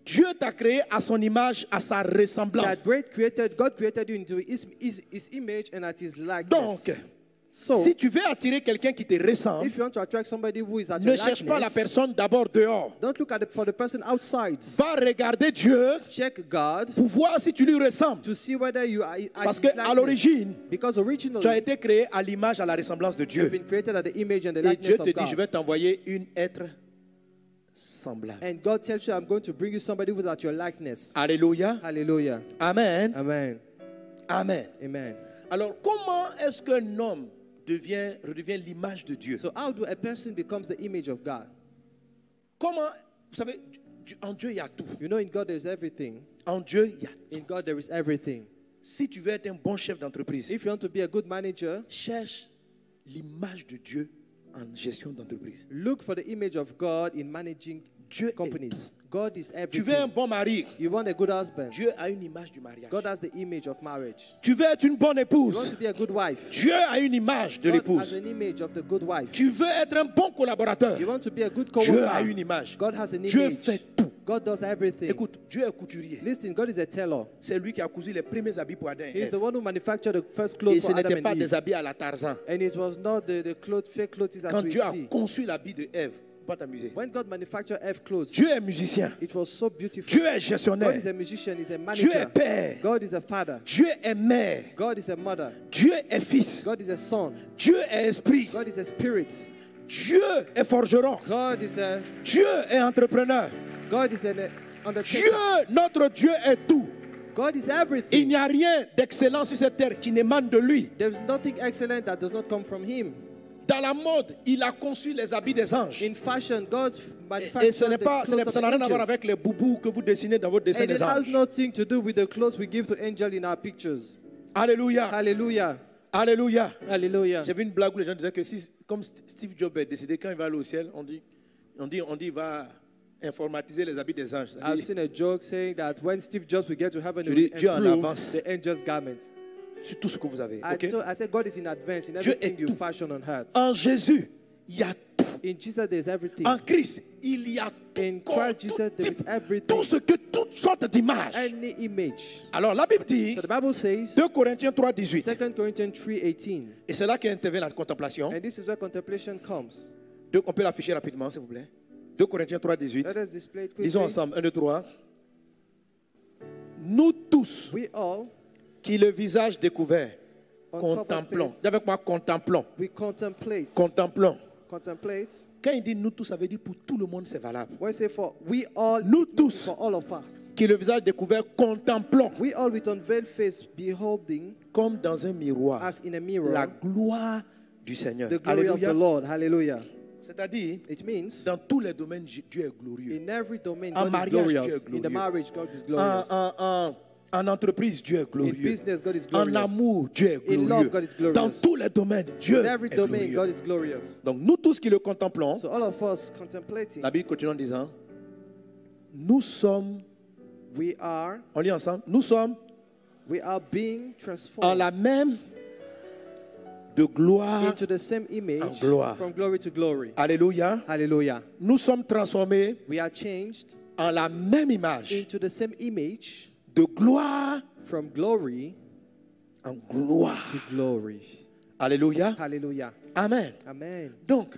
Dieu t'a créé à son image, à sa that ressemblance. God created you into his image and at his likeness. Donc, So, si tu veux attirer quelqu'un qui te ressemble, if you want to attract somebody who is at ne your cherche pas la likeness, personne d'abord dehors. don't look for the person outside. Va regarder Dieu Check God pour voir si tu lui ressembles. to see whether you are at Parce his que à likeness. l'origine, Because tu as originally, été créé à l'image, à la ressemblance de you've Dieu. been created at the image and the Et Dieu likeness te of dit, God. je vais t'envoyer une être semblable. And God tells you, I'm going to bring you somebody who's at your likeness. Alléluia. Hallelujah. Amen. Amen. Amen. Amen. Alors, comment est-ce qu'un homme redevient l'image de Dieu? So how do a person becomes the image of God? Comment, vous savez, en Dieu, il y a tout. You know, in God there's everything. En Dieu, il y a. In God there is everything. Si tu veux être un bon chef d'entreprise, If you want to be a good manager, cherche l'image de Dieu en gestion d'entreprise. look for the image of God in managing Dieu est companies. God is Tu veux un everything. bon mari, You want a good husband. Dieu a une image du mariage. God has the image of marriage. Tu veux être une bonne You want épouse, to be a good wife. Dieu a une image de God has l'épouse. an image of the good wife. Tu veux être un bon collaborateur, You want to be a good Dieu a co-worker. une image. God has an Dieu image. fait tout. God does everything. Écoute, Dieu est couturier. Listen, God is a tailor. C'est lui qui a cousu les premiers habits pour Adam et He's Ève. the one who manufactured the first Et clothes ce for Adam n'était pas and des Eve. habits à la Tarzan. And it was not the fake clothes as Quand we Dieu a see. conçu l'habit de Ève, pas t'amuser. When God manufactured Eve clothes, Dieu est musicien. it was so beautiful. Dieu est God is gestionnaire. a musician, he's a Dieu est manager. père. God is a father. Dieu est mère. God is a mother. Dieu est fils. God is a son. Dieu est esprit. God is a spirit. Dieu est forgeron. God is a Dieu est entrepreneur. God is an Dieu, undertaker. notre Dieu est tout. God is Il everything. n'y a rien d'excellent sur cette terre qui n'émane de lui. There's nothing excellent that does not come from him. Dans la mode, il a conçu les habits des anges. In fashion, God Et manufactured ce n'est the pas, clothes of ça n'a rien the à voir angels. avec les boubous que vous dessinez dans votre dessin And it des has anges. nothing to do with the clothes we give to angel in our pictures. Alléluia. Hallelujah. Alléluia. Hallelujah. J'ai vu une blague où les gens disaient que si, comme Steve Jobs est décédé, quand il va aller au ciel, on dit il va informatiser les habits des anges. I've C'est-à-dire, seen a joke saying that when Steve Jobs will get to heaven, he Je dis, will Dieu en improve avance. the angels' garments. sur tout ce que vous avez. I, ok? I said God is in advance in Dieu everything est you tout. fashion on earth. En Jésus, il y a tout. In Jesus, there's everything. En Christ, il y a tout. In corps, Christ Jesus, tout there is type, everything. tout ce que, toutes sortes d'images. Any image. Alors la Bible dit, So the Bible says, 2 Corinthiens 3, 18. 2 Corinthians 3:18, Et c'est là qu'intervient la contemplation. and this is where contemplation comes. On peut l'afficher rapidement, s'il vous plaît. 2 Corinthiens 3, 18. Let us display it Lisons quickly. ensemble, 1, 2, 3. Nous tous, We all, qui le visage découvert, on top of contemplons. face, Dis avec moi, contemplons. we contemplate. Contemplons. Contemplate. Quand il dit nous tous, ça veut dire pour tout le monde, c'est valable. When I say for we all, Nous it means tous. for all of us. Qui le visage découvert, contemplons. We all with unveiled face beholding Comme dans un miroir, as in a mirror la gloire du Seigneur. the glory of the Alléluia. Lord. Hallelujah. C'est-à-dire, It means dans tous les domaines, Dieu est glorieux. in every domain En God is mariage, Dieu glorious. est In the glorieux. marriage, God is En, glorious. en entreprise, Dieu est In glorieux. business, God is En glorious. amour, Dieu est In love, glorieux. God is glorious. Dans tous les domaines, Dieu In every est domain, glorieux. God is glorious. Donc nous tous qui le contemplons, So all of us contemplating, la Bible continue en disant, nous sommes, we are on lit ensemble, nous sommes being en transformed la même de gloire. into the same image en gloire. from glory to glory. Alléluia. Hallelujah. Nous sommes transformés We are changed en la même image into the same image de gloire from glory en gloire. to glory. Alléluia. Hallelujah. Amen. Amen. Donc,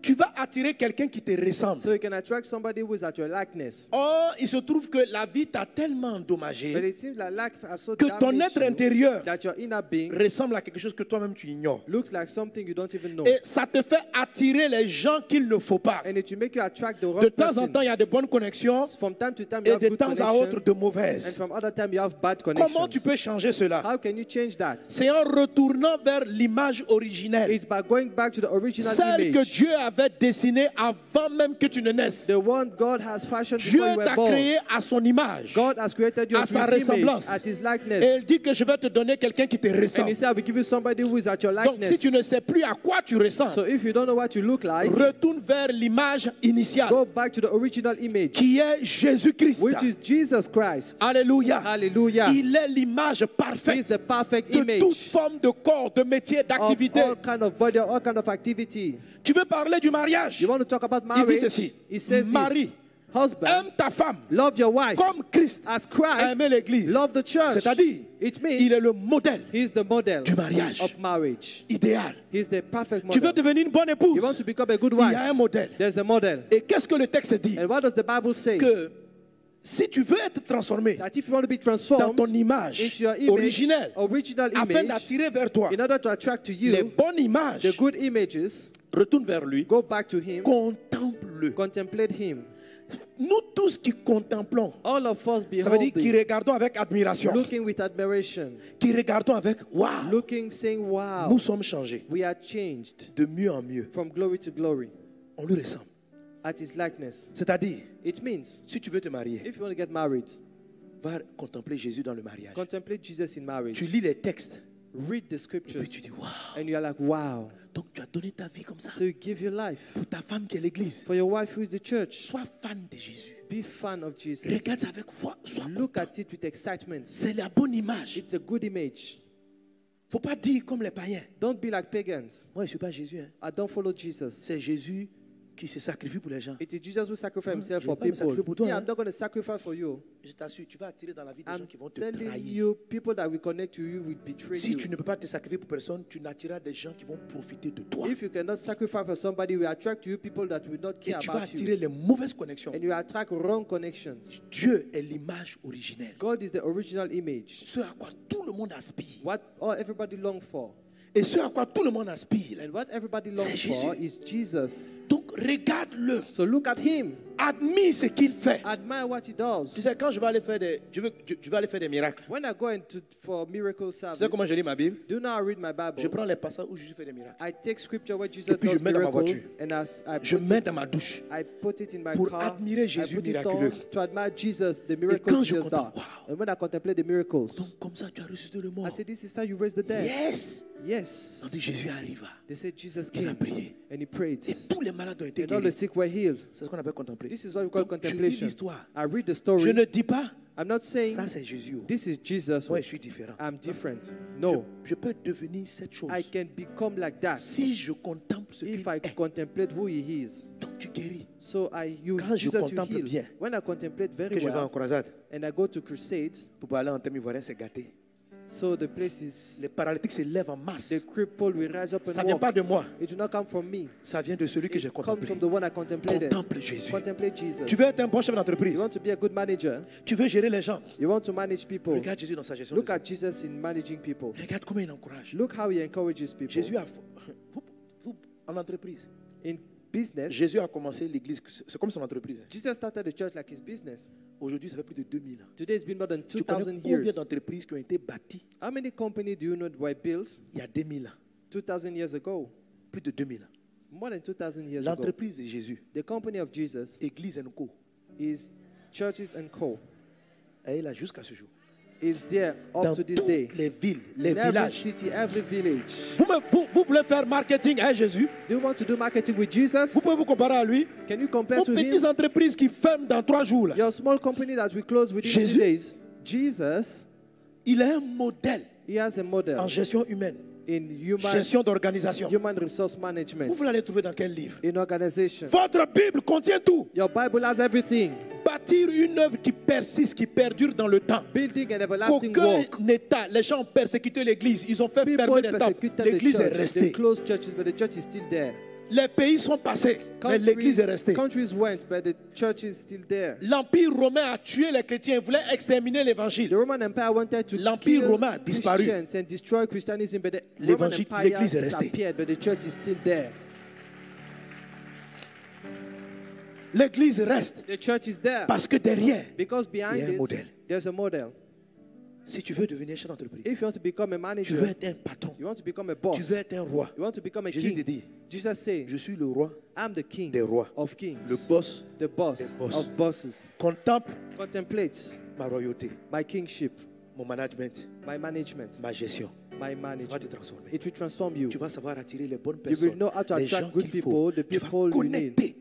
tu vas attirer quelqu'un qui te ressemble. So you can attract somebody who is at your likeness. Or, il se trouve que la vie t'a tellement But endommagé it seems like life has so que ton damaged être you intérieur that your inner being ressemble à quelque chose que toi-même tu ignores. looks like something you don't even know. Et ça te fait attirer les gens qu'il ne faut pas. And it will make you attract the De wrong temps en person. temps, il y a de bonnes connexions From time to time you et have de good temps à connection, autre de and mauvaises. from other time you have bad connections. Comment tu peux changer cela? How can you change that? C'est en retournant vers l'image originelle, It's by going back to the original celle que image Dieu a avait dessiné avant même que tu ne naisses. The one God has fashioned Dieu before you were t'a born. créé à son image. God has created you À to sa his image, ressemblance. at his Et il likeness. dit que je vais te donner quelqu'un qui te And he ressemble. said, I will give you somebody who is at your Donc si likeness. tu ne sais plus à quoi tu ressembles, So if you don't know what you look like, retourne vers l'image initiale go back to the original image, qui est Jésus-Christ. which is Jesus Christ. Alléluia. Hallelujah. Il est l'image He is parfaite the perfect de toute image forme de corps, de métier, of d'activité. all kind of body, all kind of activity. Tu veux parler du mariage? You want to talk about Il dit marriage? ceci. He says Marie, this. Husband, aime ta femme love your wife comme Christ as a Christ aimé l'église. loved the church. C'est-à-dire, It il est means le modèle he is the model du mariage. of marriage. idéal. He is the perfect Tu veux model. devenir une bonne épouse? You want to become a good Il y a wife? un modèle. There's a model. Et qu'est-ce que le texte dit? And what does the Bible say? Que si tu veux être transformé That if you want to be dans transformed ton image into your image, originelle, original afin image, d'attirer vers toi in order to attract to les you bonnes images, the good images, retourne vers lui, go back to him, contemple-le. contemplate him. Nous tous qui contemplons, All of us ça veut dire qui beholding, regardons avec admiration, looking with admiration, qui regardons avec waouh, looking, saying, wow, nous sommes changés we are changed de mieux en mieux. from glory to glory On lui ressemble. at his likeness. C'est-à-dire, It means si tu veux te marier, if you want to get married, va contempler Jésus dans le mariage. contemplate Jesus in marriage. Tu lis les textes, Read the puis scriptures, tu dis waouh. and you are like, wow. Donc tu as donné ta vie comme ça So you give your life pour ta femme qui est l'église. for your wife who is the church. Sois fan de Jésus. Be fan of Jesus. Regarde ça avec foi. Sois Look content. at it with excitement. C'est la bonne image. It's a good image. Faut pas dire comme les païens. Don't be like pagans. Moi, je ne suis pas Jésus. Hein. I don't follow Jesus. C'est Jésus qui se sacrifie pour les gens. It is Jesus who sacrificed himself je for vais pas me people. sacrifier pour toi, Yeah, hein. I'm not going to sacrifice for you. Je t'assure, tu vas attirer dans la vie des I'm gens qui vont te telling trahir. you, people that will connect to you will betray Si you. tu ne peux pas te sacrifier pour personne, tu n'attireras des gens qui vont profiter de toi. If you cannot sacrifice for somebody, we attract to you people that will not Et care tu vas about attirer you. les mauvaises connexions. And you attract wrong connections. Dieu est l'image originelle. God is the original image. Ce à quoi tout le monde aspire. What all everybody long for. Et ce à quoi tout le monde aspire. And what everybody C'est longs for Jésus. is Jesus. Donc regarde-le. So look at him. Admire ce qu'il fait. Admire what he Tu does. sais, quand je vais aller faire des, je vais aller faire des miracles. When I go into for miracle Tu service, sais comment je lis ma Bible? do not read my Je Bible. prends les passages où Jésus fait des miracles. I take scripture where Jesus Et puis je does mets dans ma miracle, voiture. and Je put mets it, dans ma douche. I put it in my Pour car. admirer Jésus I put it miraculeux. on to admire Jesus, the quand miracles je Jesus contemple, does. wow. And when I contemplate the miracles, Donc comme ça, tu as ressuscité le mort. I say, this is how you raise the dead. Yes. Yes. On dit Jésus arriva. They said Jesus Il a came prié. and he prayed. Et tous les malades ont été And all the guéris. sick were healed. C'est ce qu'on appelle contempler. This is what we call Donc, je lis contemplation. l'histoire. I read the Je story. ne dis pas, I'm not saying ça c'est Jésus. this is Jesus. Ouais, je suis différent. I'm different. No. Je peux devenir cette chose. I can become like that Si je contemple ce qu'il if I est. contemplate who he is. Donc tu guéris. So you Quand je Jesus, you contemple heal. bien, When I contemplate Que very je vais en well, croisade. and I go to crusades, Pour aller en termes ivoiriens, c'est gâté. so the place is, Les paralytiques se lèvent en masse. the crippled will rise up Ça and ne vient walk. pas de moi. It will not come from me. Ça vient de celui que j'ai It comes contemplé. from the one I contemplated. Contemple Jésus. Contemplate Jesus. Tu veux être un bon chef d'entreprise. You want to be a good manager. Tu veux gérer les gens. You want to manage people. Regarde Jésus dans sa gestion. Look des at Jesus in managing people. hommes. Regarde comment il encourage. Look how he encourages people. Jésus a, vous, en entreprise, In business, Jésus a commencé l'église, c'est comme son entreprise. Jesus started the church like his business. Aujourd'hui, ça fait plus de 2000 ans. Today it's been more than Tu connais 2,000 combien years. d'entreprises qui ont été bâties How many companies do you know were built il y a 2000 ans? 2,000 years ago? Plus de 2000 ans. More than 2,000 years ago. L'entreprise de Jésus, The company of Jesus Église Co, is Churches and Co. elle est là jusqu'à ce jour. Is there up Dans to this toutes day. les villes, les In every villages. city, every village. Vous voulez faire marketing à Jésus? Do you want to do marketing with Jesus? Vous pouvez vous comparer à lui? Can you compare Aux to petites him? entreprises qui ferment dans 3 jours. Là. Your small company that we close within Jésus. 2 days. Jesus, Il est un modèle he has a model en gestion humaine, in gestion d'organisation. human resource Vous management, voulez aller trouver dans quel livre? in organization. Votre Bible contient tout. Your Bible has everything. Bâtir une œuvre qui persiste, qui perdure dans le temps. Building an everlasting Qu'aucun walk. État, les gens ont persécuté l'église, ils ont fait People fermer les temples. persecuted the L'église est church. They restée. closed churches, but the church is still there. Les pays sont passés, mais l'église est restée. Countries went, but the church is still there. L'Empire romain a tué les chrétiens, voulait exterminer The l'évangile. Roman Empire wanted to L'Empire kill romain a disparu. Christians and destroy Christianism, but the Roman L'évangile, Empire l'église est restée. disappeared, but the church is still there. L'église reste The church is there parce que derrière, because il y behind a un it, modèle. there's a model. Si tu veux devenir chef d'entreprise, If you want to become a tu manager, veux être un patron, you want to become a boss, tu veux être un roi. you want to become a Jésus te king. dit, Jesus said, je suis le roi I'm the king des rois, of kings, le boss. the boss des boss. of bosses. Contemple Contemplate ma royauté, my kingship, mon management, my management, ma gestion. my Ça va te management. transformer. It will transform you. Tu vas savoir attirer les bonnes You will personnes, know how to les gens attract good qu'il faut. people, the Tu vas people you need. connecter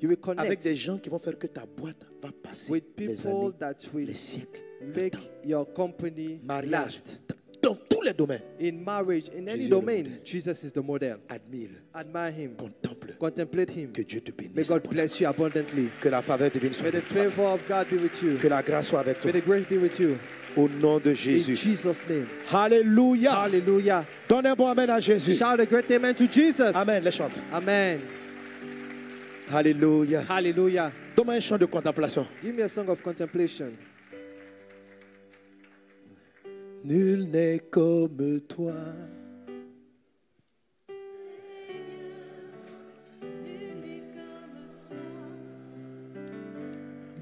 You will avec connect des gens qui vont faire que ta boîte va passer with les people années, that will les siècles, le make temps. your company Mariage, last. dans tous les domaines. In marriage, in any Jésus est le domain, modèle. Jesus is the model. Admire-le, Admire him. contemple. Contemplate him. Que Dieu te May bénisse. God bless you abundantly. Que la faveur divine soit May the avec toi. favor of God be with you. Que la grâce soit avec toi. May the grace be with you. Au nom de In Jésus. Jesus' name. Alléluia. Hallelujah. Donne un bon amen à Jésus. Shout a great amen to Jesus. Amen. Les chante. Amen. Alléluia. Hallelujah. Donne-moi un chant de contemplation. Give me a song of contemplation. Nul n'est comme toi.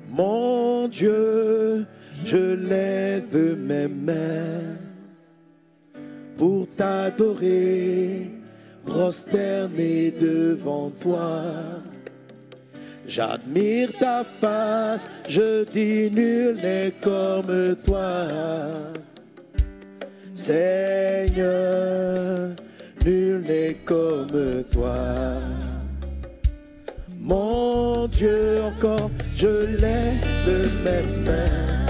Mon Dieu, je lève mes mains pour t'adorer, prosterné devant toi. J'admire ta face, je dis nul n'est comme toi. Seigneur, nul n'est comme toi. Mon Dieu, encore, je lève mes mains